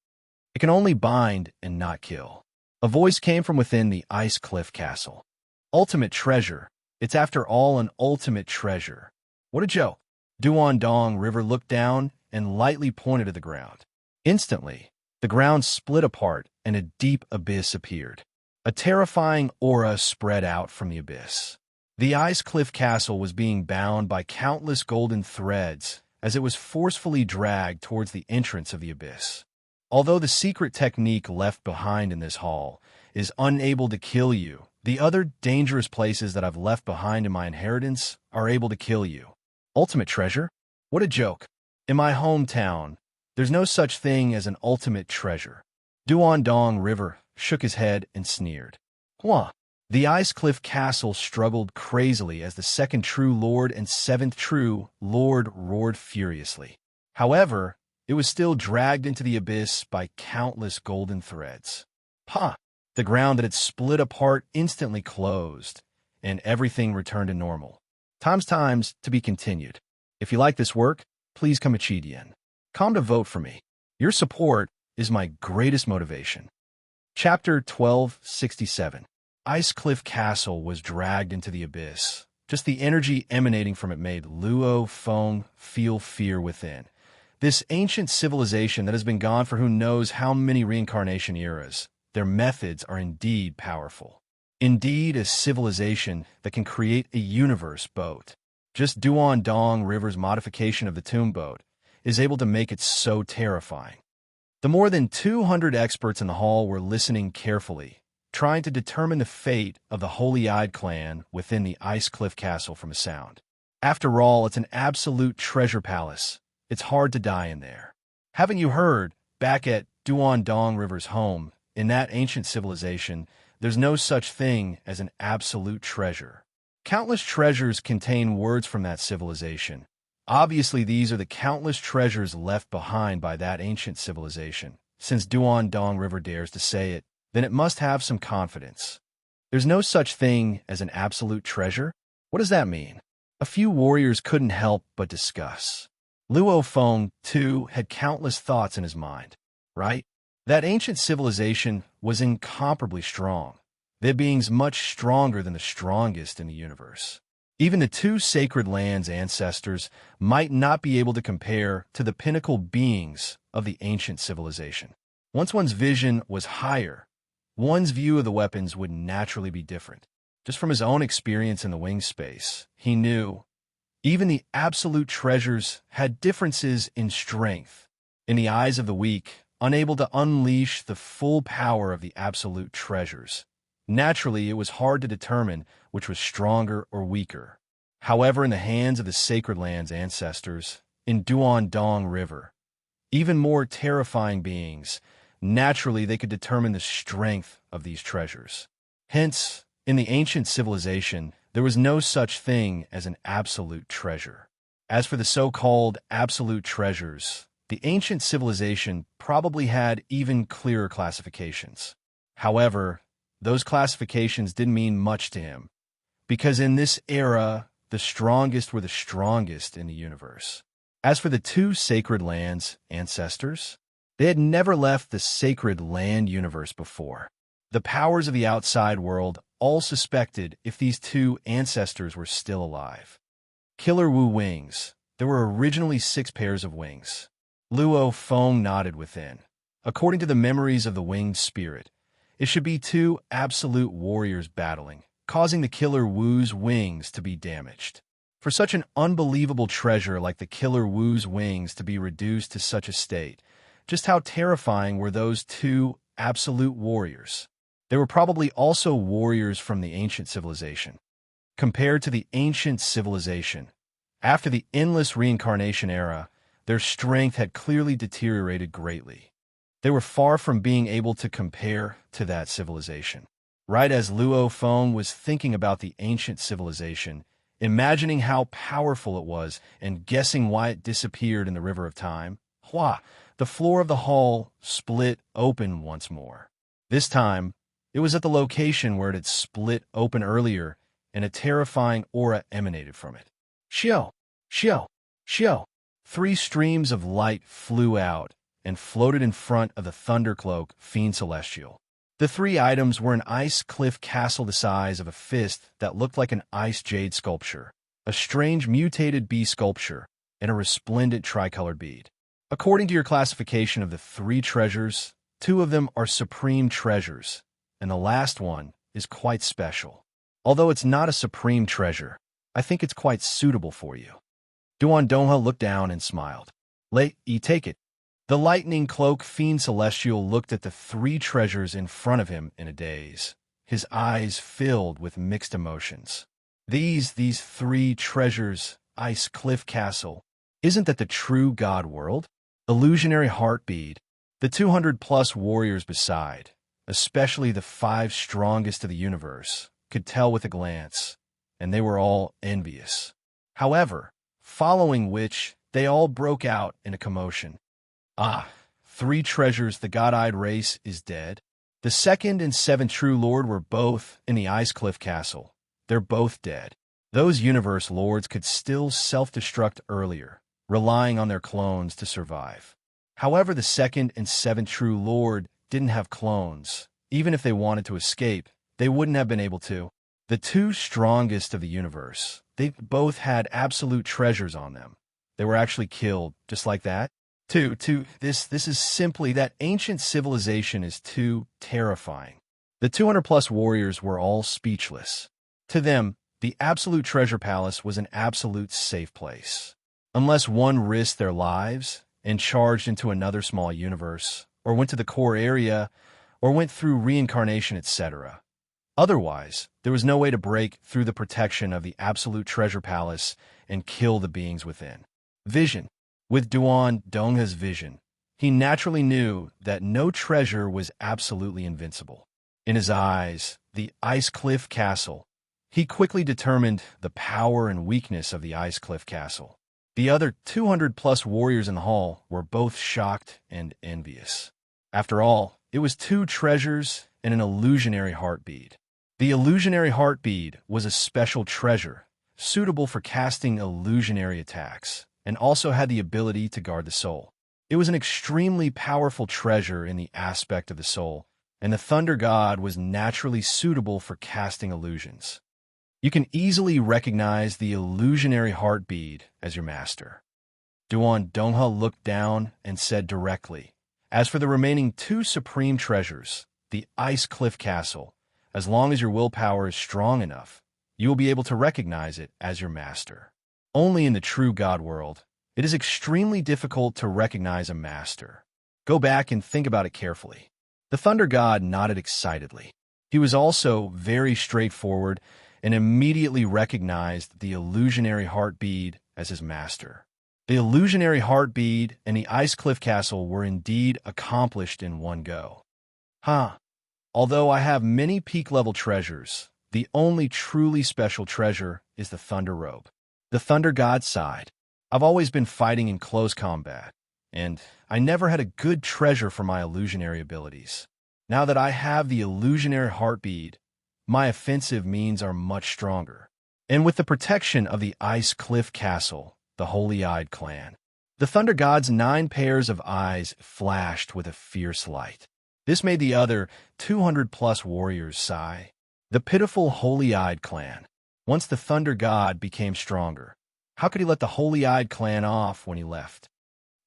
It can only bind and not kill. A voice came from within the Ice Cliff Castle. Ultimate treasure. It's after all an ultimate treasure. What a joke. Duandong River looked down and lightly pointed to the ground. Instantly, the ground split apart and a deep abyss appeared. A terrifying aura spread out from the abyss. The ice cliff castle was being bound by countless golden threads as it was forcefully dragged towards the entrance of the abyss. Although the secret technique left behind in this hall is unable to kill you, the other dangerous places that I've left behind in my inheritance are able to kill you. Ultimate treasure? What a joke. In my hometown, there's no such thing as an ultimate treasure. Dong River shook his head and sneered. Hua! The ice cliff castle struggled crazily as the second true lord and seventh true lord roared furiously. However, it was still dragged into the abyss by countless golden threads. Ha! The ground that had split apart instantly closed, and everything returned to normal. Times to be continued. If you like this work, please come Yen. Come to vote for me. Your support is my greatest motivation. Chapter 1267. Ice Cliff Castle was dragged into the abyss. Just the energy emanating from it made Luo Feng feel fear within. This ancient civilization that has been gone for who knows how many reincarnation eras, their methods are indeed powerful. Indeed, a civilization that can create a universe boat. Just Dong River's modification of the tomb boat is able to make it so terrifying. The more than 200 experts in the hall were listening carefully, trying to determine the fate of the Holy-Eyed clan within the Ice Cliff Castle from a sound. After all, it's an absolute treasure palace. It's hard to die in there. Haven't you heard, back at Dong River's home, in that ancient civilization, there's no such thing as an absolute treasure. Countless treasures contain words from that civilization. Obviously, these are the countless treasures left behind by that ancient civilization. Since Dong River dares to say it, then it must have some confidence. There's no such thing as an absolute treasure? What does that mean? A few warriors couldn't help but discuss. Luo Feng, too, had countless thoughts in his mind. Right? That ancient civilization was incomparably strong, their beings much stronger than the strongest in the universe. Even the two sacred lands' ancestors might not be able to compare to the pinnacle beings of the ancient civilization. Once one's vision was higher, one's view of the weapons would naturally be different. Just from his own experience in the wing space, he knew even the absolute treasures had differences in strength. In the eyes of the weak, unable to unleash the full power of the absolute treasures. Naturally, it was hard to determine which was stronger or weaker. However, in the hands of the Sacred Land's ancestors, in Dong River, even more terrifying beings, naturally they could determine the strength of these treasures. Hence, in the ancient civilization, there was no such thing as an absolute treasure. As for the so-called absolute treasures, the ancient civilization probably had even clearer classifications. However, those classifications didn't mean much to him, because in this era, the strongest were the strongest in the universe. As for the two Sacred Lands' ancestors, they had never left the Sacred Land universe before. The powers of the outside world all suspected if these two ancestors were still alive. Killer Wu wings. There were originally 6 pairs of wings. Luo Feng nodded within. According to the memories of the winged spirit, it should be 2 absolute warriors battling, causing the Killer Wu's wings to be damaged. For such an unbelievable treasure like the Killer Wu's wings to be reduced to such a state, just how terrifying were those 2 absolute warriors? They were probably also warriors from the ancient civilization. Compared to the ancient civilization, after the endless reincarnation era, their strength had clearly deteriorated greatly. They were far from being able to compare to that civilization. Right as Luo Feng was thinking about the ancient civilization, imagining how powerful it was and guessing why it disappeared in the river of time, the floor of the hall split open once more. This time, it was at the location where it had split open earlier, and a terrifying aura emanated from it. Xiao! Xiao! Xiao! 3 streams of light flew out and floated in front of the Thundercloak Fiend Celestial. The 3 items were an ice cliff castle the size of a fist that looked like an ice jade sculpture, a strange mutated bee sculpture, and a resplendent tricolored bead. According to your classification of the 3 treasures, 2 of them are supreme treasures, and the last one is quite special. Although it's not a supreme treasure, I think it's quite suitable for you. Duan Dongha looked down and smiled. Let ye take it. The lightning cloak fiend celestial looked at the three treasures in front of him in a daze, his eyes filled with mixed emotions. These three treasures, Ice Cliff Castle, isn't that the true God world? Illusionary heartbeat, the 200+ warriors beside, especially the 5 strongest of the universe, could tell with a glance, and they were all envious. However, following which, they all broke out in a commotion. Ah, 3 treasures, the god-eyed race is dead. The 2nd and 7th true lord were both in the Ice Cliff Castle. They're both dead. Those universe lords could still self-destruct earlier, relying on their clones to survive. However, the 2nd and 7th true lord didn't have clones. Even if they wanted to escape, they wouldn't have been able to. The 2 strongest of the universe, they both had absolute treasures on them. They were actually killed, just like that. This is simply that ancient civilization is too terrifying. The 200+ warriors were all speechless. To them, the absolute treasure palace was an absolute safe place. Unless one risked their lives and charged into another small universe, or went to the core area, or went through reincarnation, etc. Otherwise, there was no way to break through the protection of the absolute treasure palace and kill the beings within. Vision. With Duan Dongha's vision, he naturally knew that no treasure was absolutely invincible. In his eyes, the Ice Cliff Castle, he quickly determined the power and weakness of the Ice Cliff Castle. The other 200+ warriors in the hall were both shocked and envious. After all, it was 2 treasures and an illusionary heartbeat. The illusionary heartbeat was a special treasure, suitable for casting illusionary attacks, and also had the ability to guard the soul. It was an extremely powerful treasure in the aspect of the soul, and the Thunder God was naturally suitable for casting illusions. You can easily recognize the illusionary heartbeat as your master. Duan Dongha looked down and said directly, as for the remaining 2 supreme treasures, the Ice Cliff Castle, as long as your willpower is strong enough, you will be able to recognize it as your master. Only in the true God world, it is extremely difficult to recognize a master. Go back and think about it carefully. The Thunder God nodded excitedly. He was also very straightforward and immediately recognized the illusionary heartbeat as his master. The illusionary heartbeat and the Ice Cliff Castle were indeed accomplished in one go. Although I have many peak-level treasures, the only truly special treasure is the Thunder Robe. The Thunder God sighed. I've always been fighting in close combat, and I never had a good treasure for my illusionary abilities. Now that I have the illusionary heartbeat, my offensive means are much stronger. And with the protection of the Ice Cliff Castle, the Holy-Eyed Clan, the Thunder God's 9 pairs of eyes flashed with a fierce light. This made the other 200+ warriors sigh. The pitiful Holy-Eyed Clan. Once the Thunder God became stronger, how could he let the Holy-Eyed Clan off when he left?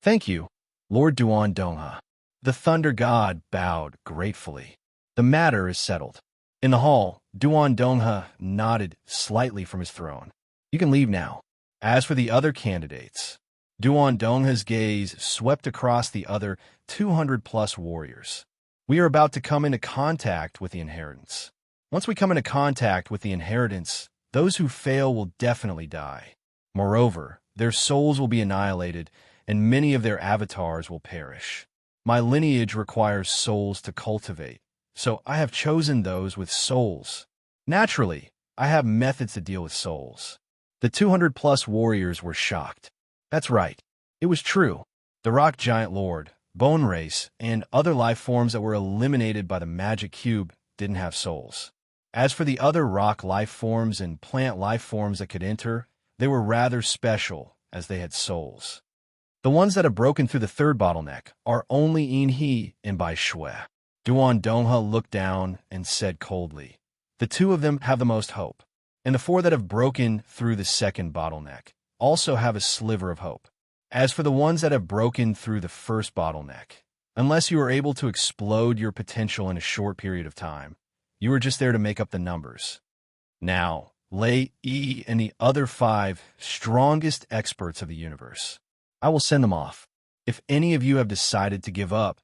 Thank you, Lord Duan Dongha. The Thunder God bowed gratefully. The matter is settled. In the hall, Duan Dongha nodded slightly from his throne. You can leave now. As for the other candidates, Duan Dongha's gaze swept across the other 200+ warriors. We are about to come into contact with the inheritance. Once we come into contact with the inheritance, those who fail will definitely die. Moreover, their souls will be annihilated, and many of their avatars will perish. My lineage requires souls to cultivate, so I have chosen those with souls. Naturally, I have methods to deal with souls. The 200+ warriors were shocked. That's right. It was true. The Rock Giant Lord, Bone Race, and other life forms that were eliminated by the Magic Cube didn't have souls. As for the other rock life forms and plant life forms that could enter, they were rather special, as they had souls. The ones that have broken through the 3rd bottleneck are only Inhe and Bai Shui. Duan Dongha looked down and said coldly, the 2 of them have the most hope, and the 4 that have broken through the 2nd bottleneck also have a sliver of hope. As for the ones that have broken through the 1st bottleneck, unless you are able to explode your potential in a short period of time, You were just there to make up the numbers. Now, Lei E and the other 5 strongest experts of the universe. I will send them off. If any of you have decided to give up,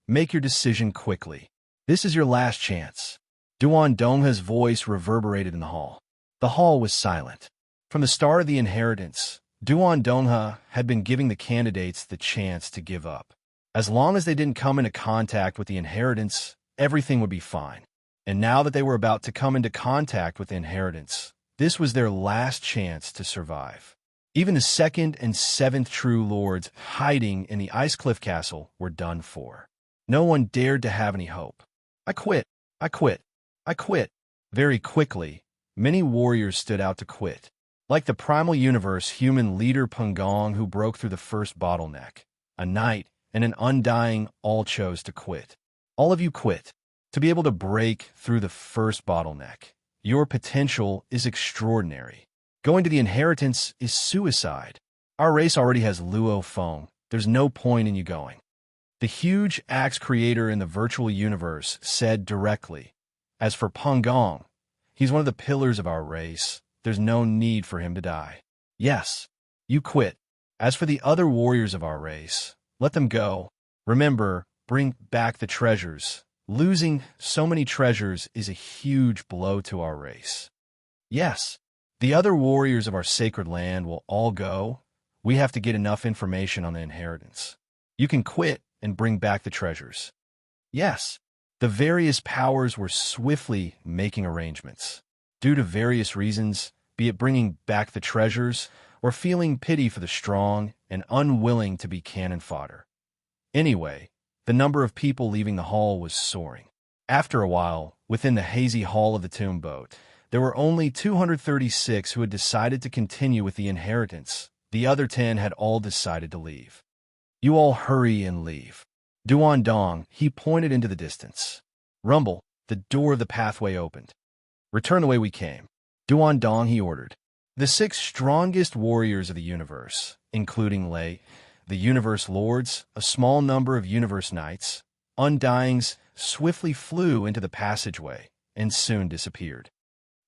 make your decision quickly. This is your last chance. Duan Dongha's voice reverberated in the hall. The hall was silent. From the start of the inheritance, Duan Dongha had been giving the candidates the chance to give up. As long as they didn't come into contact with the inheritance, everything would be fine. And now that they were about to come into contact with the inheritance, this was their last chance to survive. Even the 2nd and 7th True Lords hiding in the Ice Cliff Castle were done for. No one dared to have any hope. I quit. I quit. I quit. Very quickly, many warriors stood out to quit. Like the primal universe human leader Pungong who broke through the first bottleneck, a knight and an undying all chose to quit. All of you quit. To be able to break through the first bottleneck, your potential is extraordinary. Going to the inheritance is suicide. Our race already has Luo Feng. There's no point in you going. The huge axe creator in the virtual universe said directly, as for Pungong, he's one of the pillars of our race. There's no need for him to die. Yes, you quit. As for the other warriors of our race, let them go. Remember, bring back the treasures. Losing so many treasures is a huge blow to our race. Yes, the other warriors of our sacred land will all go. We have to get enough information on the inheritance. You can quit and bring back the treasures. Yes, the various powers were swiftly making arrangements. Due to various reasons, be it bringing back the treasures or feeling pity for the strong and unwilling to be cannon fodder. Anyway, the number of people leaving the hall was soaring. After a while, within the hazy hall of the tomb boat, there were only 236 who had decided to continue with the inheritance. The other 10 had all decided to leave. You all hurry and leave. Duan Dong, he pointed into the distance. Rumble, the door of the pathway opened. Return the way we came. Duan Dong, he ordered. The 6 strongest warriors of the universe, including Lei, the universe lords, a small number of universe knights, undyings, swiftly flew into the passageway and soon disappeared.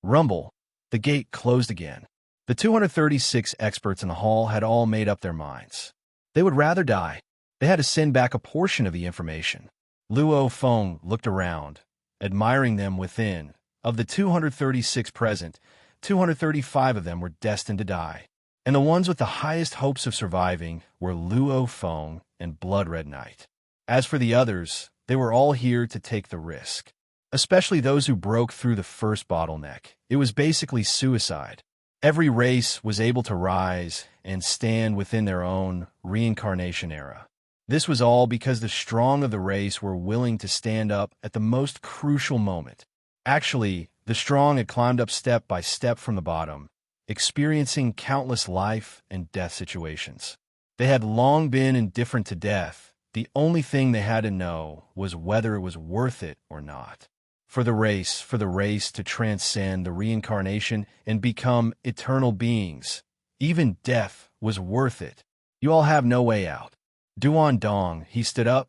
Rumble, the gate closed again. The 236 experts in the hall had all made up their minds. They would rather die. They had to send back a portion of the information. Luo Feng looked around, admiring them within. Of the 236 present, 235 of them were destined to die. And the ones with the highest hopes of surviving were Luo Feng and Blood Red Knight. As for the others, they were all here to take the risk. Especially those who broke through the first bottleneck. It was basically suicide. Every race was able to rise and stand within their own reincarnation era. This was all because the strong of the race were willing to stand up at the most crucial moment. Actually, the strong had climbed up step by step from the bottom, experiencing countless life and death situations. They had long been indifferent to death. The only thing they had to know was whether it was worth it or not. For the race to transcend the reincarnation and become eternal beings, even death was worth it. You all have no way out. Duan Dong, he stood up.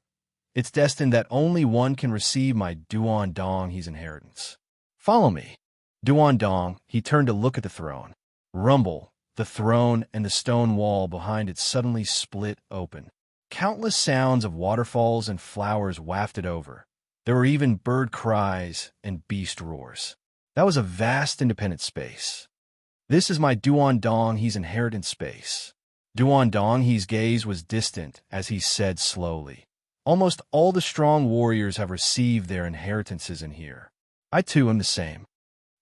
It's destined that only one can receive my Duan Dong, his inheritance. Follow me. Duan Dong, he turned to look at the throne. Rumble, the throne and the stone wall behind it suddenly split open. Countless sounds of waterfalls and flowers wafted over. There were even bird cries and beast roars. That was a vast independent space. This is my Duan Dong, his inheritance space. Duan Dong, his gaze was distant as he said slowly. Almost all the strong warriors have received their inheritances in here. I too am the same.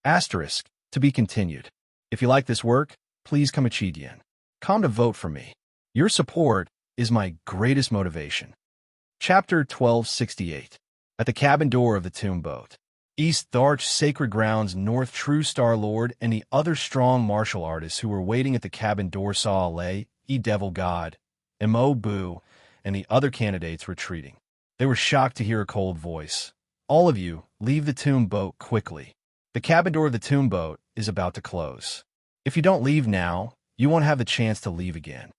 Asterisk, to be continued. If you like this work, please come Yen. Come to vote for me. Your support is my greatest motivation. Chapter 1268. At the cabin door of the tomb boat. East Tharch Sacred Grounds North True Star Lord and the other strong martial artists who were waiting at the cabin door saw Lei, Devil God, Mo Bu, and the other candidates retreating. They were shocked to hear a cold voice. All of you, leave the tomb boat quickly. The cabin door of the tomb boat is about to close. If you don't leave now, you won't have the chance to leave again.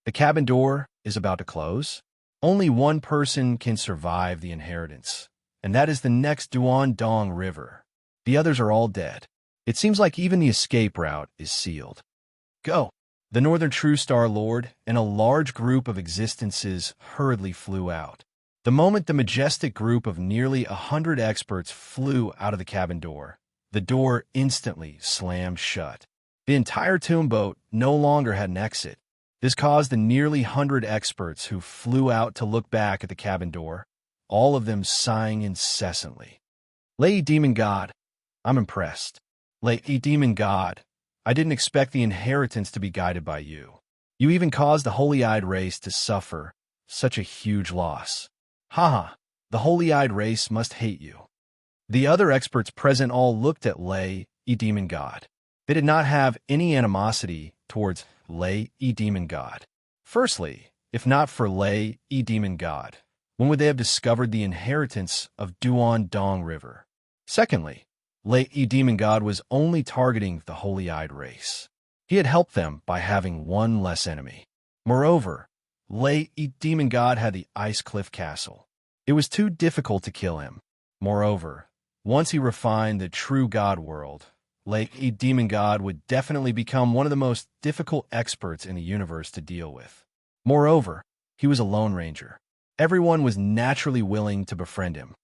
The cabin door is about to close. Only one person can survive the inheritance, and that is the next Duan Dong River. The others are all dead. It seems like even the escape route is sealed. Go! The Northern True Star Lord and a large group of existences hurriedly flew out. The moment the majestic group of nearly 100 experts flew out of the cabin door, the door instantly slammed shut. The entire tomb boat no longer had an exit. This caused the nearly 100 experts who flew out to look back at the cabin door, all of them sighing incessantly. Lady Demon God, I'm impressed. Lady Demon God, I didn't expect the inheritance to be guided by you. You even caused the Holy-Eyed race to suffer such a huge loss. Haha, the Holy-Eyed race must hate you. The other experts present all looked at Lei, Demon God. They did not have any animosity towards Lei, Demon God. Firstly, if not for Lei, Demon God, when would they have discovered the inheritance of Duan Dong River? Secondly, Lei, Demon God was only targeting the Holy-Eyed race. He had helped them by having one less enemy. Moreover, Lei, Demon God had the Ice Cliff Castle. It was too difficult to kill him. Moreover, once he refined the true God world, Lei, Demon God would definitely become one of the most difficult experts in the universe to deal with. Moreover, he was a Lone Ranger. Everyone was naturally willing to befriend him.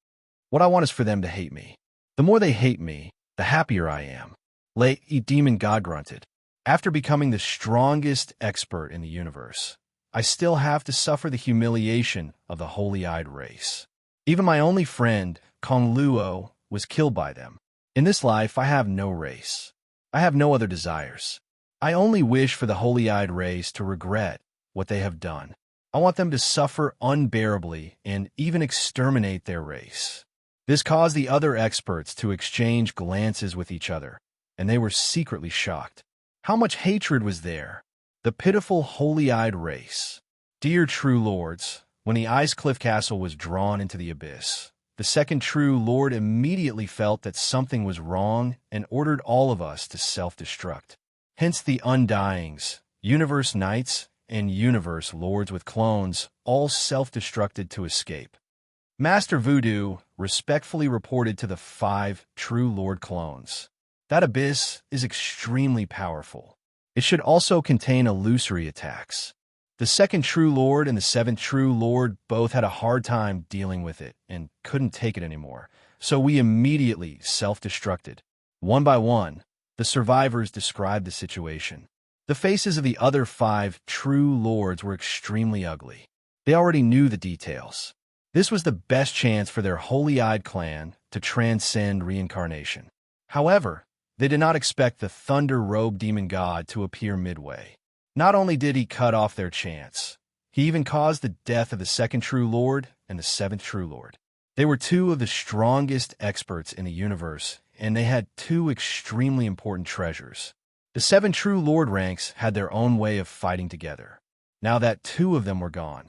What I want is for them to hate me. The more they hate me, the happier I am. Lei, Demon God grunted. After becoming the strongest expert in the universe, I still have to suffer the humiliation of the Holy-Eyed race. Even my only friend, Kong Luo, was killed by them. In this life, I have no race. I have no other desires. I only wish for the Holy-Eyed race to regret what they have done. I want them to suffer unbearably and even exterminate their race. This caused the other experts to exchange glances with each other, and they were secretly shocked. How much hatred was there? The pitiful Holy-Eyed race. Dear True Lords, when the Ice Cliff Castle was drawn into the abyss, the second True Lord immediately felt that something was wrong and ordered all of us to self-destruct. Hence the Undyings, Universe Knights, and Universe Lords with clones all self-destructed to escape. Master Voodoo respectfully reported to the 5 True Lord clones. That abyss is extremely powerful. It should also contain illusory attacks. The second True Lord and the 7th True Lord both had a hard time dealing with it and couldn't take it anymore, so we immediately self-destructed. One by one, the survivors described the situation. The faces of the other 5 True Lords were extremely ugly. They already knew the details. This was the best chance for their Holy-Eyed clan to transcend reincarnation. However, they did not expect the Thunder-Robed Demon God to appear midway. Not only did he cut off their chance, he even caused the death of the 2nd True Lord and the 7th True Lord. They were 2 of the strongest experts in the universe, and they had 2 extremely important treasures. The 7 True Lord ranks had their own way of fighting together. Now that 2 of them were gone,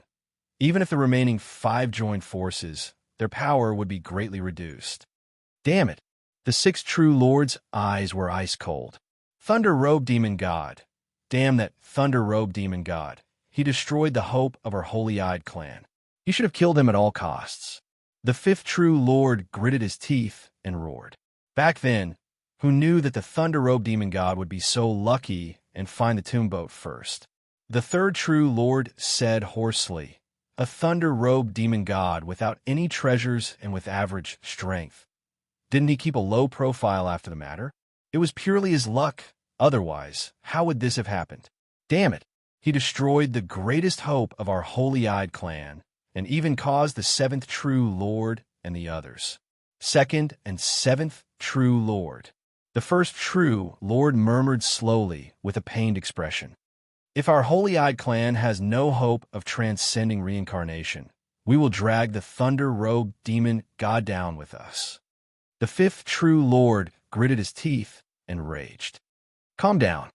even if the remaining 5 joined forces, their power would be greatly reduced. Damn it! The 6th True Lord's eyes were ice cold. Thunder-Robed Demon God. Damn that Thunder-Robed Demon God. He destroyed the hope of our Holy-Eyed clan. You should have killed him at all costs. The 5th True Lord gritted his teeth and roared. Back then, who knew that the Thunder-Robed Demon God would be so lucky and find the tomb boat first? The 3rd True Lord said hoarsely, a Thunder-Robed Demon God without any treasures and with average strength. Didn't he keep a low profile after the matter? It was purely his luck. Otherwise, how would this have happened? Damn it! He destroyed the greatest hope of our Holy-Eyed clan, and even caused the 7th True Lord and the others. 2nd and 7th True Lord. The 1st True Lord murmured slowly with a pained expression. If our Holy-Eyed clan has no hope of transcending reincarnation, we will drag the Thunder-Robed Demon God down with us. The 5th True Lord gritted his teeth and raged. Calm down.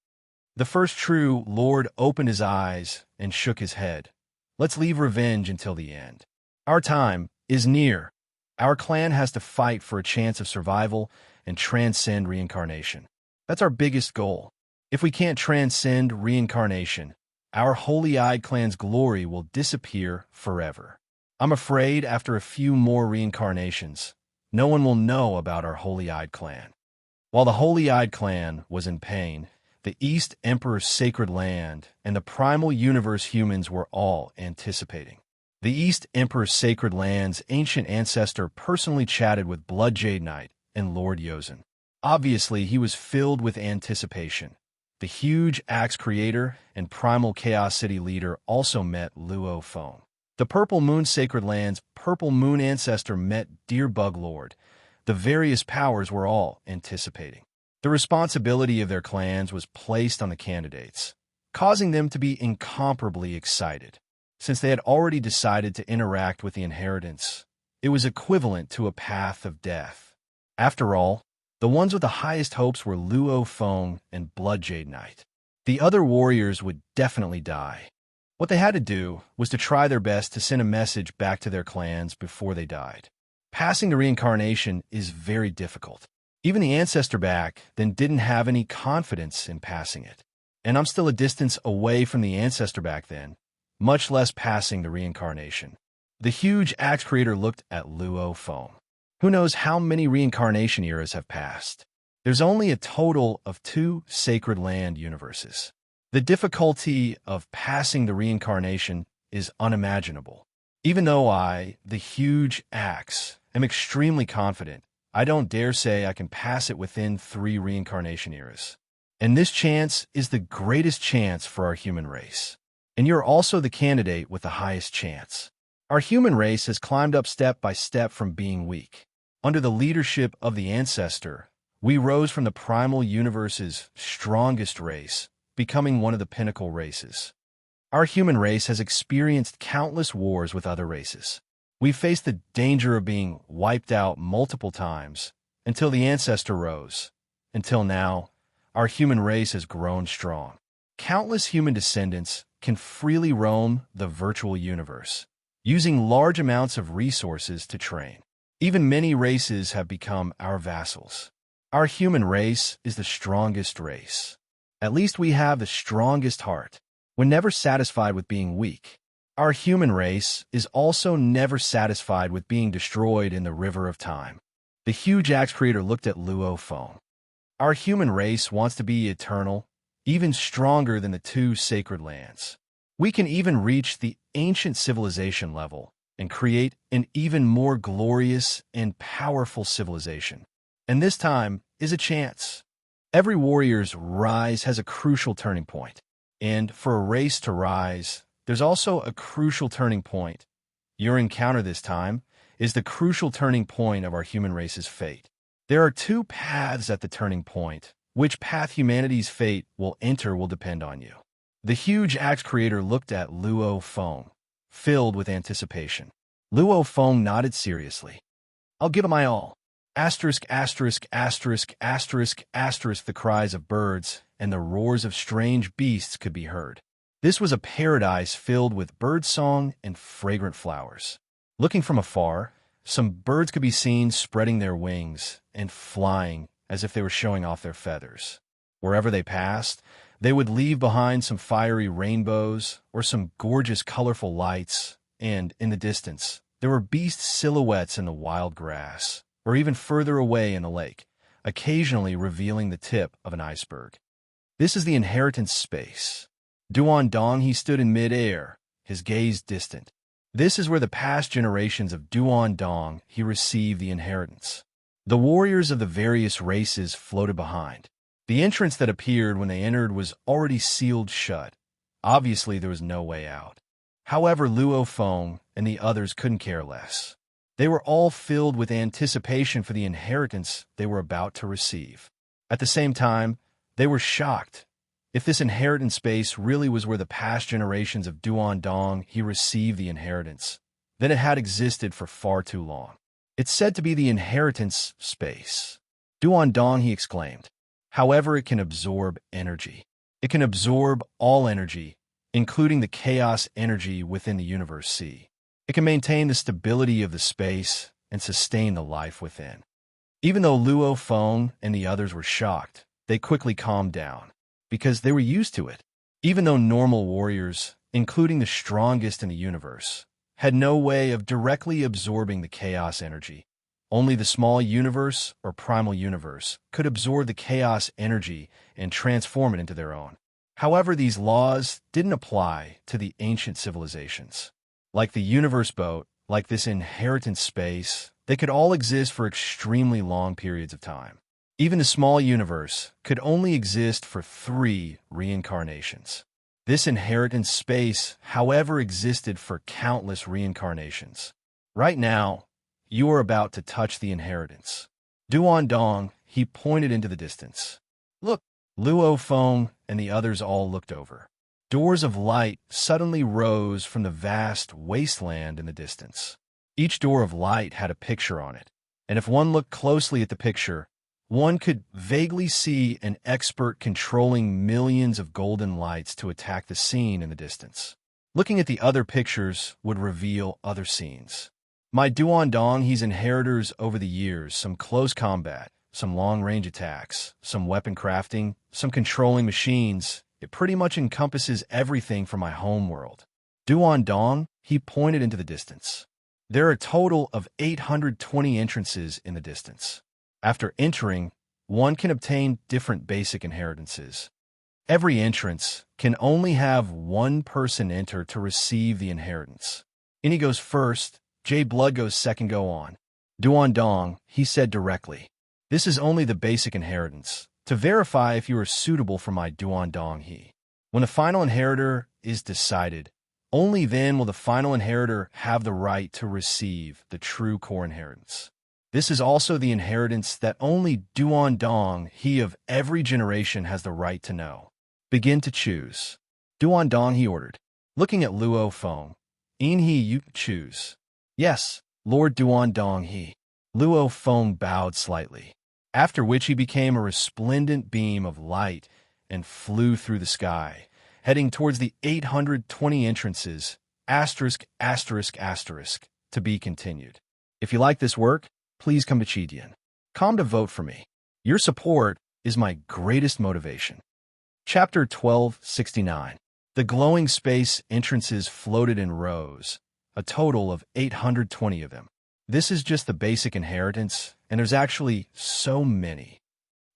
The 1st True Lord opened his eyes and shook his head. Let's leave revenge until the end. Our time is near. Our clan has to fight for a chance of survival and transcend reincarnation. That's our biggest goal. If we can't transcend reincarnation, our Holy-Eyed clan's glory will disappear forever. I'm afraid after a few more reincarnations, no one will know about our Holy-Eyed clan. While the Holy-Eyed clan was in pain, the East Emperor's sacred land and the primal universe humans were all anticipating. The East Emperor's sacred land's ancient ancestor personally chatted with Blood Jade Knight and Lord Yozen. Obviously, he was filled with anticipation. The huge axe creator and primal Chaos City leader also met Luo Feng. The Purple Moon Sacred Land's Purple Moon ancestor met Deer Bug Lord. The various powers were all anticipating. The responsibility of their clans was placed on the candidates, causing them to be incomparably excited. Since they had already decided to interact with the inheritance, it was equivalent to a path of death. After all, the ones with the highest hopes were Luo Feng and Blood Jade Knight. The other warriors would definitely die. What they had to do was to try their best to send a message back to their clans before they died. Passing the reincarnation is very difficult. Even the ancestor back then didn't have any confidence in passing it. And I'm still a distance away from the ancestor back then, much less passing the reincarnation. The huge axe creator looked at Luo Feng. Who knows how many reincarnation eras have passed? There's only a total of 2 sacred land universes. The difficulty of passing the reincarnation is unimaginable. Even though I, the huge axe, am extremely confident, I don't dare say I can pass it within 3 reincarnation eras. And this chance is the greatest chance for our human race. And you're also the candidate with the highest chance. Our human race has climbed up step by step from being weak. Under the leadership of the ancestor, we rose from the primal universe's strongest race, becoming one of the pinnacle races. Our human race has experienced countless wars with other races. We faced the danger of being wiped out multiple times until the ancestor rose. Until now, our human race has grown strong. Countless human descendants can freely roam the virtual universe, using large amounts of resources to train. Even many races have become our vassals. Our human race is the strongest race. At least we have the strongest heart. We're never satisfied with being weak. Our human race is also never satisfied with being destroyed in the river of time. The huge axe creator looked at Luo Feng. Our human race wants to be eternal, even stronger than the 2 sacred lands. We can even reach the ancient civilization level and create an even more glorious and powerful civilization. And this time is a chance. Every warrior's rise has a crucial turning point. And for a race to rise, there's also a crucial turning point. Your encounter this time is the crucial turning point of our human race's fate. There are 2 paths at the turning point. Which path humanity's fate will enter will depend on you. The huge axe creator looked at Luo Feng, filled with anticipation. Luo Feng nodded seriously. I'll give it my all. Asterisk, asterisk, asterisk, asterisk, asterisk, the cries of birds and the roars of strange beasts could be heard. This was a paradise filled with birdsong and fragrant flowers. Looking from afar, some birds could be seen spreading their wings and flying as if they were showing off their feathers. Wherever they passed, they would leave behind some fiery rainbows or some gorgeous colorful lights, and in the distance, there were beast silhouettes in the wild grass, or even further away in the lake, occasionally revealing the tip of an iceberg. This is the inheritance space. Duan Dong, he stood in mid-air, his gaze distant. This is where the past generations of Duan Dong, he received the inheritance. The warriors of the various races floated behind. The entrance that appeared when they entered was already sealed shut. Obviously, there was no way out. However, Luo Feng and the others couldn't care less. They were all filled with anticipation for the inheritance they were about to receive. At the same time, they were shocked. If this inheritance space really was where the past generations of Duan Dong he received the inheritance, then it had existed for far too long. It's said to be the inheritance space. Duan Dong, he exclaimed. However, it can absorb energy. It can absorb all energy, including the chaos energy within the universe sea. It can maintain the stability of the space and sustain the life within. Even though Luo Feng and the others were shocked, they quickly calmed down, because they were used to it. Even though normal warriors, including the strongest in the universe, had no way of directly absorbing the chaos energy, Only the small universe or primal universe could absorb the chaos energy and transform it into their own. However, these laws didn't apply to the ancient civilizations. Like the universe boat, like this inheritance space, they could all exist for extremely long periods of time. Even the small universe could only exist for 3 reincarnations. This inheritance space, however, existed for countless reincarnations. Right now, you are about to touch the inheritance. Duan Dong, he pointed into the distance. Look, Luo Feng and the others all looked over. Doors of light suddenly rose from the vast wasteland in the distance. Each door of light had a picture on it, and if one looked closely at the picture, one could vaguely see an expert controlling millions of golden lights to attack the scene in the distance. Looking at the other pictures would reveal other scenes. My Duan Dong, he's inheritors over the years, some close combat, some long-range attacks, some weapon crafting, some controlling machines. It pretty much encompasses everything from my home world. Duan Dong, he pointed into the distance. There are a total of 820 entrances in the distance. After entering, one can obtain different basic inheritances. Every entrance can only have one person enter to receive the inheritance. Ini goes first, J Blood goes second, go on. Duan Dong, he said directly. This is only the basic inheritance, to verify if you are suitable for my Duan Dong he. When the final inheritor is decided, only then will the final inheritor have the right to receive the true core inheritance. This is also the inheritance that only Duan Dong, he of every generation, has the right to know. Begin to choose. Duan Dong, he ordered. Looking at Luo Feng, In he, you choose. Yes, Lord Duan Dong he. Luo Feng bowed slightly, after which he became a resplendent beam of light and flew through the sky, heading towards the 820 entrances, asterisk, asterisk, asterisk, to be continued. If you like this work, please come to Chidian. Come to vote for me. Your support is my greatest motivation. Chapter 1269. The glowing space entrances floated in rows, a total of 820 of them. This is just the basic inheritance, and there's actually so many.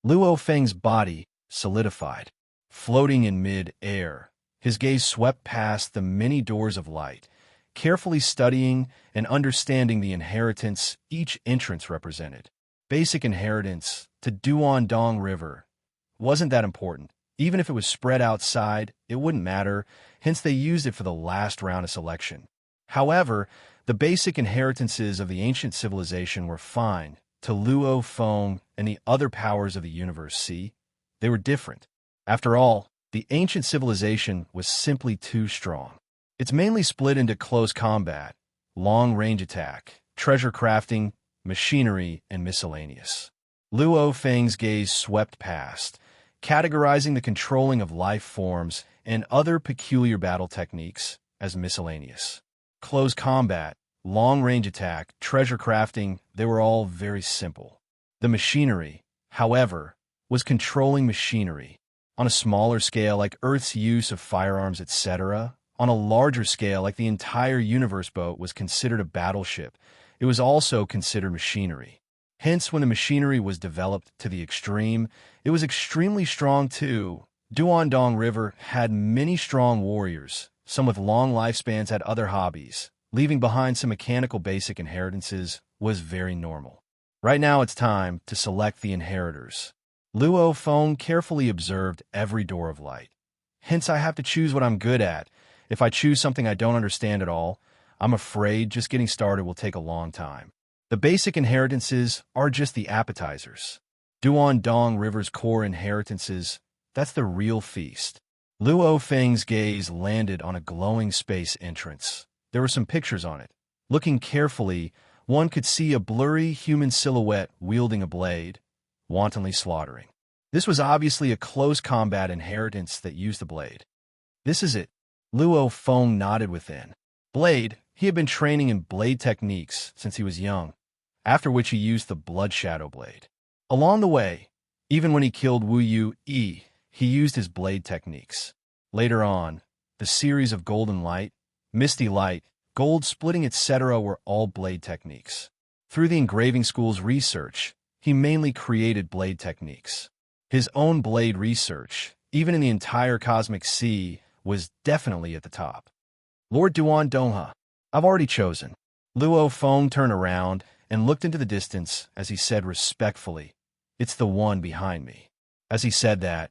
Luo Feng's body solidified, floating in mid-air. His gaze swept past the many doors of light, carefully studying and understanding the inheritance each entrance represented. Basic inheritance to Duan Dong River wasn't that important. Even if it was spread outside, it wouldn't matter, hence they used it for the last round of selection. However, the basic inheritances of the ancient civilization were fine to Luo Feng and the other powers of the universe. See, they were different. After all, the ancient civilization was simply too strong. It's mainly split into close combat, long-range attack, treasure crafting, machinery, and miscellaneous. Luo Feng's gaze swept past, categorizing the controlling of life forms and other peculiar battle techniques as miscellaneous. Close combat, long-range attack, treasure crafting, they were all very simple. The machinery, however, was controlling machinery on a smaller scale like Earth's use of firearms, etc. On a larger scale, like the entire universe boat was considered a battleship, it was also considered machinery. Hence, when the machinery was developed to the extreme, it was extremely strong too. Duandong River had many strong warriors. Some with long lifespans had other hobbies. Leaving behind some mechanical basic inheritances was very normal. Right now it's time to select the inheritors. Luo Feng carefully observed every door of light. Hence, I have to choose what I'm good at. If I choose something I don't understand at all, I'm afraid just getting started will take a long time. The basic inheritances are just the appetizers. Duandong River's core inheritances, that's the real feast. Luo Feng's gaze landed on a glowing space entrance. There were some pictures on it. Looking carefully, one could see a blurry human silhouette wielding a blade, wantonly slaughtering. This was obviously a close combat inheritance that used the blade. This is it. Luo Feng nodded within. Blade, he had been training in blade techniques since he was young, after which he used the Blood Shadow Blade. Along the way, even when he killed Wu Yu Yi, he used his blade techniques. Later on, the series of Golden Light, Misty Light, Gold Splitting, etc. were all blade techniques. Through the engraving school's research, he mainly created blade techniques. His own blade research, even in the entire cosmic sea, was definitely at the top. Lord Duan Dongha, I've already chosen. Luo Feng turned around and looked into the distance as he said respectfully, "It's the one behind me." As he said that,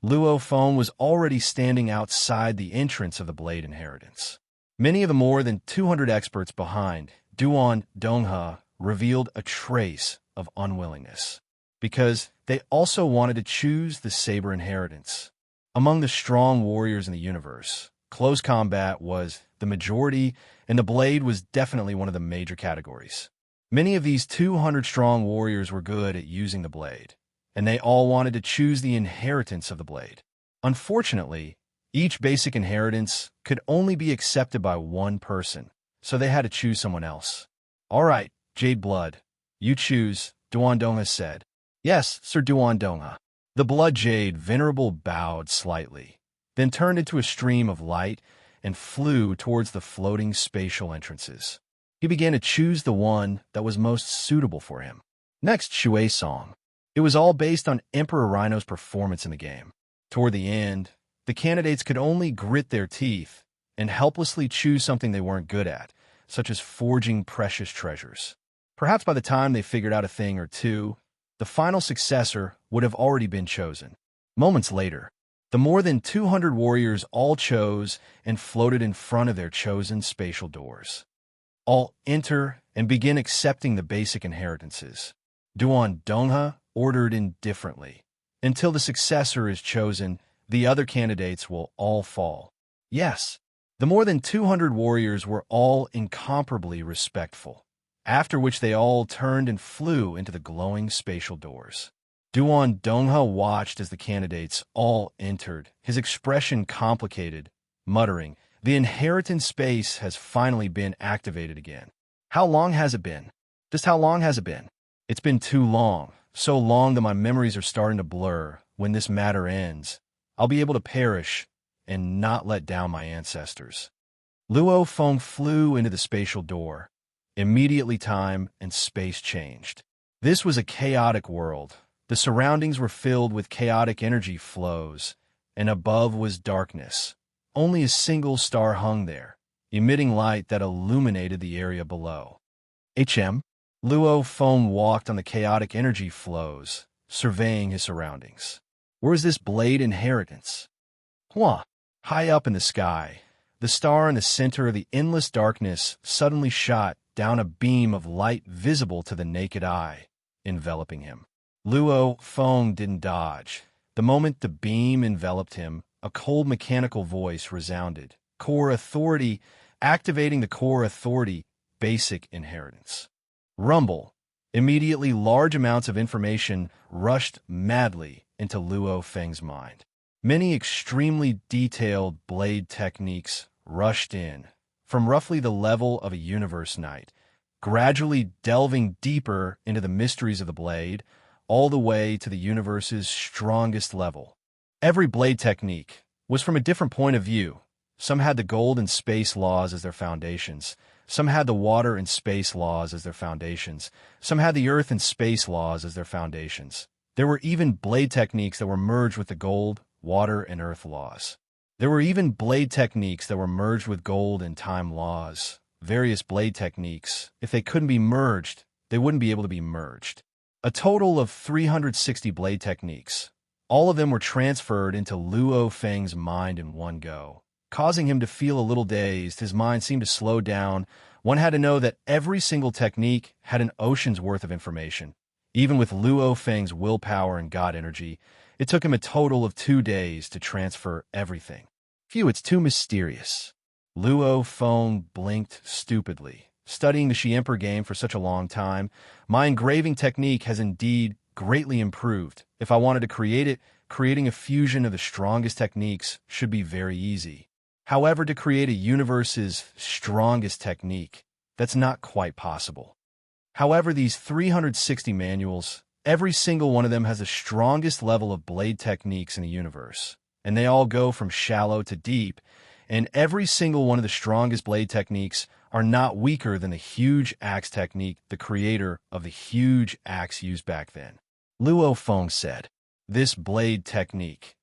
Luo Feng was already standing outside the entrance of the Blade Inheritance. Many of the more than 200 experts behind Duan Dongha revealed a trace of unwillingness, because they also wanted to choose the Saber Inheritance. Among the strong warriors in the universe, close combat was the majority, and the blade was definitely one of the major categories. Many of these 200-strong warriors were good at using the blade, and they all wanted to choose the inheritance of the blade. Unfortunately, each basic inheritance could only be accepted by one person, so they had to choose someone else. "All right, Jade Blood, you choose," Duan Dongha said. "Yes, Sir Duan Dongha." The Blood Jade Venerable bowed slightly, then turned into a stream of light and flew towards the floating spatial entrances. He began to choose the one that was most suitable for him. Next, Shui Song. It was all based on Emperor Rhino's performance in the game. Toward the end, the candidates could only grit their teeth and helplessly choose something they weren't good at, such as forging precious treasures. Perhaps by the time they figured out a thing or two, the final successor would have already been chosen. Moments later, the more than 200 warriors all chose and floated in front of their chosen spatial doors. All enter and begin accepting the basic inheritances. Duan Dongha ordered indifferently. Until the successor is chosen, the other candidates will all fall. Yes, the more than 200 warriors were all incomparably respectful, after which they all turned and flew into the glowing spatial doors. Duan Dongha watched as the candidates all entered, his expression complicated, muttering, "The inheritance space has finally been activated again. How long has it been? Just how long has it been? It's been too long, so long that my memories are starting to blur. When this matter ends, I'll be able to perish and not let down my ancestors." Luo Feng flew into the spatial door. Immediately time and space changed. This was a chaotic world. The surroundings were filled with chaotic energy flows, and above was darkness. Only a single star hung there, emitting light that illuminated the area below. Luo Feng walked on the chaotic energy flows, surveying his surroundings. Where is this blade inheritance? High up in the sky, the star in the center of the endless darkness suddenly shot down a beam of light visible to the naked eye, enveloping him. Luo Feng didn't dodge. The moment the beam enveloped him, a cold mechanical voice resounded. "Core Authority, activating the Core Authority, basic inheritance." Rumble. Immediately large amounts of information rushed madly into Luo Feng's mind. Many extremely detailed blade techniques rushed in, from roughly the level of a universe knight, gradually delving deeper into the mysteries of the blade, all the way to the universe's strongest level. Every blade technique was from a different point of view. Some had the gold and space laws as their foundations. Some had the water and space laws as their foundations. Some had the earth and space laws as their foundations. There were even blade techniques that were merged with the gold, water, and earth laws. There were even blade techniques that were merged with gold and time laws. Various blade techniques, if they couldn't be merged, they wouldn't be able to be merged. A total of 360 blade techniques. All of them were transferred into Luo Feng's mind in one go, causing him to feel a little dazed. His mind seemed to slow down. One had to know that every single technique had an ocean's worth of information. Even with Luo Feng's willpower and god energy, it took him a total of 2 days to transfer everything. Phew, it's too mysterious. Luo Feng blinked stupidly. Studying the Shi Emperor game for such a long time, my engraving technique has indeed greatly improved. If I wanted to create it, creating a fusion of the strongest techniques should be very easy. However, to create a universe's strongest technique, that's not quite possible. However, these 360 manuals, every single one of them has the strongest level of blade techniques in the universe, and they all go from shallow to deep, and every single one of the strongest blade techniques are not weaker than the huge axe technique the creator of the huge axe used back then. Luo Feng said, "This blade technique,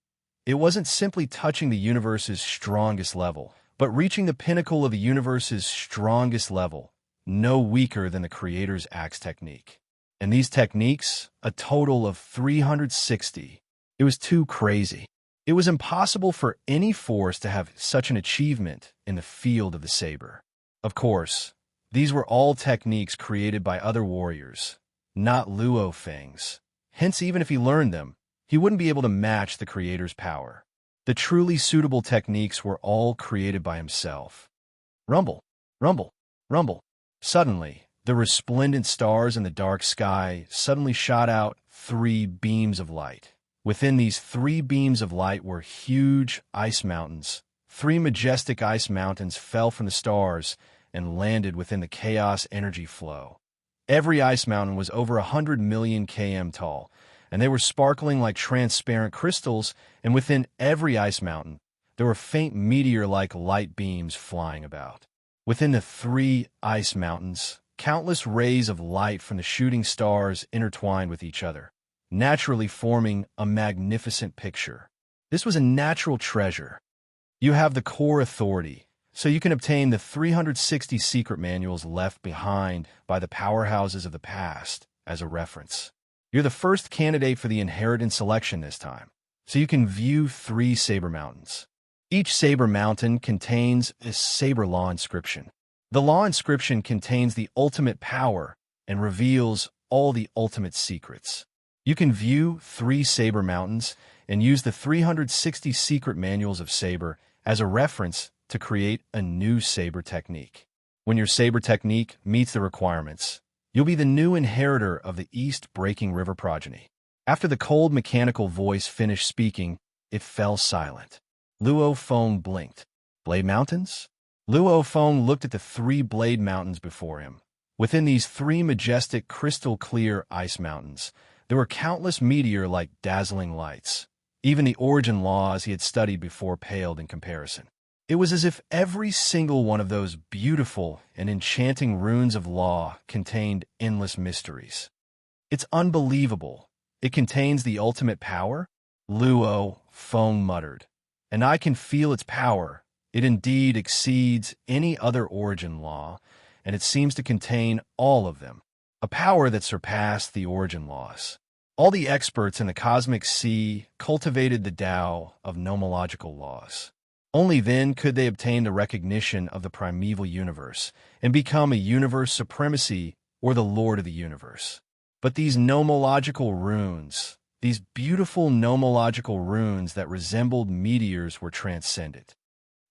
it wasn't simply touching the universe's strongest level, but reaching the pinnacle of the universe's strongest level, no weaker than the creator's axe technique. And these techniques, a total of 360. It was too crazy. It was impossible for any force to have such an achievement in the field of the saber. Of course, these were all techniques created by other warriors, not Luo Feng's. Hence, even if he learned them, he wouldn't be able to match the creator's power. The truly suitable techniques were all created by himself." Rumble, rumble, rumble. Suddenly, the resplendent stars in the dark sky suddenly shot out 3 beams of light. Within these 3 beams of light were huge ice mountains. 3 majestic ice mountains fell from the stars and landed within the chaos energy flow. Every ice mountain was over 100 million km tall, and they were sparkling like transparent crystals, and within every ice mountain, there were faint meteor-like light beams flying about. Within the 3 ice mountains, countless rays of light from the shooting stars intertwined with each other, naturally forming a magnificent picture. This was a natural treasure. You have the core authority, so you can obtain the 360 secret manuals left behind by the powerhouses of the past as a reference. You're the first candidate for the inheritance selection this time, so you can view 3 saber mountains. Each saber mountain contains a saber law inscription. The law inscription contains the ultimate power and reveals all the ultimate secrets. You can view 3 saber mountains and use the 360 secret manuals of saber as a reference to create a new saber technique. When your saber technique meets the requirements, you'll be the new inheritor of the East Breaking River progeny. After the cold mechanical voice finished speaking, it fell silent. Luo Feng blinked. Blade Mountains? Luo Feng looked at the 3 blade mountains before him. Within these 3 majestic, crystal-clear ice mountains, there were countless meteor-like dazzling lights. Even the origin laws he had studied before paled in comparison. It was as if every single one of those beautiful and enchanting runes of law contained endless mysteries. "It's unbelievable. It contains the ultimate power?" Luo Feng muttered. "And I can feel its power. It indeed exceeds any other origin law, and it seems to contain all of them. A power that surpassed the origin laws. All the experts in the cosmic sea cultivated the Tao of nomological laws. Only then could they obtain the recognition of the primeval universe and become a universe supremacy or the lord of the universe. But these nomological runes, these beautiful nomological runes that resembled meteors, were transcendent."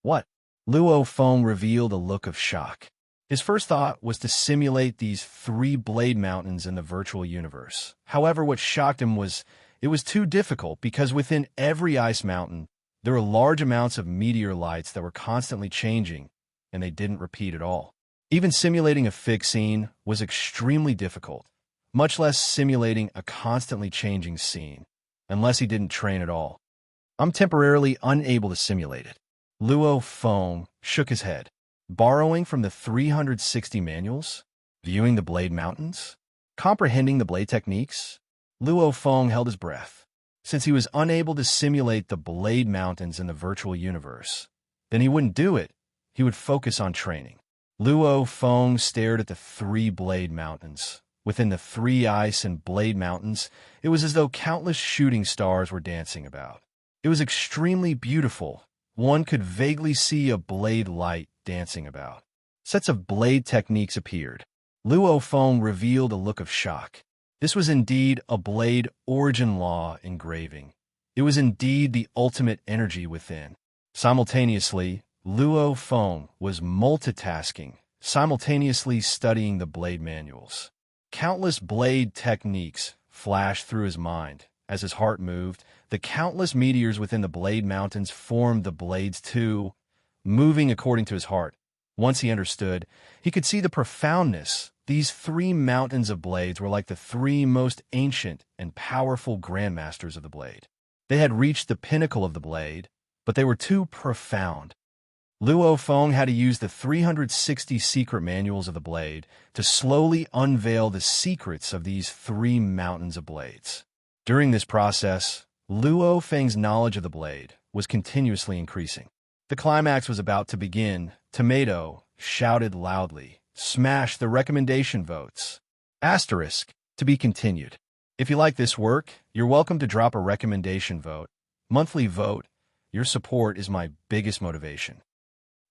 "What?" Luo Feng revealed a look of shock. His first thought was to simulate these 3 blade mountains in the virtual universe. However, what shocked him was it was too difficult because within every ice mountain, there were large amounts of meteor lights that were constantly changing, and they didn't repeat at all. Even simulating a fixed scene was extremely difficult, much less simulating a constantly changing scene, unless he didn't train at all. "I'm temporarily unable to simulate it." Luo Feng shook his head. "Borrowing from the 360 manuals? Viewing the blade mountains? Comprehending the blade techniques?" Luo Feng held his breath. Since he was unable to simulate the blade mountains in the virtual universe, then he wouldn't do it. He would focus on training. Luo Feng stared at the 3 blade mountains. Within the 3 ice and blade mountains, it was as though countless shooting stars were dancing about. It was extremely beautiful. One could vaguely see a blade light dancing about. Sets of blade techniques appeared. Luo Feng revealed a look of shock. This was indeed a blade origin law engraving. It was indeed the ultimate energy within. Simultaneously, Luo Feng was multitasking, simultaneously studying the blade manuals. Countless blade techniques flashed through his mind. As his heart moved, the countless meteors within the blade mountains formed the blades too, moving according to his heart. Once he understood, he could see the profoundness. These 3 mountains of blades were like the 3 most ancient and powerful grandmasters of the blade. They had reached the pinnacle of the blade, but they were too profound. Luo Feng had to use the 360 secret manuals of the blade to slowly unveil the secrets of these 3 mountains of blades. During this process, Luo Feng's knowledge of the blade was continuously increasing. The climax was about to begin. Tomato shouted loudly, "Smash the recommendation votes!" Asterisk, to be continued. If you like this work, you're welcome to drop a recommendation vote. Monthly vote. Your support is my biggest motivation.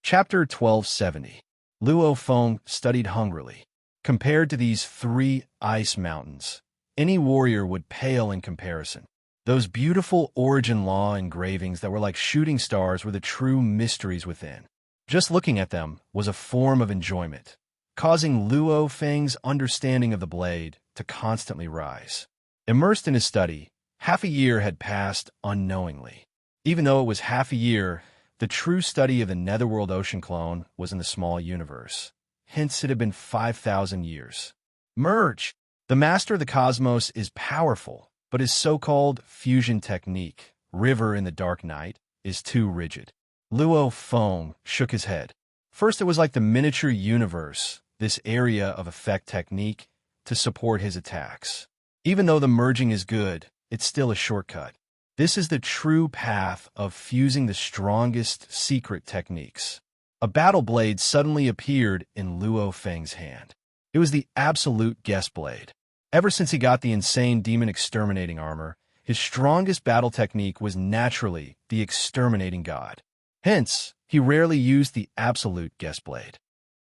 Chapter 1270. Luo Feng studied hungrily. Compared to these 3 ice mountains, any warrior would pale in comparison. Those beautiful origin law engravings that were like shooting stars were the true mysteries within. Just looking at them was a form of enjoyment, causing Luo Feng's understanding of the blade to constantly rise. Immersed in his study, half a year had passed unknowingly. Even though it was half a year, the true study of the Netherworld Ocean clone was in the small universe. Hence, it had been 5,000 years. Merge! The master of the cosmos is powerful, but his so-called fusion technique, River in the Dark Night, is too rigid. Luo Feng shook his head. First, it was like the miniature universe, this area of effect technique, to support his attacks. Even though the merging is good, it's still a shortcut. This is the true path of fusing the strongest secret techniques. A battle blade suddenly appeared in Luo Feng's hand. It was the absolute guest blade. Ever since he got the insane demon exterminating armor, his strongest battle technique was naturally the exterminating god. Hence, he rarely used the absolute guest blade.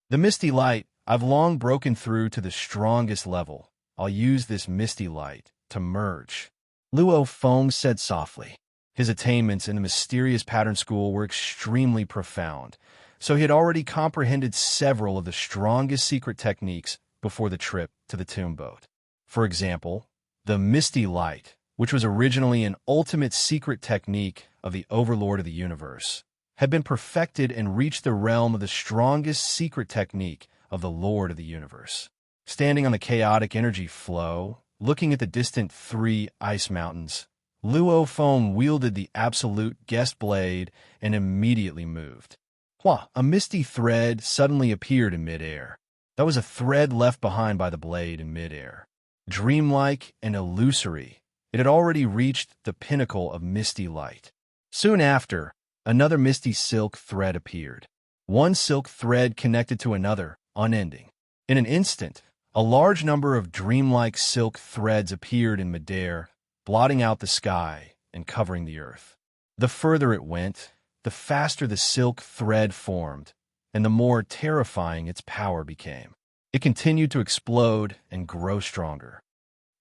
The misty light, I've long broken through to the strongest level. I'll use this misty light to merge. Luo Feng said softly. His attainments in the mysterious pattern school were extremely profound, so he had already comprehended several of the strongest secret techniques before the trip to the tomb boat. For example, the misty light, which was originally an ultimate secret technique of the Overlord of the Universe, had been perfected and reached the realm of the strongest secret technique of the Lord of the Universe. Standing on the chaotic energy flow, looking at the distant 3 ice mountains, Luo Feng wielded the absolute guest blade and immediately moved. A misty thread suddenly appeared in midair. That was a thread left behind by the blade in midair. Dreamlike and illusory, it had already reached the pinnacle of misty light. Soon after, another misty silk thread appeared. One silk thread connected to another, unending. In an instant, a large number of dreamlike silk threads appeared in midair, blotting out the sky and covering the earth. The further it went, the faster the silk thread formed, and the more terrifying its power became. It continued to explode and grow stronger.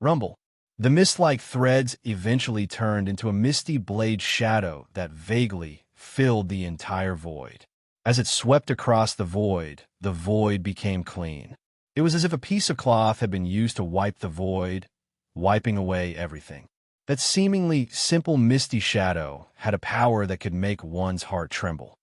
Rumble. The mist-like threads eventually turned into a misty blade shadow that vaguely filled the entire void. As it swept across the void became clean. It was as if a piece of cloth had been used to wipe the void, wiping away everything. That seemingly simple misty shadow had a power that could make one's heart tremble.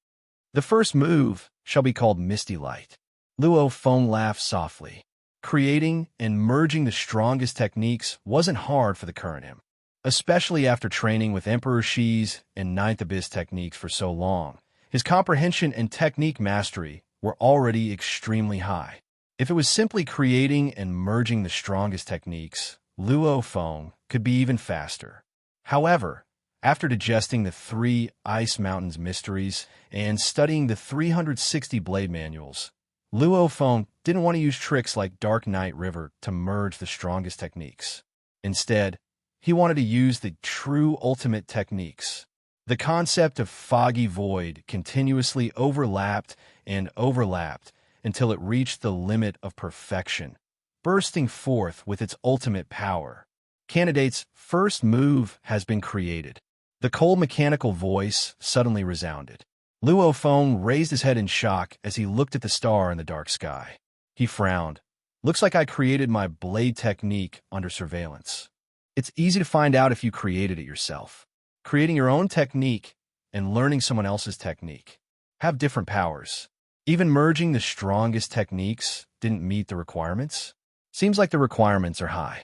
The first move shall be called Misty Light. Luo Feng laughed softly. Creating and merging the strongest techniques wasn't hard for the current him, especially after training with Emperor Shi's and Ninth Abyss techniques for so long. His comprehension and technique mastery were already extremely high. If it was simply creating and merging the strongest techniques, Luo Feng could be even faster. However, after digesting the 3 Ice Mountains mysteries and studying the 360 blade manuals, Luo Feng didn't want to use tricks like Dark Night River to merge the strongest techniques. Instead, he wanted to use the true ultimate techniques. The concept of foggy void continuously overlapped and overlapped until it reached the limit of perfection, bursting forth with its ultimate power. Candidate's first move has been created. The cold mechanical voice suddenly resounded. Luo Feng raised his head in shock as he looked at the star in the dark sky. He frowned. Looks like I created my blade technique under surveillance. It's easy to find out if you created it yourself. Creating your own technique and learning someone else's technique have different powers. Even merging the strongest techniques didn't meet the requirements. Seems like the requirements are high.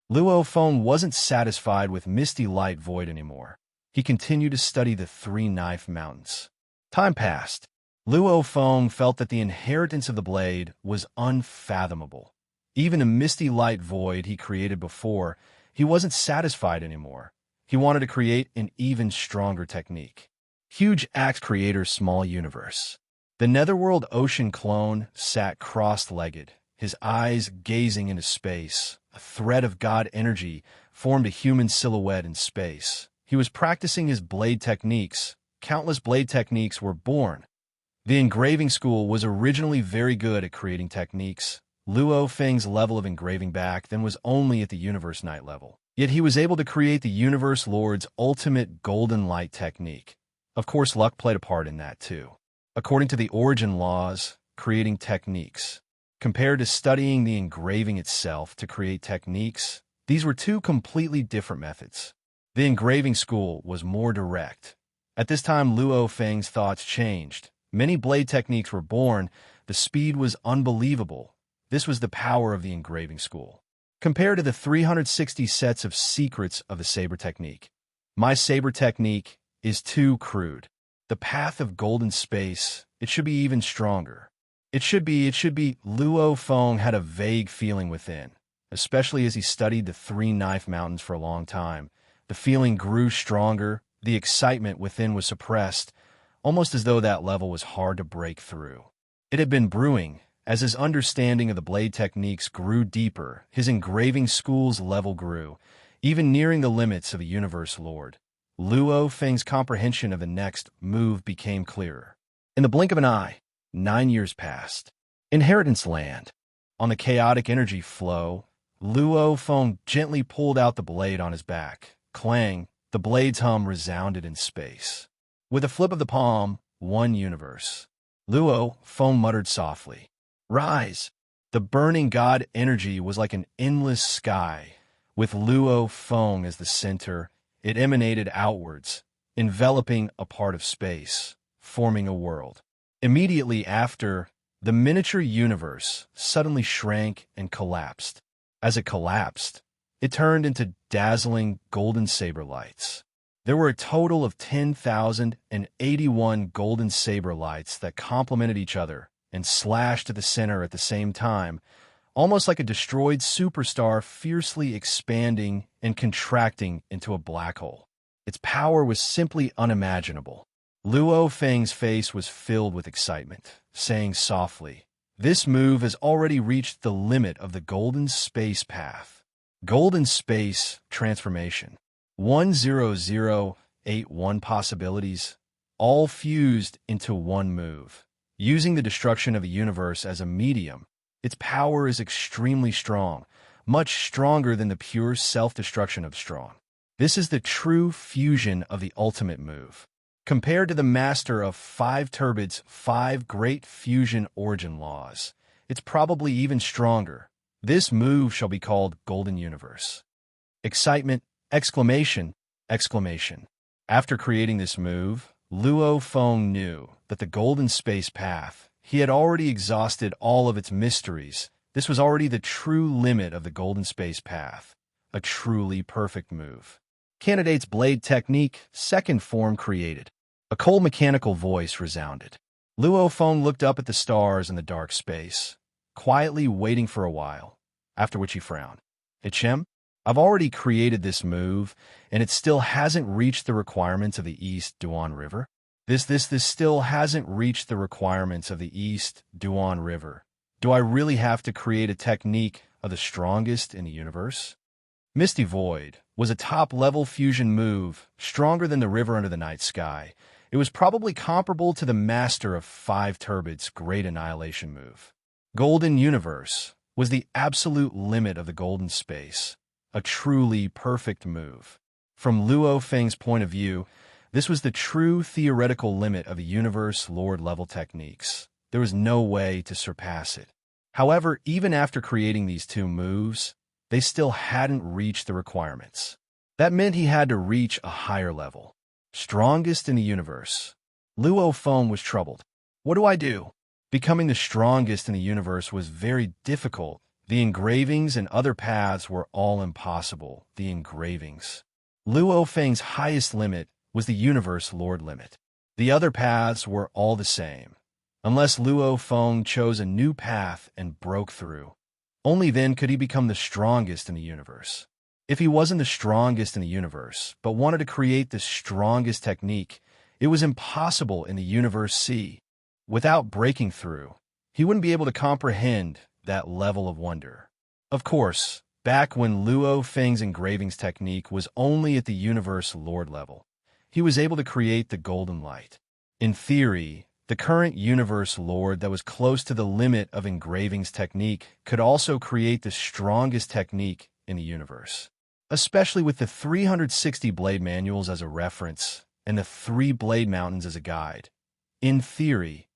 Luo Feng wasn't satisfied with Misty Light Void anymore. He continued to study the 3 Knife Mountains. Time passed. Luo Feng felt that the inheritance of the blade was unfathomable. Even a misty light void he created before, he wasn't satisfied anymore. He wanted to create an even stronger technique. Huge axe creator's small universe. The netherworld ocean clone sat cross-legged, his eyes gazing into space. A thread of god energy formed a human silhouette in space. He was practicing his blade techniques. Countless blade techniques were born. The engraving school was originally very good at creating techniques. Luo Feng's level of engraving back then was only at the Universe Knight level. Yet he was able to create the Universe Lord's ultimate golden light technique. Of course, luck played a part in that too. According to the origin laws, creating techniques. Compared to studying the engraving itself to create techniques, these were two completely different methods. The engraving school was more direct. At this time, Luo Feng's thoughts changed. Many blade techniques were born. The speed was unbelievable. This was the power of the engraving school. Compared to the 360 sets of secrets of the saber technique, my saber technique is too crude. The path of golden space, it should be even stronger. It should be. Luo Feng had a vague feeling within, especially as he studied the Three Knife Mountains for a long time. The feeling grew stronger. The excitement within was suppressed, almost as though that level was hard to break through. It had been brewing. As his understanding of the blade techniques grew deeper, his engraving school's level grew, even nearing the limits of a Universe Lord. Luo Feng's comprehension of the next move became clearer. In the blink of an eye, 9 years passed. Inheritance Land. On the chaotic energy flow, Luo Feng gently pulled out the blade on his back. Clang, the blade's hum resounded in space. With a flip of the palm, one universe. Luo Feng muttered softly. Rise! The burning god energy was like an endless sky. With Luo Feng as the center, it emanated outwards, enveloping a part of space, forming a world. Immediately after, the miniature universe suddenly shrank and collapsed. As it collapsed, it turned into dazzling golden saber lights. There were a total of 10,081 golden saber lights that complemented each other and slashed to the center at the same time, almost like a destroyed superstar fiercely expanding and contracting into a black hole. Its power was simply unimaginable. Luo Feng's face was filled with excitement, saying softly, "This move has already reached the limit of the golden space path." Golden space transformation. 10081 possibilities, all fused into one move. Using the destruction of a universe as a medium, its power is extremely strong, much stronger than the pure self-destruction of strong. This is the true fusion of the ultimate move. Compared to the master of 5 Turbid's 5 great fusion origin laws, it's probably even stronger. This move shall be called Golden Universe. Excitement, exclamation, exclamation. After creating this move, Luo Feng knew that the golden space path, he had already exhausted all of its mysteries. This was already the true limit of the golden space path, a truly perfect move. Candidate's blade technique, second form created. A cold mechanical voice resounded. Luo Feng looked up at the stars in the dark space, quietly waiting for a while, after which he frowned. Ichem, I've already created this move, and it still hasn't reached the requirements of the East Duan River. This still hasn't reached the requirements of the East Duan River. Do I really have to create a technique of the strongest in the universe? Misty Void was a top-level fusion move, stronger than the river under the night sky. It was probably comparable to the master of 5 Turbid's great annihilation move. Golden Universe was the absolute limit of the golden space, a truly perfect move. From Luo Feng's point of view, this was the true theoretical limit of the Universe Lord level techniques. There was no way to surpass it. However, even after creating these 2 moves, they still hadn't reached the requirements. That meant he had to reach a higher level. Strongest in the universe. Luo Feng was troubled. What do I do? Becoming the strongest in the universe was very difficult. The engravings and other paths were all impossible. The engravings. Luo Feng's highest limit was the Universe Lord limit. The other paths were all the same. unless Luo Feng chose a new path and broke through. Only then could he become the strongest in the universe. If he wasn't the strongest in the universe, but wanted to create the strongest technique, it was impossible in the universe C. Without breaking through, he wouldn't be able to comprehend that level of wonder. Of course, back when Luo Feng's engravings technique was only at the universe Lord level, he was able to create the golden light. In theory, the current universe Lord that was close to the limit of engravings technique could also create the strongest technique in the universe, especially with the 360 blade manuals as a reference and the 3 blade mountains as a guide. In theory,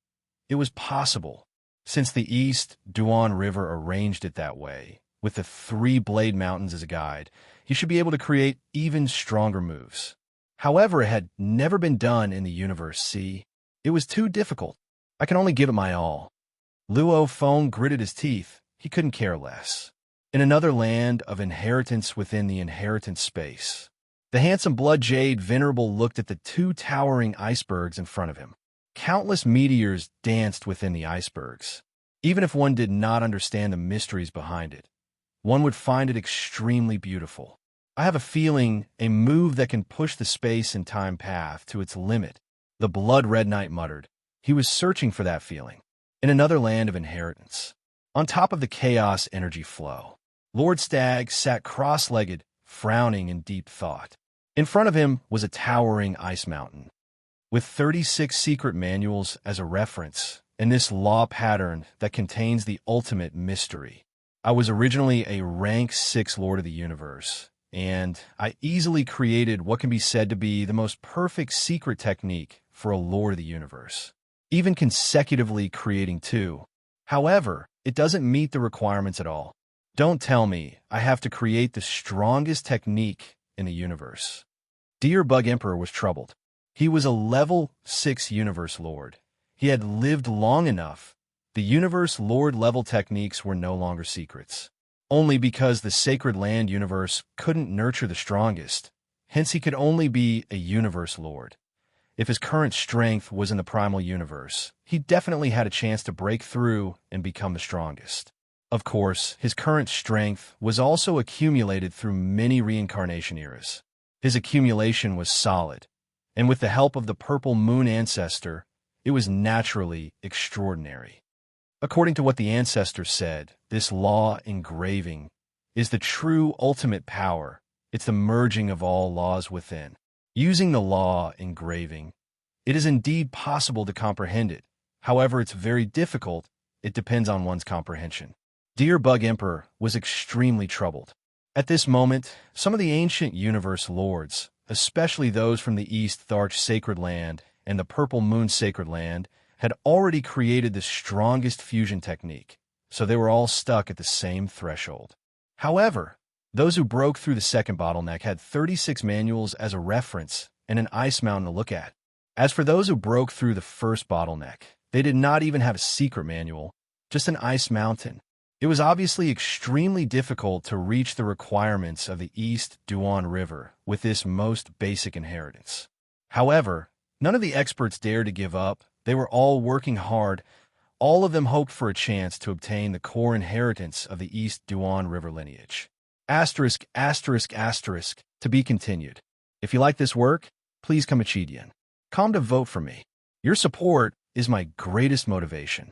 it was possible, since the East Duan River arranged it that way, with the 3 blade mountains as a guide, he should be able to create even stronger moves. However, it had never been done in the universe C. It was too difficult. I can only give it my all. Luo Feng gritted his teeth. He couldn't care less. In another land of inheritance within the inheritance space, the handsome blood jade venerable looked at the 2 towering icebergs in front of him. Countless meteors danced within the icebergs. Even if one did not understand the mysteries behind it, one would find it extremely beautiful. I have a feeling a move that can push the space and time path to its limit, the Blood Red Knight muttered. He was searching for that feeling. In another land of inheritance, on top of the chaos energy flow, Lord Stag sat cross-legged, frowning in deep thought. In front of him was a towering ice mountain, with 36 secret manuals as a reference, and this law pattern that contains the ultimate mystery. I was originally a rank 6 Lord of the Universe, and I easily created what can be said to be the most perfect secret technique for a Lord of the Universe, even consecutively creating 2. However, it doesn't meet the requirements at all. Don't tell me I have to create the strongest technique in the universe. Dear Bug Emperor was troubled. He was a level 6 Universe Lord. He had lived long enough. The Universe Lord level techniques were no longer secrets, only because the Sacred Land universe couldn't nurture the strongest. Hence, he could only be a Universe Lord. If his current strength was in the primal universe, he definitely had a chance to break through and become the strongest. Of course, his current strength was also accumulated through many reincarnation eras. His accumulation was solid, and with the help of the Purple Moon Ancestor, it was naturally extraordinary. According to what the ancestor said, this law engraving is the true ultimate power. It's the merging of all laws within. Using the law engraving, it is indeed possible to comprehend it. However, it's very difficult. It depends on one's comprehension. Dear Bug Emperor was extremely troubled. At this moment, some of the ancient universe lords, especially those from the East Tharch Sacred Land and the Purple Moon Sacred Land, had already created the strongest fusion technique, so they were all stuck at the same threshold. However, those who broke through the second bottleneck had 36 manuals as a reference and an ice mountain to look at. As for those who broke through the first bottleneck, they did not even have a secret manual, just an ice mountain. It was obviously extremely difficult to reach the requirements of the East Duan River with this most basic inheritance. However, none of the experts dared to give up. They were all working hard. All of them hoped for a chance to obtain the core inheritance of the East Duan River lineage. Asterisk, asterisk, asterisk, to be continued. If you like this work, please come Achidian. Come to vote for me. Your support is my greatest motivation.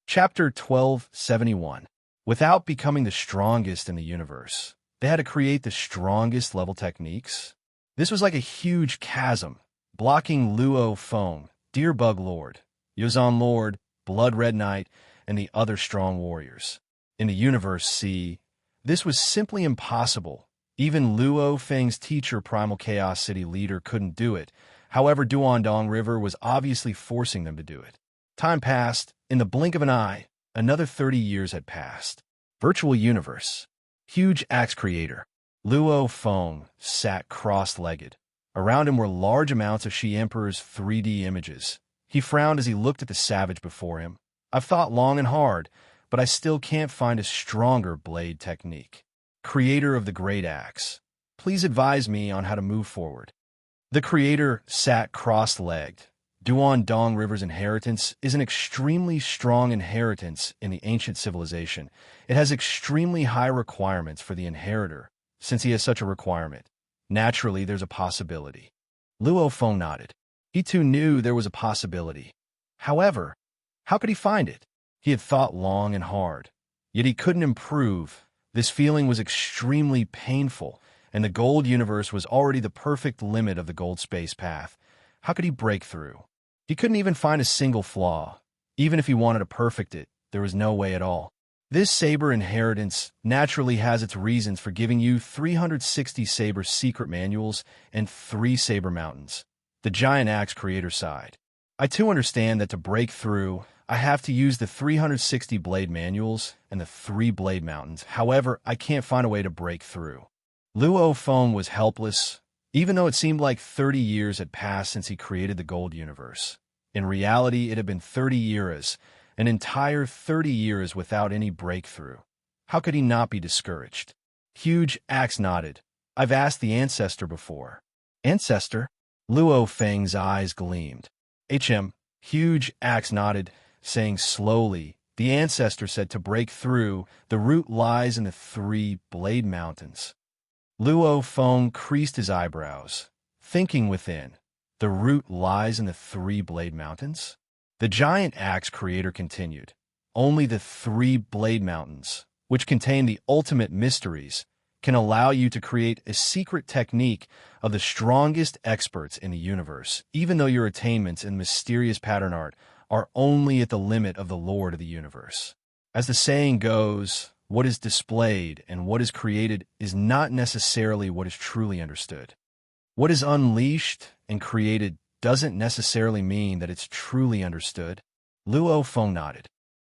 Chapter 1271. Without becoming the strongest in the universe, they had to create the strongest level techniques. This was like a huge chasm, blocking Luo Feng, Deer Bug Lord, Yozan Lord, Blood Red Knight, and the other strong warriors. In the universe C, this was simply impossible. Even Luo Feng's teacher, Primal Chaos City leader, couldn't do it. However, Duandong River was obviously forcing them to do it. Time passed. In the blink of an eye, another 30 years had passed. Virtual universe. Huge axe creator. Luo Feng sat cross-legged. Around him were large amounts of Shi Emperor's 3D images. He frowned as he looked at the savage before him. I've thought long and hard, but I still can't find a stronger blade technique. Creator of the Great Axe, please advise me on how to move forward. The creator sat cross-legged. Dong River's inheritance is an extremely strong inheritance in the ancient civilization. It has extremely high requirements for the inheritor. Since he has such a requirement, naturally there's a possibility. Luo Feng nodded. He too knew there was a possibility. However, how could he find it? He had thought long and hard, yet he couldn't improve. This feeling was extremely painful, and the gold universe was already the perfect limit of the gold space path. How could he break through? He couldn't even find a single flaw. Even if he wanted to perfect it, there was no way at all. This saber inheritance naturally has its reasons for giving you 360 saber secret manuals and 3 saber mountains. The giant axe creator sighed. I too understand that to break through, I have to use the 360 blade manuals and the 3 blade mountains. However, I can't find a way to break through. Luo Feng was helpless, even though it seemed like 30 years had passed since he created the gold universe. In reality, it had been 30 years, an entire 30 years without any breakthrough. How could he not be discouraged? Huge Axe nodded. I've asked the ancestor before. Ancestor? Luo Feng's eyes gleamed. Huge Axe nodded, saying slowly, the ancestor said to break through, the root lies in the 3 blade mountains. Luo Feng creased his eyebrows, thinking within, the root lies in the 3 blade mountains? The giant axe creator continued, only the 3 blade mountains, which contain the ultimate mysteries, can allow you to create a secret technique of the strongest experts in the universe, even though your attainments in mysterious pattern art are only at the limit of the Lord of the universe. As the saying goes, what is displayed and what is created is not necessarily what is truly understood. What is unleashed and created doesn't necessarily mean that it's truly understood. Luo Feng nodded.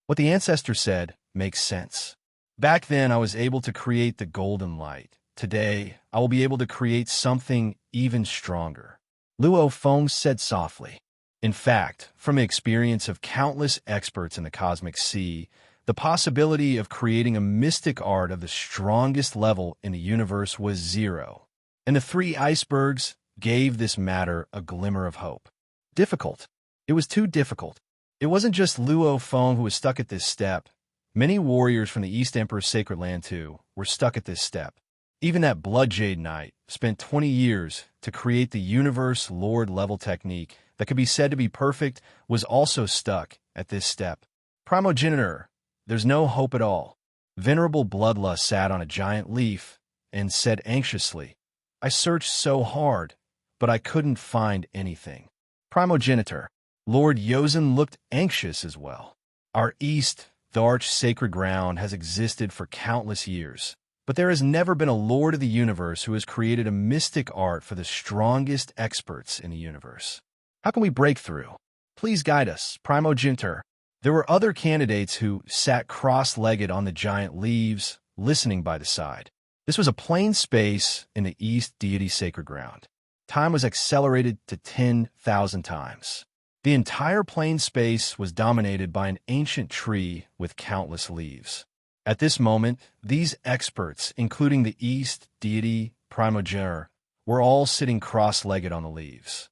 What the ancestor said makes sense. Back then, I was able to create the golden light. Today, I will be able to create something even stronger. Luo Feng said softly. In fact, from the experience of countless experts in the cosmic sea, the possibility of creating a mystic art of the strongest level in the universe was 0. And the 3 icebergs gave this matter a glimmer of hope. Difficult. It was too difficult. It wasn't just Luo Feng who was stuck at this step. Many warriors from the East Emperor's sacred land, too, were stuck at this step. Even that Blood Jade Knight spent 20 years to create the Universe Lord level technique that could be said to be perfect, was also stuck at this step. Primogenitor, there's no hope at all. Venerable Bloodlust sat on a giant leaf and said anxiously, I searched so hard, but I couldn't find anything. Primogenitor, Lord Yozen looked anxious as well. Our East, the arch sacred ground, has existed for countless years, but there has never been a Lord of the universe who has created a mystic art for the strongest experts in the universe. How can we break through? Please guide us, Primogenitor. There were other candidates who sat cross-legged on the giant leaves, listening by the side. This was a plain space in the East deity sacred ground. Time was accelerated to 10,000 times. The entire plain space was dominated by an ancient tree with countless leaves. At this moment, these experts, including the East deity Primogenitor, were all sitting cross-legged on the leaves.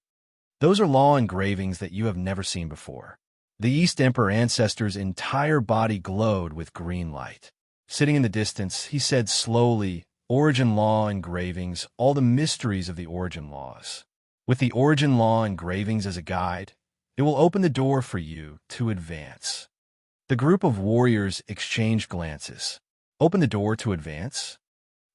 Those are law engravings that you have never seen before. The East Emperor ancestor's entire body glowed with green light. Sitting in the distance, he said slowly, Origin Law engravings, all the mysteries of the origin laws. With the Origin Law engravings as a guide, it will open the door for you to advance. The group of warriors exchanged glances. Open the door to advance?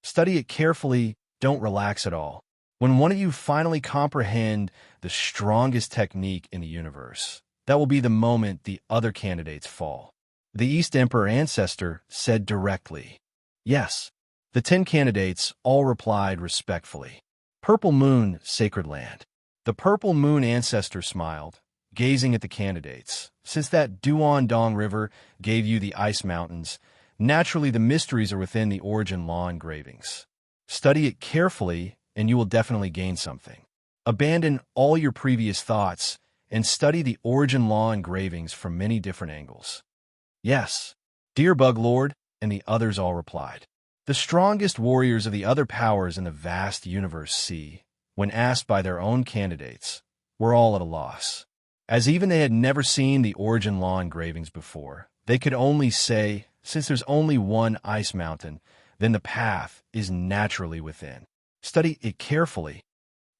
Study it carefully, don't relax at all. When one of you finally comprehend the strongest technique in the universe, that will be the moment the other candidates fall. The East Emperor ancestor said directly, Yes. The 10 candidates all replied respectfully. Purple Moon, Sacred Land. The Purple Moon ancestor smiled, gazing at the candidates. Since that Dong River gave you the ice mountains, naturally the mysteries are within the Origin Law engravings. Study it carefully, and you will definitely gain something. Abandon all your previous thoughts and study the Origin Law engravings from many different angles. Yes, dear Bug Lord, and the others all replied. The strongest warriors of the other powers in the vast universe sea, when asked by their own candidates, were all at a loss. As even they had never seen the origin law engravings before, they could only say, since there's only one ice mountain, then the path is naturally within. Study it carefully.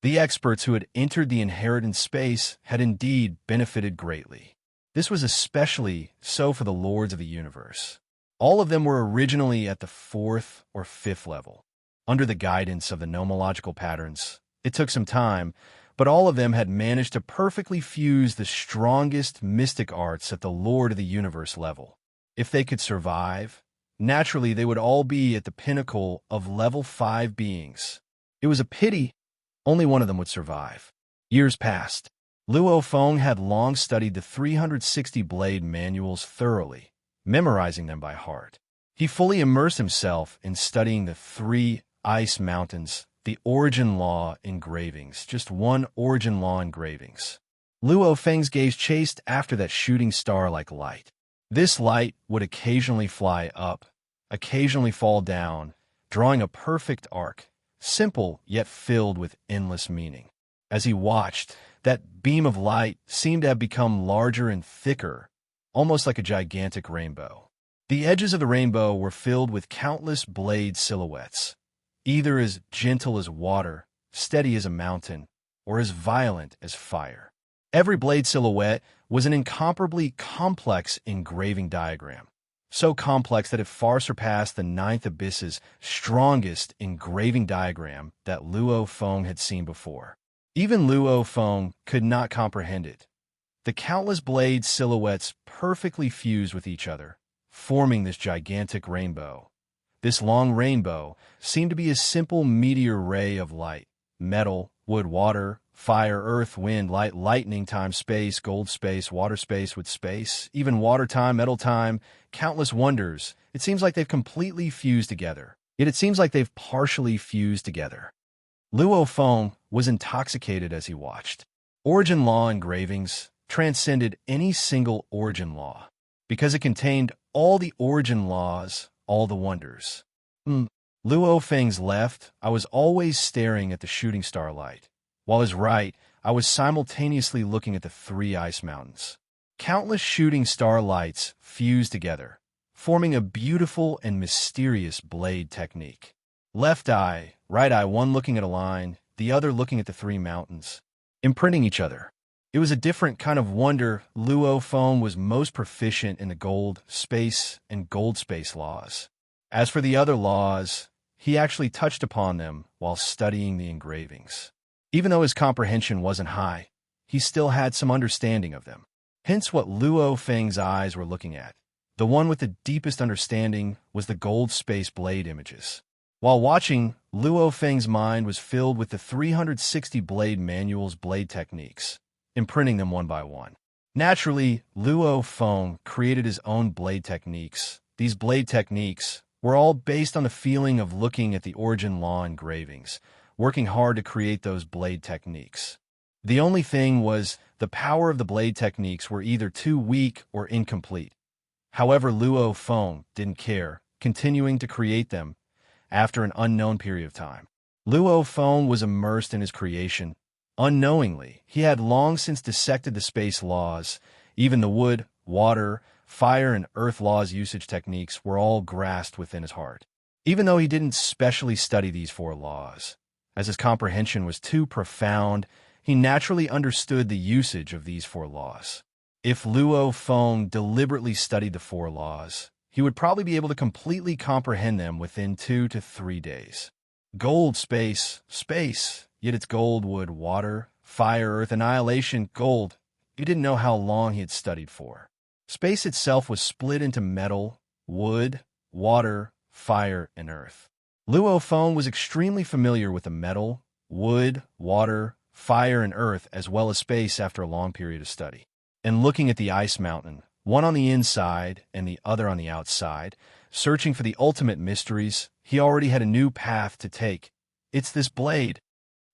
The experts who had entered the inheritance space had indeed benefited greatly. This was especially so for the lords of the universe. All of them were originally at the 4th or 5th level. Under the guidance of the nomological patterns, it took some time, but all of them had managed to perfectly fuse the strongest mystic arts at the Lord of the Universe level. If they could survive, naturally they would all be at the pinnacle of level 5 beings. It was a pity only one of them would survive. Years passed. Luo Feng had long studied the 360 blade manuals thoroughly, memorizing them by heart. He fully immersed himself in studying the 3 ice mountains, the origin law engravings, just one origin law engravings. Luo Feng's gaze chased after that shooting star-like light. This light would occasionally fly up, occasionally fall down, drawing a perfect arc, simple yet filled with endless meaning. As he watched, that beam of light seemed to have become larger and thicker, almost like a gigantic rainbow. The edges of the rainbow were filled with countless blade silhouettes, either as gentle as water, steady as a mountain, or as violent as fire. Every blade silhouette was an incomparably complex engraving diagram, so complex that it far surpassed the 9th Abyss's strongest engraving diagram that Luo Feng had seen before. Even Luo Feng could not comprehend it. The countless blade silhouettes perfectly fused with each other, forming this gigantic rainbow. This long rainbow seemed to be a simple meteor ray of light: metal, wood, water, fire, earth, wind, light, lightning times space, gold space, water space with space, even water time, metal time, countless wonders. It seems like they've completely fused together. Yet it seems like they've partially fused together. Luo Feng was intoxicated as he watched. Origin law engravings transcended any single origin law, because it contained all the origin laws, all the wonders. Luo Feng's left, I was always staring at the shooting star light, while his right, I was simultaneously looking at the 3 ice mountains. Countless shooting star lights fused together, forming a beautiful and mysterious blade technique. Left eye, right eye, one looking at a line, the other looking at the 3 mountains, imprinting each other. It was a different kind of wonder. Luo Feng was most proficient in the gold space and gold space laws. As for the other laws, he actually touched upon them while studying the engravings. Even though his comprehension wasn't high, he still had some understanding of them. Hence what Luo Feng's eyes were looking at. The one with the deepest understanding was the gold space blade images. While watching, Luo Feng's mind was filled with the 360 blade manual's blade techniques, imprinting them one by one. Naturally, Luo Feng created his own blade techniques. These blade techniques were all based on the feeling of looking at the origin law engravings, working hard to create those blade techniques. The only thing was the power of the blade techniques were either too weak or incomplete. However, Luo Feng didn't care, continuing to create them after an unknown period of time. Luo Feng was immersed in his creation. Unknowingly, he had long since dissected the space laws. Even the wood, water, fire, and earth laws usage techniques were all grasped within his heart. Even though he didn't specially study these 4 laws, as his comprehension was too profound, he naturally understood the usage of these 4 laws. If Luo Feng deliberately studied the 4 laws, he would probably be able to completely comprehend them within 2 to 3 days. Gold, space, space, yet it's gold, wood, water, fire, earth, annihilation, gold. He didn't know how long he had studied for. Space itself was split into metal, wood, water, fire, and earth. Luo Feng was extremely familiar with the metal, wood, water, fire, and earth, as well as space after a long period of study. And looking at the ice mountain, one on the inside and the other on the outside, searching for the ultimate mysteries, he already had a new path to take. It's this blade.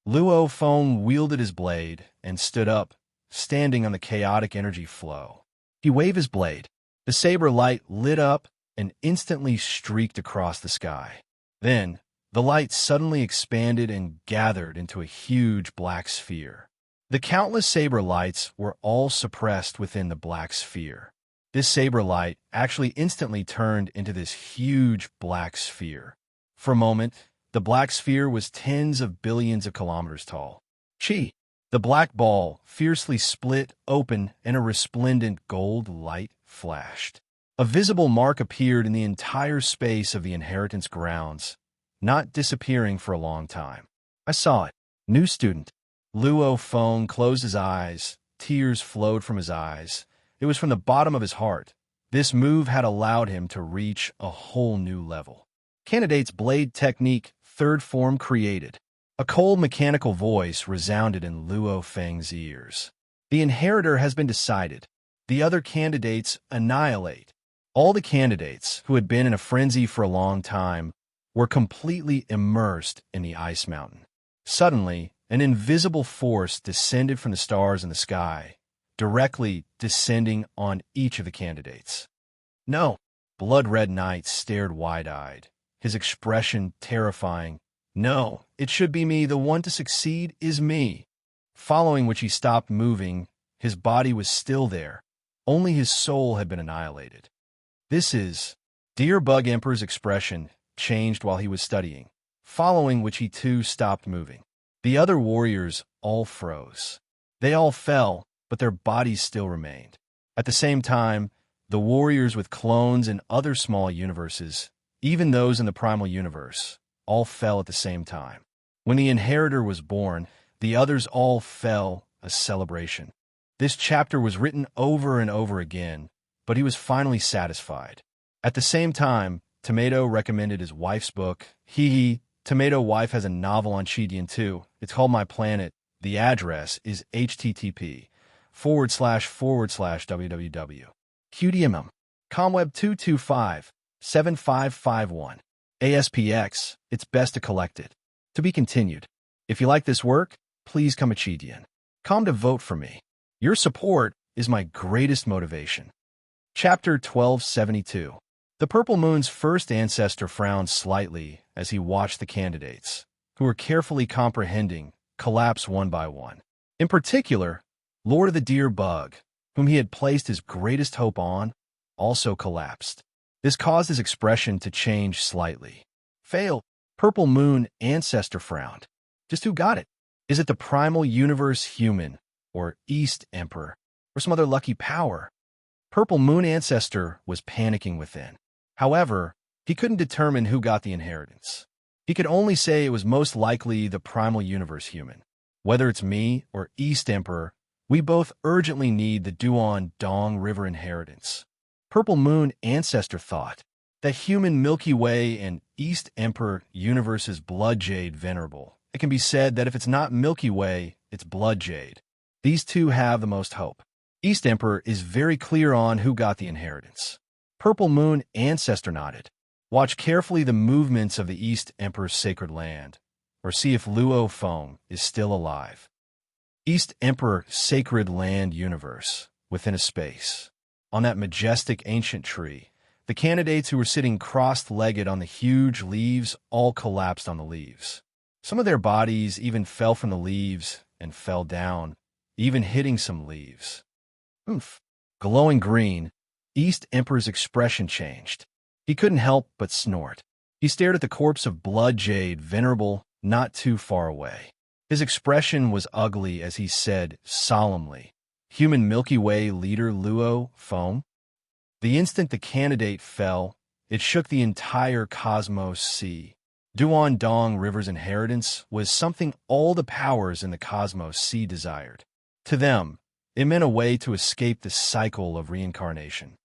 Luo Feng wielded his blade and stood up, standing on the chaotic energy flow. He waved his blade. The saber light lit up and instantly streaked across the sky. Then, the light suddenly expanded and gathered into a huge black sphere. The countless saber lights were all suppressed within the black sphere. This saber light actually instantly turned into this huge black sphere. For a moment, the black sphere was tens of billions of kilometers tall. Chi! The black ball fiercely split open and a resplendent gold light flashed. A visible mark appeared in the entire space of the inheritance grounds, not disappearing for a long time. I saw it. New student. Luo Feng closed his eyes. Tears flowed from his eyes. It was from the bottom of his heart. This move had allowed him to reach a whole new level. Candidate's blade technique, third form created. A cold mechanical voice resounded in Luo Feng's ears. The inheritor has been decided. The other candidates annihilate. All the candidates who had been in a frenzy for a long time were completely immersed in the ice mountain. Suddenly, an invisible force descended from the stars in the sky, directly descending on each of the candidates. No! Blood Red Knight stared wide-eyed, his expression terrifying. No, it should be me. The one to succeed is me. Following which he stopped moving, his body was still there. Only his soul had been annihilated. This is... Dear Bug Emperor's expression changed while he was studying, following which he too stopped moving. The other warriors all froze. They all fell, but their bodies still remained. At the same time, the warriors with clones in other small universes, even those in the primal universe, all fell at the same time. When the inheritor was born, the others all fell, a celebration. This chapter was written over and over again, but he was finally satisfied. At the same time, Tomato recommended his wife's book. Tomato Wife has a novel on Chidian too. It's called My Planet. The address is http://www. QDMM. Comweb 225-7551. ASPX. It's best to collect it. To be continued. If you like this work, please come a Chidian. Come to vote for me. Your support is my greatest motivation. Chapter 1272. The Purple Moon's first ancestor frowned slightly as he watched the candidates, who were carefully comprehending, collapse one by one. In particular, Lord of the Deer Bug, whom he had placed his greatest hope on, also collapsed. This caused his expression to change slightly. Fail. Purple Moon ancestor frowned. Just who got it? Is it the primal universe human, or East Emperor, or some other lucky power? Purple Moon ancestor was panicking within. However, he couldn't determine who got the inheritance. He could only say it was most likely the primal universe human. Whether it's me or East Emperor, we both urgently need the Duan Dong River inheritance. Purple Moon ancestor thought that human Milky Way and East Emperor universe's blood jade venerable. It can be said that if it's not Milky Way, it's blood jade. These two have the most hope. East Emperor is very clear on who got the inheritance. Purple Moon ancestor nodded. Watch carefully the movements of the East Emperor's sacred land, or see if Luo Feng is still alive. East Emperor sacred land universe, within a space. On that majestic ancient tree, the candidates who were sitting crossed-legged on the huge leaves all collapsed on the leaves. Some of their bodies even fell from the leaves and fell down, even hitting some leaves. Oomph. Glowing green, East Emperor's expression changed. He couldn't help but snort. He stared at the corpse of Blood Jade Venerable not too far away. His expression was ugly as he said solemnly, "Human Milky Way leader Luo Feng?" The instant the candidate fell, it shook the entire cosmos sea. Duan Dong River's inheritance was something all the powers in the cosmos sea desired. To them, it meant a way to escape the cycle of reincarnation.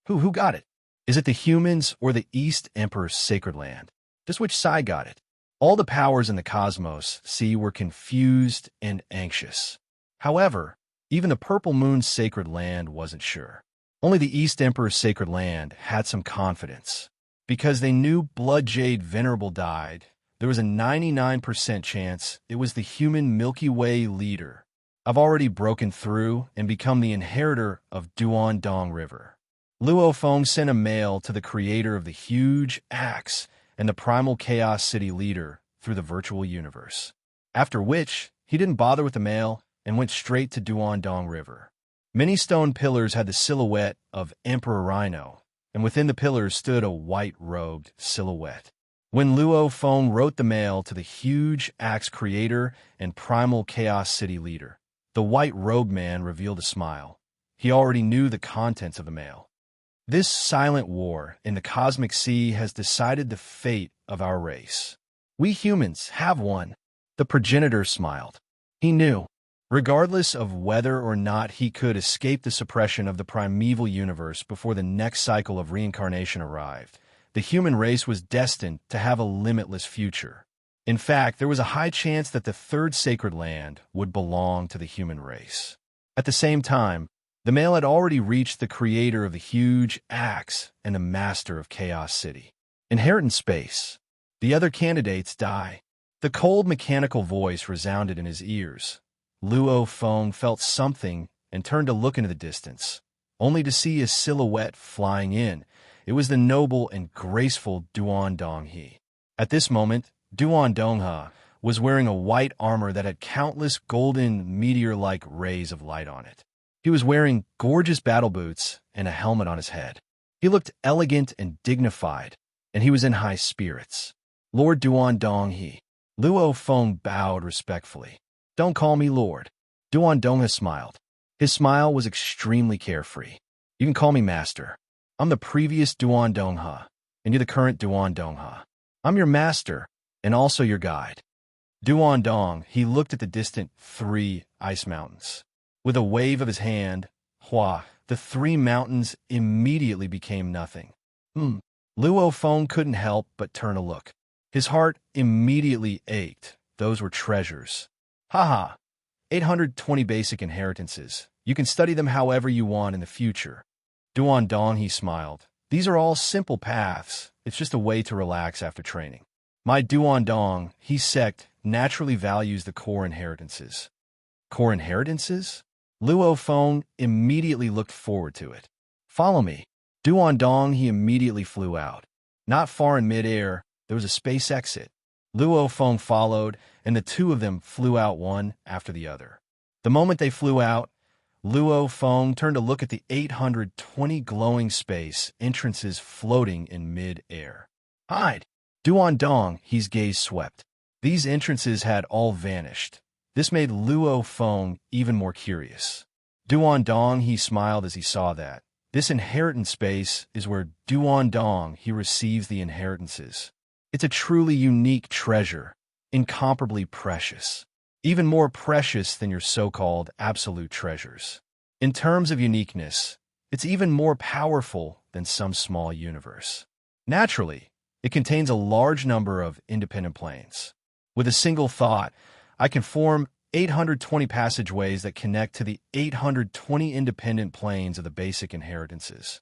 Who got it? Is it the humans or the East Emperor's sacred land? Just which side got it? All the powers in the cosmos sea were confused and anxious. However, even the Purple Moon's sacred land wasn't sure. Only the East Emperor's sacred land had some confidence. Because they knew Blood Jade Venerable died, there was a 99% chance it was the human Milky Way leader. I've already broken through and become the inheritor of Duan Dong River. Luo Feng sent a mail to the creator of the huge axe and the primal chaos city leader through the virtual universe. After which, he didn't bother with the mail and went straight to Duandong River. Many stone pillars had the silhouette of Emperor Rhino, and within the pillars stood a white-robed silhouette. When Luo Feng wrote the mail to the huge axe creator and primal chaos city leader, the white-robed man revealed a smile. He already knew the contents of the mail. This silent war in the cosmic sea has decided the fate of our race. We humans have won. The progenitor smiled. He knew, regardless of whether or not he could escape the suppression of the primeval universe before the next cycle of reincarnation arrived, the human race was destined to have a limitless future. In fact, there was a high chance that the third sacred land would belong to the human race. At the same time, the mail had already reached the creator of the huge axe and the master of Chaos City. Inheritance space. The other candidates die. The cold mechanical voice resounded in his ears. Luo Feng felt something and turned to look into the distance, only to see a silhouette flying in. It was the noble and graceful Duandong He. At this moment, Duandong He was wearing a white armor that had countless golden meteor-like rays of light on it. He was wearing gorgeous battle boots and a helmet on his head. He looked elegant and dignified, and he was in high spirits. Lord Duandong He. Luo Feng bowed respectfully. Don't call me Lord. Duandong He smiled. His smile was extremely carefree. You can call me Master. I'm the previous Duandong He, and you're the current Duandong He. I'm your master, and also your guide. Duandong, he looked at the distant 3 ice mountains. With a wave of his hand, Hua, the 3 mountains immediately became nothing. Luo Feng couldn't help but turn to look. His heart immediately ached. Those were treasures. Haha, 820 basic inheritances. You can study them however you want in the future. Duandong, he smiled. These are all simple paths. It's just a way to relax after training. My Duandong, he sect, naturally values the core inheritances. Core inheritances? Luo Feng immediately looked forward to it. Follow me. Duandong, he immediately flew out. Not far in midair, there was a space exit. Luo Feng followed, and the 2 of them flew out one after the other. The moment they flew out, Luo Feng turned to look at the 820 glowing space entrances floating in mid-air. Hide! Duandong, his gaze swept. These entrances had all vanished. This made Luo Feng even more curious. Duandong, he smiled as he saw that. This inheritance space is where Duandong, he receives the inheritances. It's a truly unique treasure, incomparably precious. Even more precious than your so-called absolute treasures. In terms of uniqueness, it's even more powerful than some small universe. Naturally, it contains a large number of independent planes. With a single thought, I can form 820 passageways that connect to the 820 independent planes of the basic inheritances.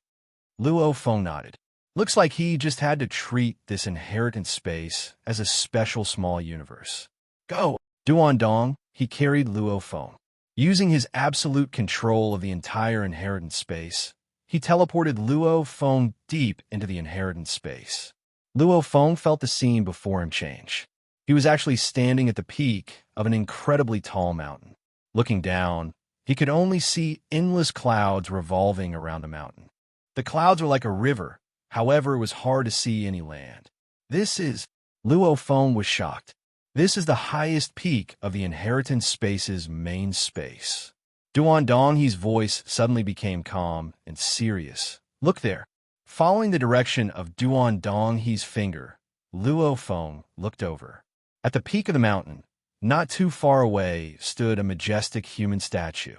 Luo Feng nodded. Looks like he just had to treat this inheritance space as a special small universe. Go! Duandong, he carried Luo Feng. Using his absolute control of the entire inheritance space, he teleported Luo Feng deep into the inheritance space. Luo Feng felt the scene before him change. He was actually standing at the peak of an incredibly tall mountain. Looking down, he could only see endless clouds revolving around the mountain. The clouds were like a river, however, it was hard to see any land. Luo Feng was shocked. This is the highest peak of the inheritance space's main space. Duandong, his voice suddenly became calm and serious. Look there. Following the direction of Duandong, his finger, Luo Feng looked over. At the peak of the mountain, not too far away, stood a majestic human statue.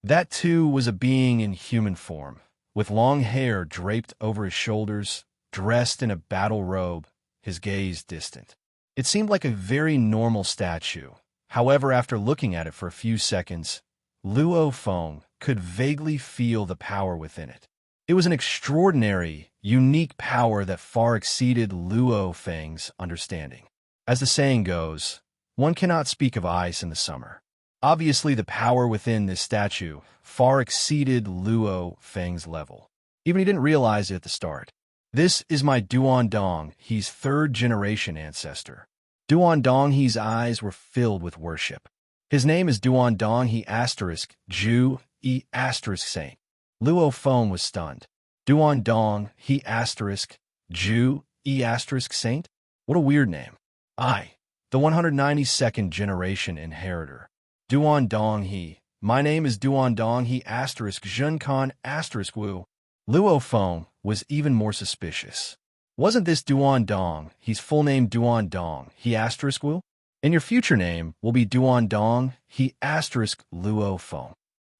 That too was a being in human form, with long hair draped over his shoulders, dressed in a battle robe, his gaze distant. It seemed like a very normal statue. However, after looking at it for a few seconds, Luo Feng could vaguely feel the power within it. It was an extraordinary, unique power that far exceeded Luo Feng's understanding. As the saying goes, one cannot speak of ice in the summer. Obviously, the power within this statue far exceeded Luo Feng's level. Even he didn't realize it at the start. This is my Duandong, his 3rd-generation ancestor. Duandong, his eyes were filled with worship. His name is Duan Dong He asterisk Ju E asterisk Saint. Luo Feng was stunned. Duan Dong He asterisk Ju E asterisk Saint? What a weird name. The 192nd generation inheritor. Duan Dong He. My name is Duan Dong He asterisk Zhen Kan asterisk Wu. Luo Feng was even more suspicious. Wasn't this Duan Dong He's full name Duan Dong He asterisk Wu? And your future name will be Duan Dong He asterisk Luo Feng.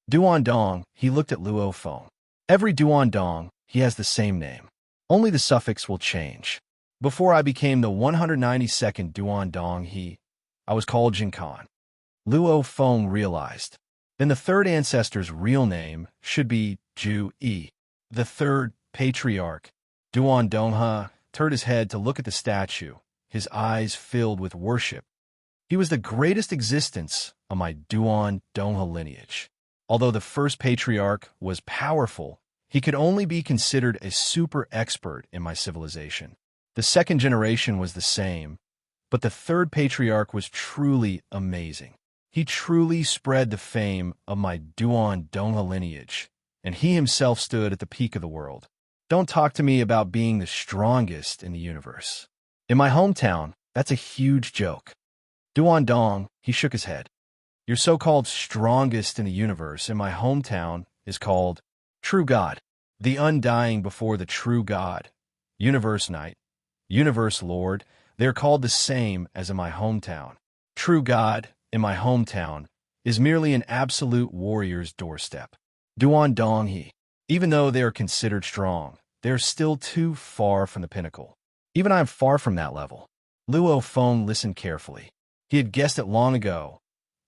Duan Dong, he looked at Luo Feng. Every Duan Dong, he has the same name. Only the suffix will change. Before I became the 192nd Duan Dong He, I was called Jin Kan. Luo Feng realized. Then the third ancestor's real name should be Ju E. The third patriarch, Duan Donghe, turned his head to look at the statue, his eyes filled with worship. He was the greatest existence of my Duan Donghe lineage. Although the first patriarch was powerful, he could only be considered a super expert in my civilization. The second generation was the same, but the third patriarch was truly amazing. He truly spread the fame of my Duan Donghe lineage, and he himself stood at the peak of the world. Don't talk to me about being the strongest in the universe. In my hometown, that's a huge joke. Duan Dong, he shook his head. Your so-called strongest in the universe in my hometown is called True God, the undying before the true God, Universe Knight, Universe Lord. They're called the same as in my hometown. True God, in my hometown, is merely an absolute warrior's doorstep. Duan Dong He. Even though they are considered strong, they are still too far from the pinnacle. Even I am far from that level. Luo Feng listened carefully. He had guessed it long ago.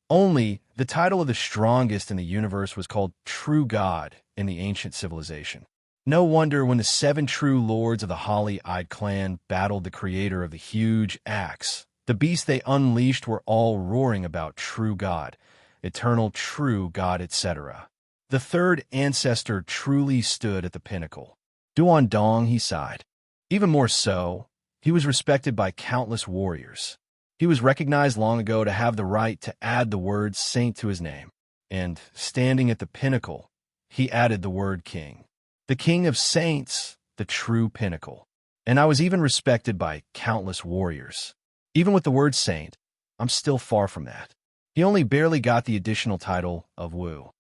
Only the title of the strongest in the universe was called True God in the ancient civilization. No wonder when the 7 true lords of the holly-eyed clan battled the creator of the huge axe, the beasts they unleashed were all roaring about True God, eternal True God, etc. The third ancestor truly stood at the pinnacle. Duan Dong, he sighed. Even more so, he was respected by countless warriors. He was recognized long ago to have the right to add the word saint to his name. And, standing at the pinnacle, he added the word king. The king of saints, the true pinnacle. And I was even respected by countless warriors. Even with the word saint, I'm still far from that. He only barely got the additional title of Wu.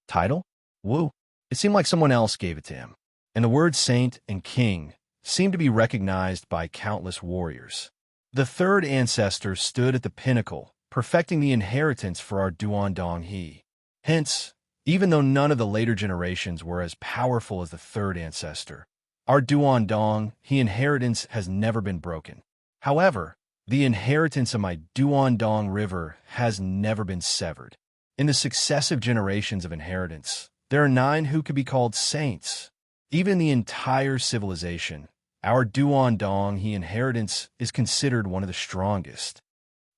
Title? Wu. It seemed like someone else gave it to him. And the words saint and king seemed to be recognized by countless warriors. The third ancestor stood at the pinnacle, perfecting the inheritance for our Duan Dong He. Hence, even though none of the later generations were as powerful as the third ancestor, our Duan Dong He inheritance has never been broken. However, the inheritance of my Duan Dong River has never been severed. In the successive generations of inheritance, there are 9 who could be called saints. Even the entire civilization, our Duan Dong He inheritance is considered one of the strongest.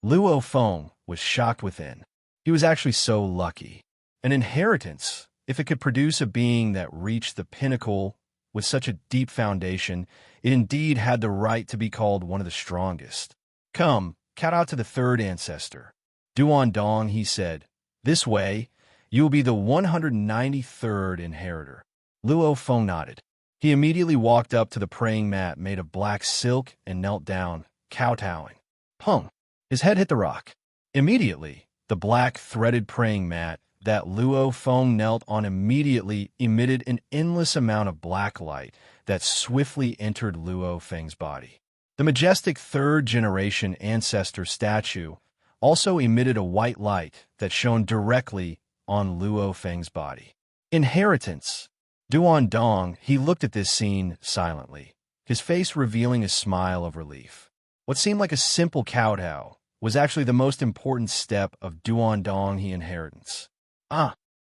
Luo Feng was shocked within. He was actually so lucky. An inheritance, if it could produce a being that reached the pinnacle with such a deep foundation, it indeed had the right to be called one of the strongest. Come, count out to the third ancestor. Duan Dong, he said, this way, you will be the 193rd inheritor. Luo Feng nodded. He immediately walked up to the praying mat made of black silk and knelt down, kowtowing. Pung! His head hit the rock. Immediately, the black threaded praying mat that Luo Feng knelt on immediately emitted an endless amount of black light that swiftly entered Luo Feng's body. The majestic third-generation ancestor statue also emitted a white light that shone directly on Luo Feng's body. Inheritance. Duan Dong, he looked at this scene silently, his face revealing a smile of relief. What seemed like a simple kowtow was actually the most important step of Duan Dong He inheritance.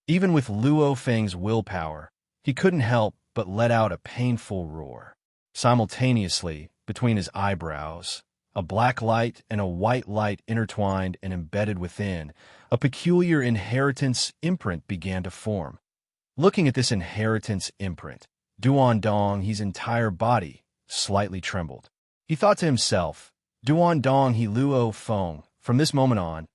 Even with Luo Feng's willpower, he couldn't help but let out a painful roar. Simultaneously, between his eyebrows, a black light and a white light intertwined and embedded within, a peculiar inheritance imprint began to form. Looking at this inheritance imprint, Duan Dong He's entire body slightly trembled. He thought to himself, Duan Dong He Luo Feng, from this moment on,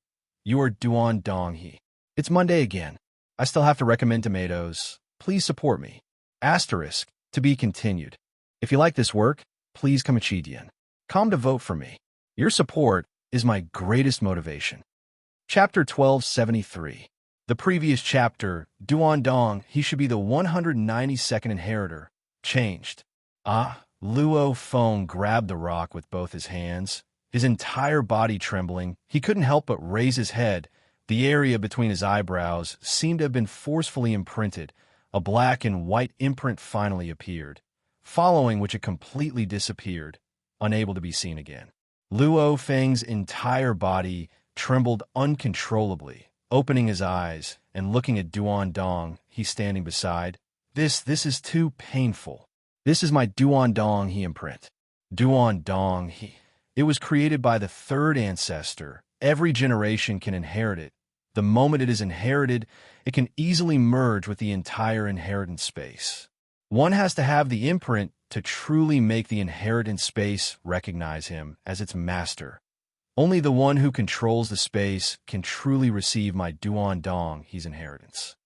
You are Duan Donghe. It's Monday again. I still have to recommend tomatoes. Please support me. Asterisk, to be continued. If you like this work, please come to vote for me. Your support is my greatest motivation. Chapter 1273. The previous chapter, Duan Dong, he should be the 192nd inheritor, changed. Luo Feng grabbed the rock with both his hands, his entire body trembling. He couldn't help but raise his head. The area between his eyebrows seemed to have been forcefully imprinted. A black and white imprint finally appeared, following which it completely disappeared, unable to be seen again. Luo Feng's entire body trembled uncontrollably, opening his eyes and looking at Duan Dong, he standing beside. This is too painful. This is my Duan Dong he imprint. Duan Dong he. It was created by the third ancestor. Every generation can inherit it. The moment it is inherited, it can easily merge with the entire inheritance space. One has to have the imprint to truly make the inheritance space recognize him as its master. Only the one who controls the space can truly receive my Duan Dong he's inheritance.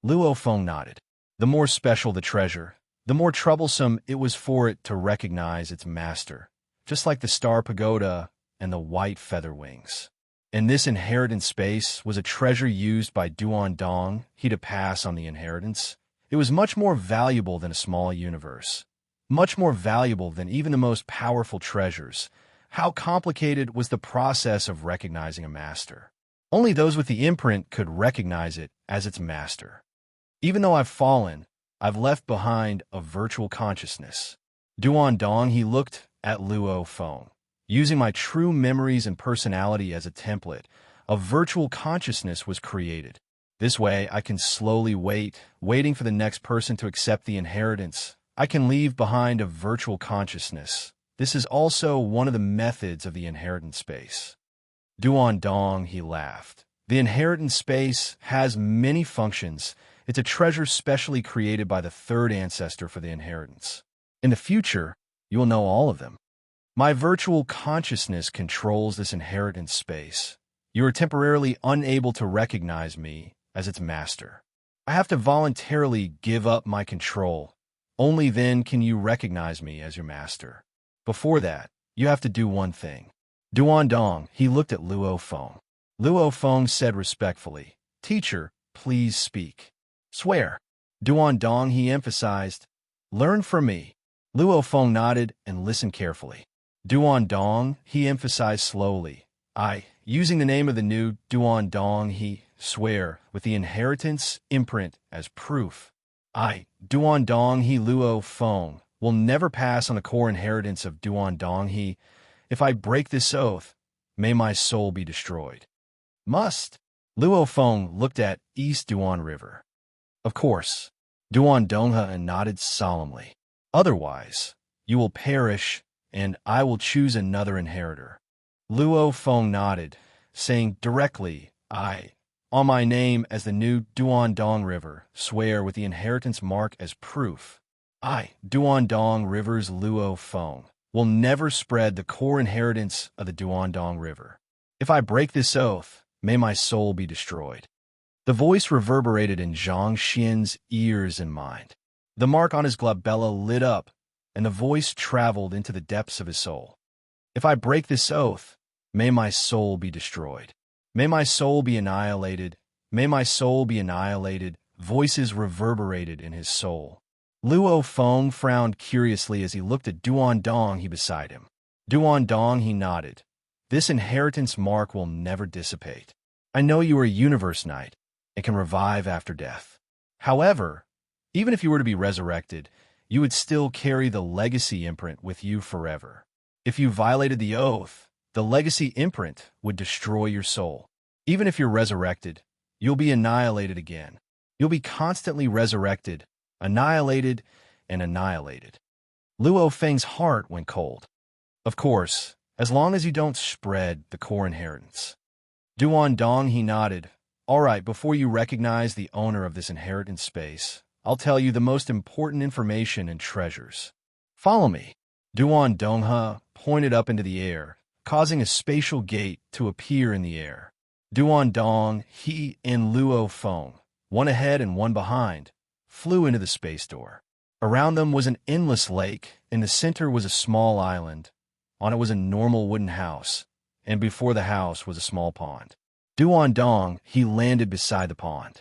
Luo Feng nodded. The more special the treasure, the more troublesome it was for it to recognize its master, just like the star pagoda and the white feather wings. And this inheritance space was a treasure used by Duan Dong he to pass on the inheritance. It was much more valuable than a small universe, much more valuable than even the most powerful treasures. How complicated was the process of recognizing a master? Only those with the imprint could recognize it as its master. Even though I've fallen, I've left behind a virtual consciousness. Duan Dong he looked at Luo Feng. Using my true memories and personality as a template, a virtual consciousness was created. This way, I can slowly waiting for the next person to accept the inheritance. I can leave behind a virtual consciousness. This is also one of the methods of the inheritance space. Duan Dong he laughed. The inheritance space has many functions. It's a treasure specially created by the third ancestor for the inheritance. In the future, you will know all of them. My virtual consciousness controls this inheritance space. You are temporarily unable to recognize me as its master. I have to voluntarily give up my control. Only then can you recognize me as your master. Before that, you have to do one thing. Duan Dong, he looked at Luo Feng. Luo Feng said respectfully, "Teacher, please speak." "Swear." Duan Dong, he emphasized, "Learn from me." Luo Feng nodded and listened carefully. Duan Dong, he emphasized slowly, using the name of the new Duan Dong, he swear with the inheritance imprint as proof. Duan Dong, he Luo Feng, will never pass on the core inheritance of Duan Dong, he. If I break this oath, may my soul be destroyed. Must. Luo Feng looked at East Duan River. Of course. Duan Donghe nodded solemnly. Otherwise, you will perish, and I will choose another inheritor. Luo Feng nodded, saying directly, "I, on my name as the new Duan Dong River, swear with the inheritance mark as proof. Duan Dong River's Luo Feng, will never spread the core inheritance of the Duan Dong River. If I break this oath, may my soul be destroyed." The voice reverberated in Zhang Xian's ears and mind. The mark on his glabella lit up, and the voice traveled into the depths of his soul. "If I break this oath, may my soul be destroyed. May my soul be annihilated. May my soul be annihilated." Voices reverberated in his soul. Luo Feng frowned curiously as he looked at Duan Dong he beside him. Duan Dong he nodded. "This inheritance mark will never dissipate. I know you are a universe knight and can revive after death. However, even if you were to be resurrected, you would still carry the legacy imprint with you forever. If you violated the oath, the legacy imprint would destroy your soul. Even if you're resurrected, you'll be annihilated again. You'll be constantly resurrected, annihilated, and annihilated." Luo Feng's heart went cold. Of course, as long as you don't spread the core inheritance. Duan Dong he nodded. "All right, before you recognize the owner of this inheritance space, I'll tell you the most important information and treasures. Follow me." Duan Donghe pointed up into the air, causing a spatial gate to appear in the air. Duan Dong, he, and Luo Feng, one ahead and one behind, flew into the space door. Around them was an endless lake. In the center was a small island. On it was a normal wooden house, and before the house was a small pond. Duan Dong, he landed beside the pond.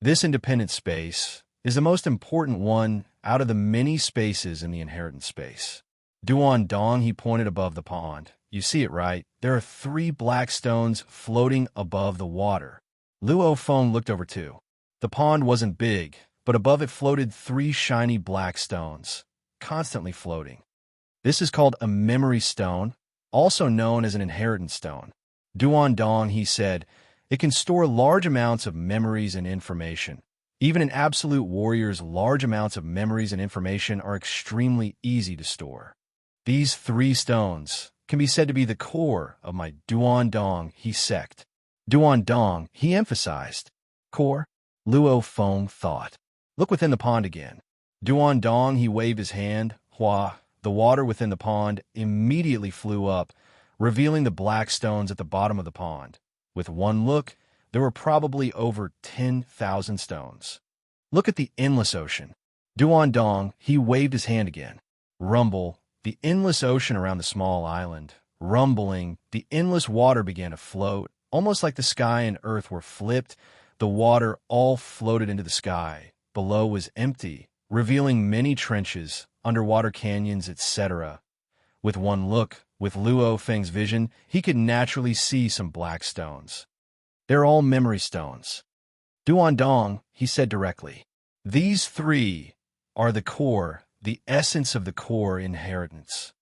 This independent space is the most important one out of the many spaces in the inheritance space. Duan Dong, he pointed above the pond. You see it, right? There are 3 black stones floating above the water. Luo Feng looked over too. The pond wasn't big, but above it floated 3 shiny black stones, constantly floating. This is called a memory stone, also known as an inheritance stone. Duan Dong, he said, it can store large amounts of memories and information. Even in absolute warriors, large amounts of memories and information are extremely easy to store. These 3 stones can be said to be the core of my Duan Dong, he sect. Duan Dong, he emphasized. Core? Luo Feng thought. Look within the pond again. Duan Dong, he waved his hand. Hua, the water within the pond immediately flew up, revealing the black stones at the bottom of the pond. With one look, there were probably over 10,000 stones. Look at the endless ocean. Duan Dong, he waved his hand again. Rumble, the endless ocean around the small island. Rumbling, the endless water began to float, almost like the sky and earth were flipped. The water all floated into the sky. Below was empty, revealing many trenches, underwater canyons, etc. With one look, with Luo Feng's vision, he could naturally see some black stones. They're all memory stones. Duan Dong, he said directly. These 3 are the core, the essence of the core inheritance.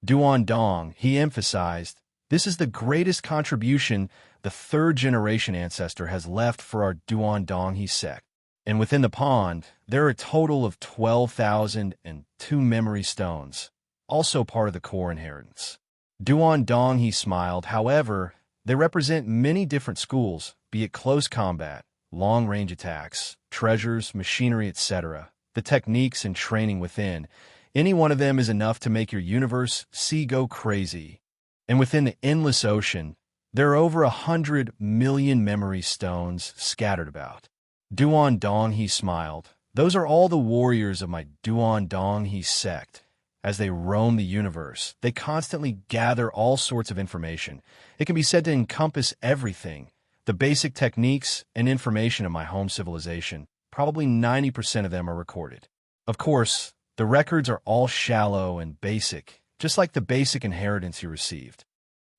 Duan Dong, he emphasized, this is the greatest contribution the 3rd generation ancestor has left for our Duan Dong he sect. And within the pond, there are a total of 12,002 memory stones, also part of the core inheritance. Duan Dong, he smiled. However, they represent many different schools, be it close combat, long-range attacks, treasures, machinery, etc. The techniques and training within, any one of them is enough to make your universe go crazy. And within the endless ocean, there are over 100 million memory stones scattered about. Duan Dong, he smiled. Those are all the warriors of my Duan Dong he sect. As they roam the universe, they constantly gather all sorts of information. It can be said to encompass everything. The basic techniques and information of my home civilization, probably 90% of them are recorded. Of course, the records are all shallow and basic, just like the basic inheritance you received.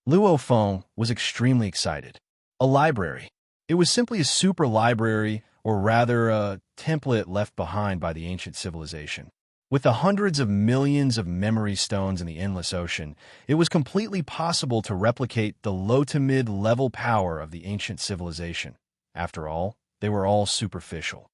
Luo Feng was extremely excited. A library. It was simply a super library, or rather a template left behind by the ancient civilization. With the hundreds of millions of memory stones in the endless ocean, it was completely possible to replicate the low to mid-level power of the ancient civilization. After all, they were all superficial.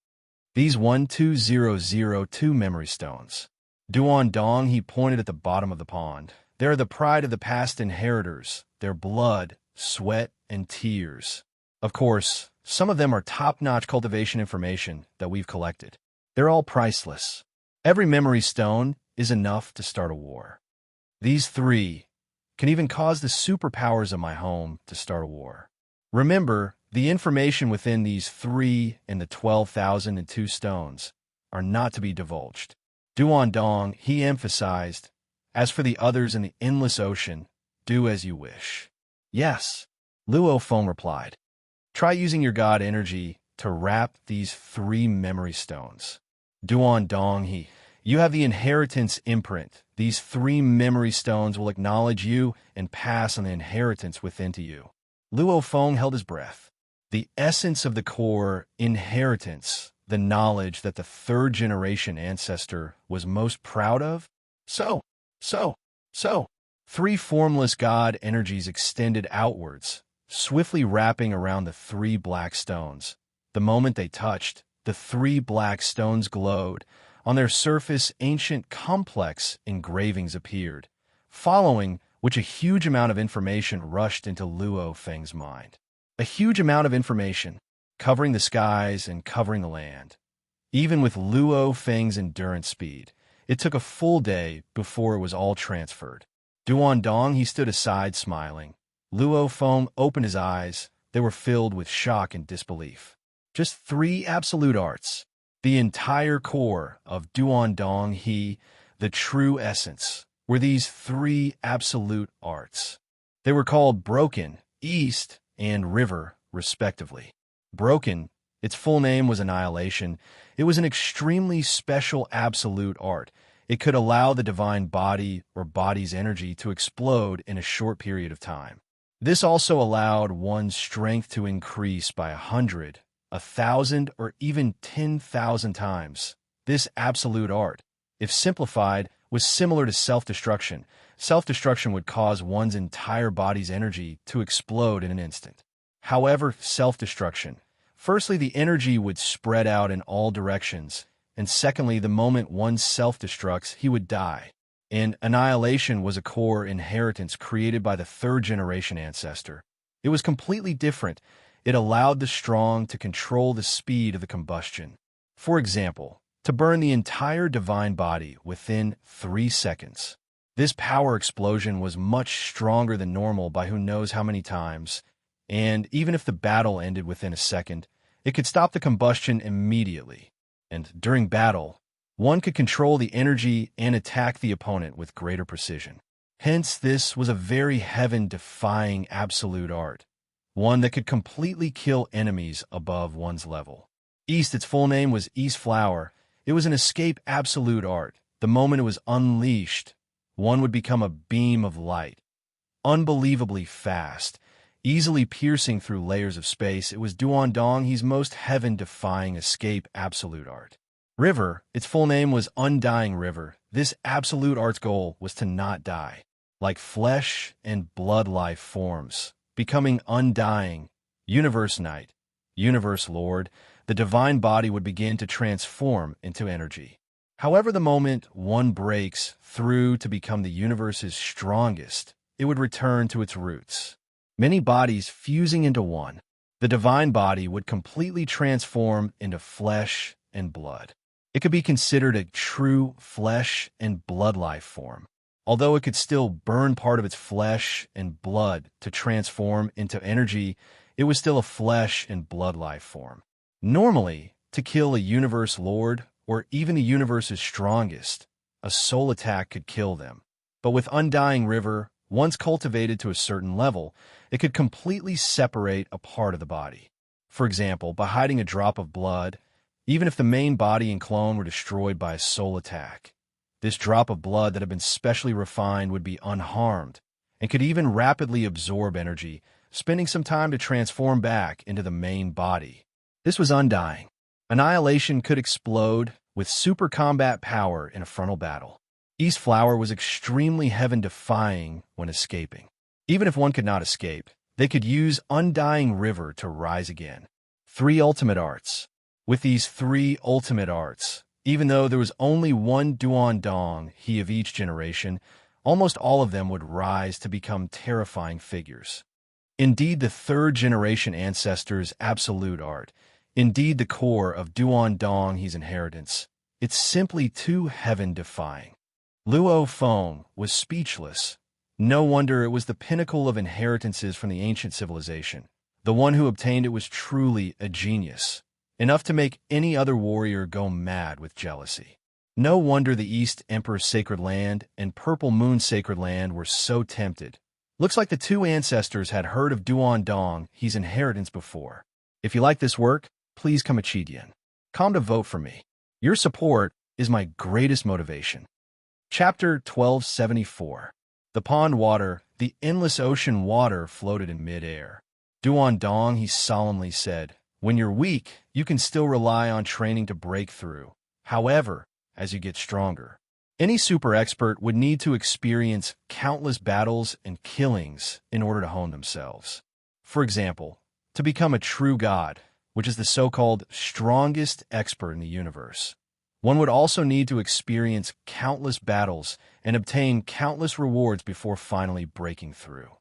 These 12002 memory stones. Duan Dong, he pointed at the bottom of the pond. They are the pride of the past inheritors, their blood, sweat, and tears. Of course, some of them are top-notch cultivation information that we've collected. They're all priceless. Every memory stone is enough to start a war. These 3 can even cause the superpowers of my home to start a war. Remember, the information within these 3 and the 12,002 stones are not to be divulged. Duan Dong, he emphasized, as for the others in the endless ocean, do as you wish. Yes, Luo Feng replied. Try using your god energy to wrap these 3 memory stones. Duan Dong, you have the inheritance imprint. These 3 memory stones will acknowledge you and pass on the inheritance within to you. Luo Feng held his breath. The essence of the core inheritance, the knowledge that the 3rd generation ancestor was most proud of. So. 3 formless god energies extended outwards, swiftly wrapping around the 3 black stones. The moment they touched, the 3 black stones glowed. On their surface, ancient complex engravings appeared, following which a huge amount of information rushed into Luo Feng's mind. A huge amount of information, covering the skies and covering the land. Even with Luo Feng's endurance speed, it took a full day before it was all transferred. Duan Dong, he stood aside smiling. Luo Feng opened his eyes. they were filled with shock and disbelief. Just 3 absolute arts. The entire core of Duandong He, the true essence, were these 3 absolute arts. They were called Broken, East, and River, respectively. Broken, its full name was Annihilation. It was an extremely special absolute art. It could allow the divine body or body's energy to explode in a short period of time. This also allowed one's strength to increase by 100, 1,000, or even 10,000 times. This absolute art, if simplified, was similar to self-destruction. Self-destruction would cause one's entire body's energy to explode in an instant. However, self-destruction, firstly, the energy would spread out in all directions, and secondly, the moment one self-destructs, he would die. And annihilation was a core inheritance created by the 3rd-generation ancestor. It was completely different. It allowed the strong to control the speed of the combustion. For example, to burn the entire divine body within 3 seconds. This power explosion was much stronger than normal by who knows how many times, and even if the battle ended within a second, it could stop the combustion immediately. And during battle, one could control the energy and attack the opponent with greater precision. Hence, this was a very heaven-defying absolute art, one that could completely kill enemies above one's level. East, its full name was East Flower. It was an escape absolute art. The moment it was unleashed, one would become a beam of light, unbelievably fast, easily piercing through layers of space. It was Duandong He's most heaven-defying escape absolute art. River, its full name was Undying River. This absolute art's goal was to not die, like flesh and blood life forms, becoming undying. Universe Knight, Universe Lord, the divine body would begin to transform into energy. However, the moment one breaks through to become the universe's strongest, it would return to its roots. Many bodies fusing into one, the divine body would completely transform into flesh and blood. It could be considered a true flesh and blood life form. Although it could still burn part of its flesh and blood to transform into energy, it was still a flesh and blood life form. Normally, to kill a universe lord or even the universe's strongest, a soul attack could kill them. But with Undying River, once cultivated to a certain level, it could completely separate a part of the body. For example, by hiding a drop of blood, even if the main body and clone were destroyed by a soul attack, this drop of blood that had been specially refined would be unharmed and could even rapidly absorb energy, spending some time to transform back into the main body. This was undying. Annihilation could explode with super combat power in a frontal battle. East Flower was extremely heaven-defying when escaping. Even if one could not escape, they could use Undying River to rise again. 3 ultimate arts. With these 3 ultimate arts, even though there was only one Duandong He of each generation, almost all of them would rise to become terrifying figures. Indeed, the 3rd-generation ancestor's absolute art, indeed the core of Duandong He's inheritance, it's simply too heaven-defying. Luo Feng was speechless. No wonder it was the pinnacle of inheritances from the ancient civilization. The one who obtained it was truly a genius, enough to make any other warrior go mad with jealousy. No wonder the East Emperor's Sacred Land and Purple Moon's Sacred Land were so tempted. Looks like the 2 ancestors had heard of Duandong He's inheritance before. If you like this work, please come Chidian. Come to vote for me. Your support is my greatest motivation. Chapter 1274. The pond water, the endless ocean water floated in mid-air. Duandong He solemnly said, "When you're weak, you can still rely on training to break through. However, as you get stronger, any super expert would need to experience countless battles and killings in order to hone themselves. For example, to become a true god, which is the so-called strongest expert in the universe, one would also need to experience countless battles and obtain countless rewards before finally breaking through.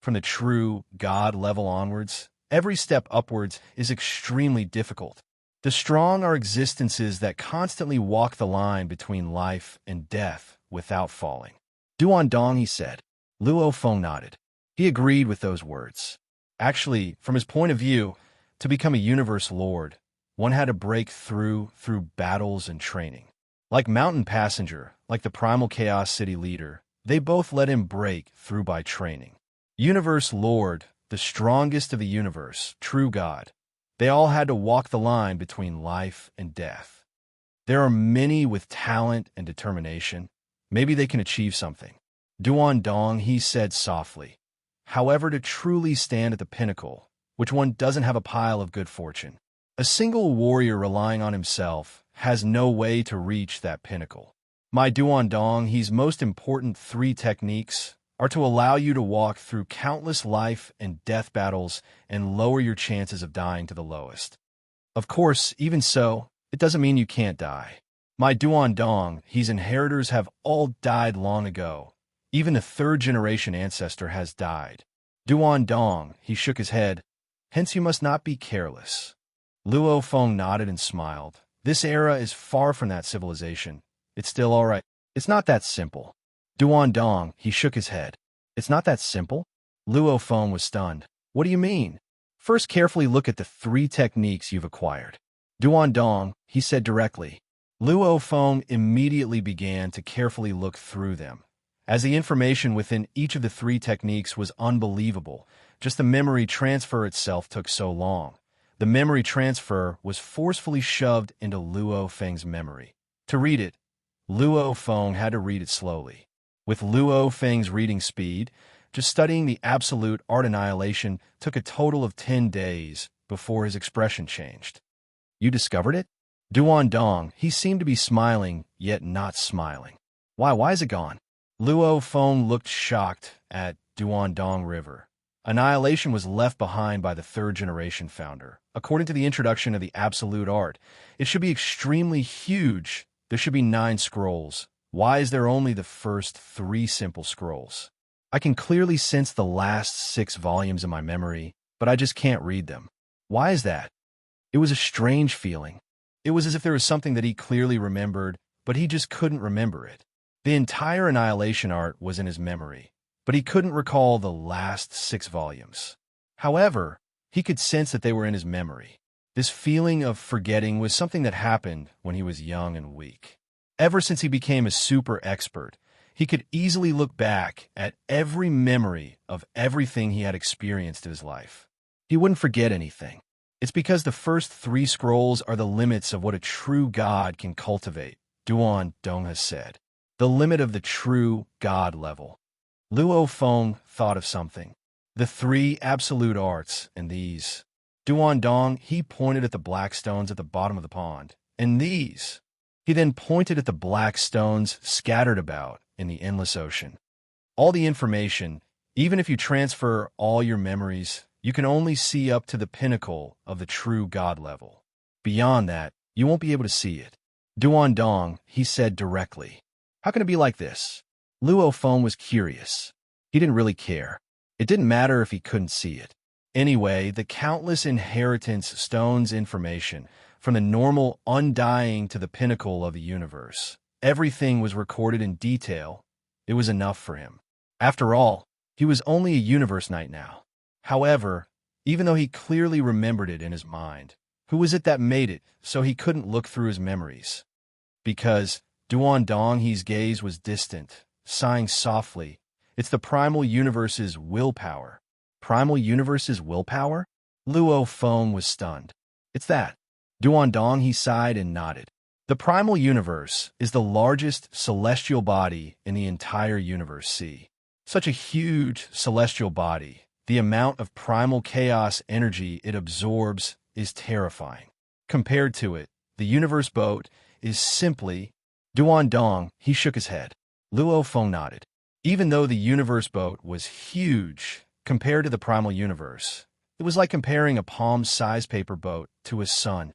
From the true god level onwards, every step upwards is extremely difficult. The strong are existences that constantly walk the line between life and death without falling." Duandong He said. Luo Feng nodded. He agreed with those words. Actually, from his point of view, to become a universe lord, one had to break through battles and training. Like Mountain Passenger, like the Primal Chaos City leader, they both let him break through by training. Universe Lord, the strongest of the universe, true God, they all had to walk the line between life and death. There are many with talent and determination. Maybe they can achieve something. Duan Dong, he said softly. However, to truly stand at the pinnacle, which one doesn't have a pile of good fortune. A single warrior relying on himself has no way to reach that pinnacle. My Duan Dong, his most important 3 techniques are to allow you to walk through countless life and death battles and lower your chances of dying to the lowest. Of course, even so, it doesn't mean you can't die. My Duan Dong, his inheritors have all died long ago. Even a 3rd-generation ancestor has died. Duan Dong, he shook his head. Hence you must not be careless. Luo Feng nodded and smiled. This era is far from that civilization. It's still all right. It's not that simple. Duan Dong, he shook his head. It's not that simple? Luo Feng was stunned. What do you mean? First, carefully look at the 3 techniques you've acquired. Duan Dong, he said directly. Luo Feng immediately began to carefully look through them. As the information within each of the 3 techniques was unbelievable, just the memory transfer itself took so long. The memory transfer was forcefully shoved into Luo Feng's memory. To read it, Luo Feng had to read it slowly. With Luo Feng's reading speed, just studying the absolute art annihilation took a total of 10 days before his expression changed. You discovered it? Duan Dong, he seemed to be smiling, yet not smiling. Why is it gone? Luo Feng looked shocked at Duan Dong River. Annihilation was left behind by the 3rd-generation founder. According to the introduction of the absolute art, it should be extremely huge. There should be 9 scrolls. Why is there only the first 3 simple scrolls? I can clearly sense the last 6 volumes in my memory, but I just can't read them. Why is that? It was a strange feeling. It was as if there was something that he clearly remembered, but he just couldn't remember it. The entire annihilation art was in his memory, but he couldn't recall the last 6 volumes. However, he could sense that they were in his memory. This feeling of forgetting was something that happened when he was young and weak. Ever since he became a super expert, he could easily look back at every memory of everything he had experienced in his life. He wouldn't forget anything. It's because the first 3 scrolls are the limits of what a true God can cultivate, Duan Dong has said. The limit of the true God level. Luo Feng thought of something. The 3 absolute arts, and these. Duan Dong, he pointed at the black stones at the bottom of the pond. And these. He then pointed at the black stones scattered about in the endless ocean. All the information, even if you transfer all your memories, you can only see up to the pinnacle of the true God level. Beyond that, you won't be able to see it. Duan Dong, he said directly. How can it be like this? Luo Feng was curious. He didn't really care. It didn't matter if he couldn't see it. Anyway, the countless inheritance stones information, from the normal undying to the pinnacle of the universe, everything was recorded in detail. It was enough for him. After all, he was only a universe knight now. However, even though he clearly remembered it in his mind, who was it that made it so he couldn't look through his memories? Because Duan Dong, his gaze was distant, sighing softly. It's the primal universe's willpower. Primal universe's willpower? Luo Feng was stunned. It's that. Duan Dong, he sighed and nodded. The primal universe is the largest celestial body in the entire universe. See, such a huge celestial body. The amount of primal chaos energy it absorbs is terrifying. Compared to it, the universe boat is simply. Duan Dong, he shook his head. Luo Feng nodded. Even though the universe boat was huge compared to the primal universe, it was like comparing a palm-sized paper boat to a sun.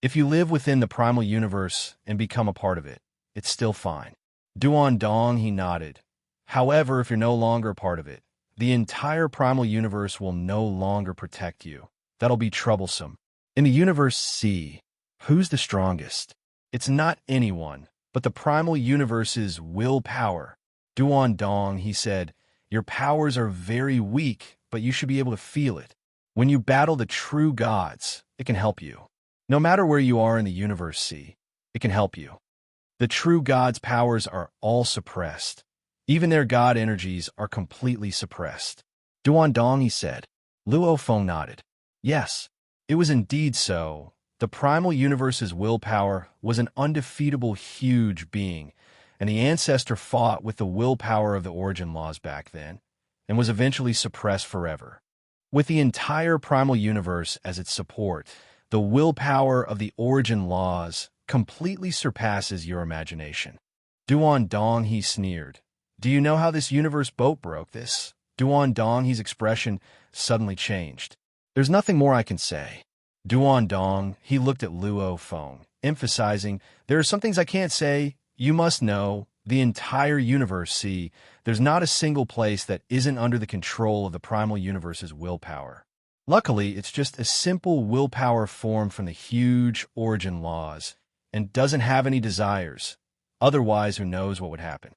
If you live within the primal universe and become a part of it, it's still fine. Duan Dong, he nodded. However, if you're no longer a part of it, the entire primal universe will no longer protect you. That'll be troublesome. In the universe C, who's the strongest? It's not anyone, but the primal universe's willpower. Duan Dong, he said, your powers are very weak, but you should be able to feel it. When you battle the true gods, it can help you. No matter where you are in the universe, see, it can help you. The true gods' powers are all suppressed. Even their god energies are completely suppressed. Duan Dong, he said. Luo Feng nodded. Yes, it was indeed so. The primal universe's willpower was an undefeatable huge being, and the ancestor fought with the willpower of the origin laws back then, and was eventually suppressed forever. With the entire primal universe as its support, the willpower of the origin laws completely surpasses your imagination. Duan Dong, he sneered. Do you know how this universe boat broke this? Duan Dong, his expression suddenly changed. There's nothing more I can say. Duan Dong, he looked at Luo Feng, emphasizing, there are some things I can't say. You must know, the entire universe, see, there's not a single place that isn't under the control of the primal universe's willpower. Luckily, it's just a simple willpower formed from the huge origin laws, and doesn't have any desires. Otherwise, who knows what would happen.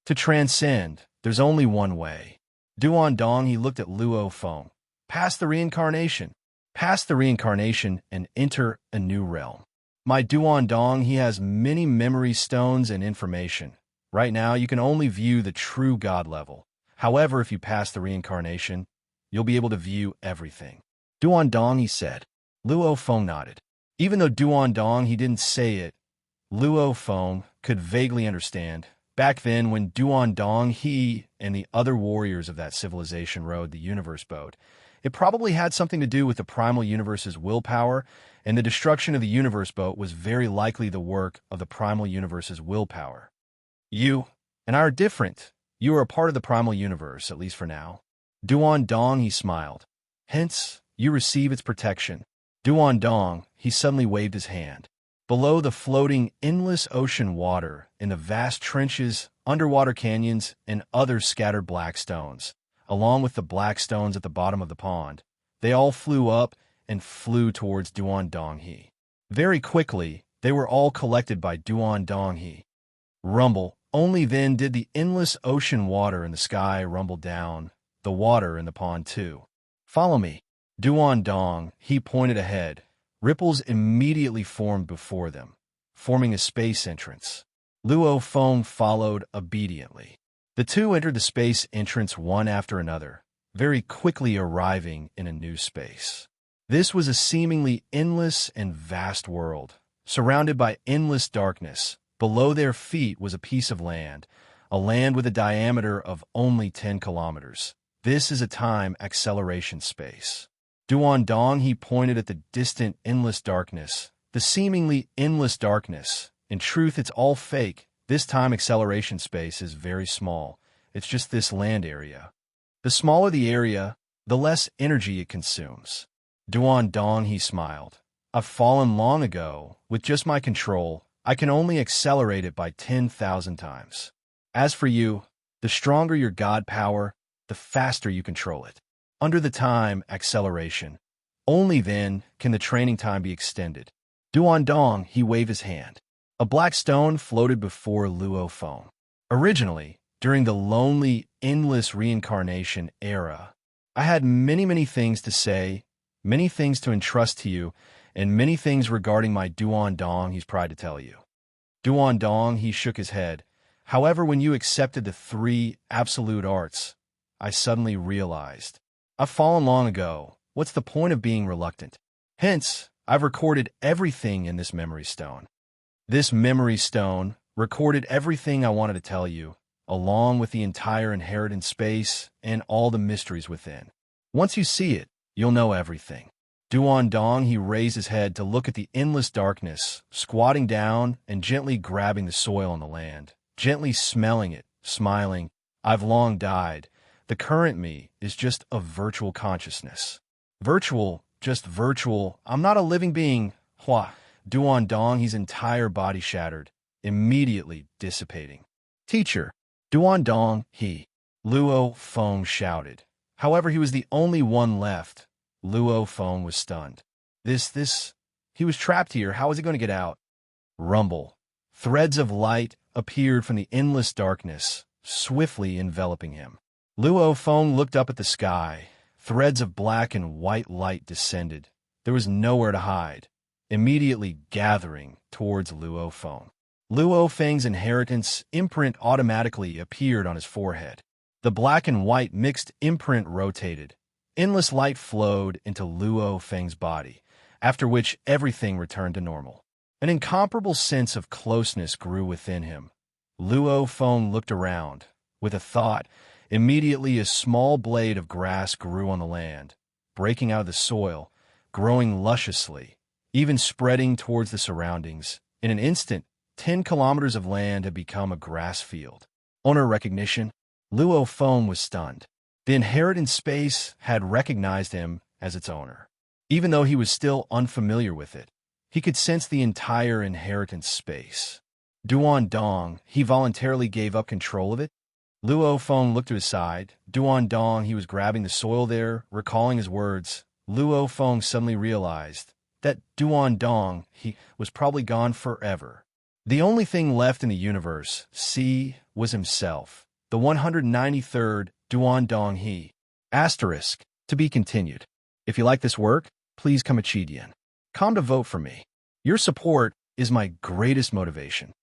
To transcend, there's only one way. Duan Dong, he looked at Luo Feng. Past the reincarnation. Past the reincarnation and enter a new realm. My Duan Dong, he has many memory stones and information. Right now, you can only view the true God level. However, if you pass the reincarnation, you'll be able to view everything. Duan Dong, he said. Luo Feng nodded. Even though Duan Dong, he didn't say it, Luo Feng could vaguely understand. Back then, when Duan Dong, he and the other warriors of that civilization rode the universe boat, it probably had something to do with the primal universe's willpower, and the destruction of the universe boat was very likely the work of the primal universe's willpower. You and I are different. You are a part of the primal universe, at least for now. Duan Dong, he smiled. Hence, you receive its protection. Duan Dong, he suddenly waved his hand. Below the floating, endless ocean water, in the vast trenches, underwater canyons, and other scattered black stones, along with the black stones at the bottom of the pond, they all flew up and flew towards Duan Dong He. Very quickly, they were all collected by Duan Dong He. Rumble, only then did the endless ocean water in the sky rumble down, the water in the pond too. Follow me. Duan Dong, he pointed ahead. Ripples immediately formed before them, forming a space entrance. Luo Feng followed obediently. The two entered the space entrance one after another, very quickly arriving in a new space. This was a seemingly endless and vast world, surrounded by endless darkness. Below their feet was a piece of land, a land with a diameter of only 10 kilometers. This is a time acceleration space. Duan Dong, he pointed at the distant endless darkness, the seemingly endless darkness. In truth, it's all fake. This time acceleration space is very small. It's just this land area. The smaller the area, the less energy it consumes. Duan Dong, he smiled. I've fallen long ago. With just my control, I can only accelerate it by 10,000 times. As for you, the stronger your God power, the faster you control it. Under the time acceleration, only then can the training time be extended. Duan Dong, he waved his hand. A black stone floated before Luo Feng. Originally, during the lonely, endless reincarnation era, I had many things to say, many things to entrust to you, and many things regarding my Duan Dong he's proud to tell you. Duan Dong, he shook his head. However, when you accepted the 3 absolute arts, I suddenly realized. I've fallen long ago. What's the point of being reluctant? Hence, I've recorded everything in this memory stone. This memory stone recorded everything I wanted to tell you, along with the entire inherent space and all the mysteries within. Once you see it, you'll know everything. Duan Dong, he raised his head to look at the endless darkness, squatting down and gently grabbing the soil on the land, gently smelling it, smiling. I've long died. The current me is just a virtual consciousness. Virtual, just virtual. I'm not a living being. Hua. Duan Dong, his entire body shattered, immediately dissipating. Teacher. Duan Dong, he. Luo Feng shouted. However, he was the only one left. Luo Feng was stunned. He was trapped here. How was he going to get out? Rumble. Threads of light appeared from the endless darkness, swiftly enveloping him. Luo Feng looked up at the sky. Threads of black and white light descended. There was nowhere to hide, immediately gathering towards Luo Feng. Luo Feng's inheritance imprint automatically appeared on his forehead. The black and white mixed imprint rotated. Endless light flowed into Luo Feng's body, after which everything returned to normal. An incomparable sense of closeness grew within him. Luo Feng looked around. With a thought, immediately a small blade of grass grew on the land, breaking out of the soil, growing lusciously, even spreading towards the surroundings. In an instant, 10 kilometers of land had become a grass field. Owner recognition. Luo Feng was stunned. The inheritance space had recognized him as its owner. Even though he was still unfamiliar with it, he could sense the entire inheritance space. Duan Dong, he voluntarily gave up control of it. Luo Feng looked to his side. Duan Dong, he was grabbing the soil there, recalling his words. Luo Feng suddenly realized that Duan Dong, he was probably gone forever. The only thing left in the universe, was himself. The 193rd Duan Dong He. Asterisk. To be continued. If you like this work, please come a Chidian. Come to vote for me. Your support is my greatest motivation.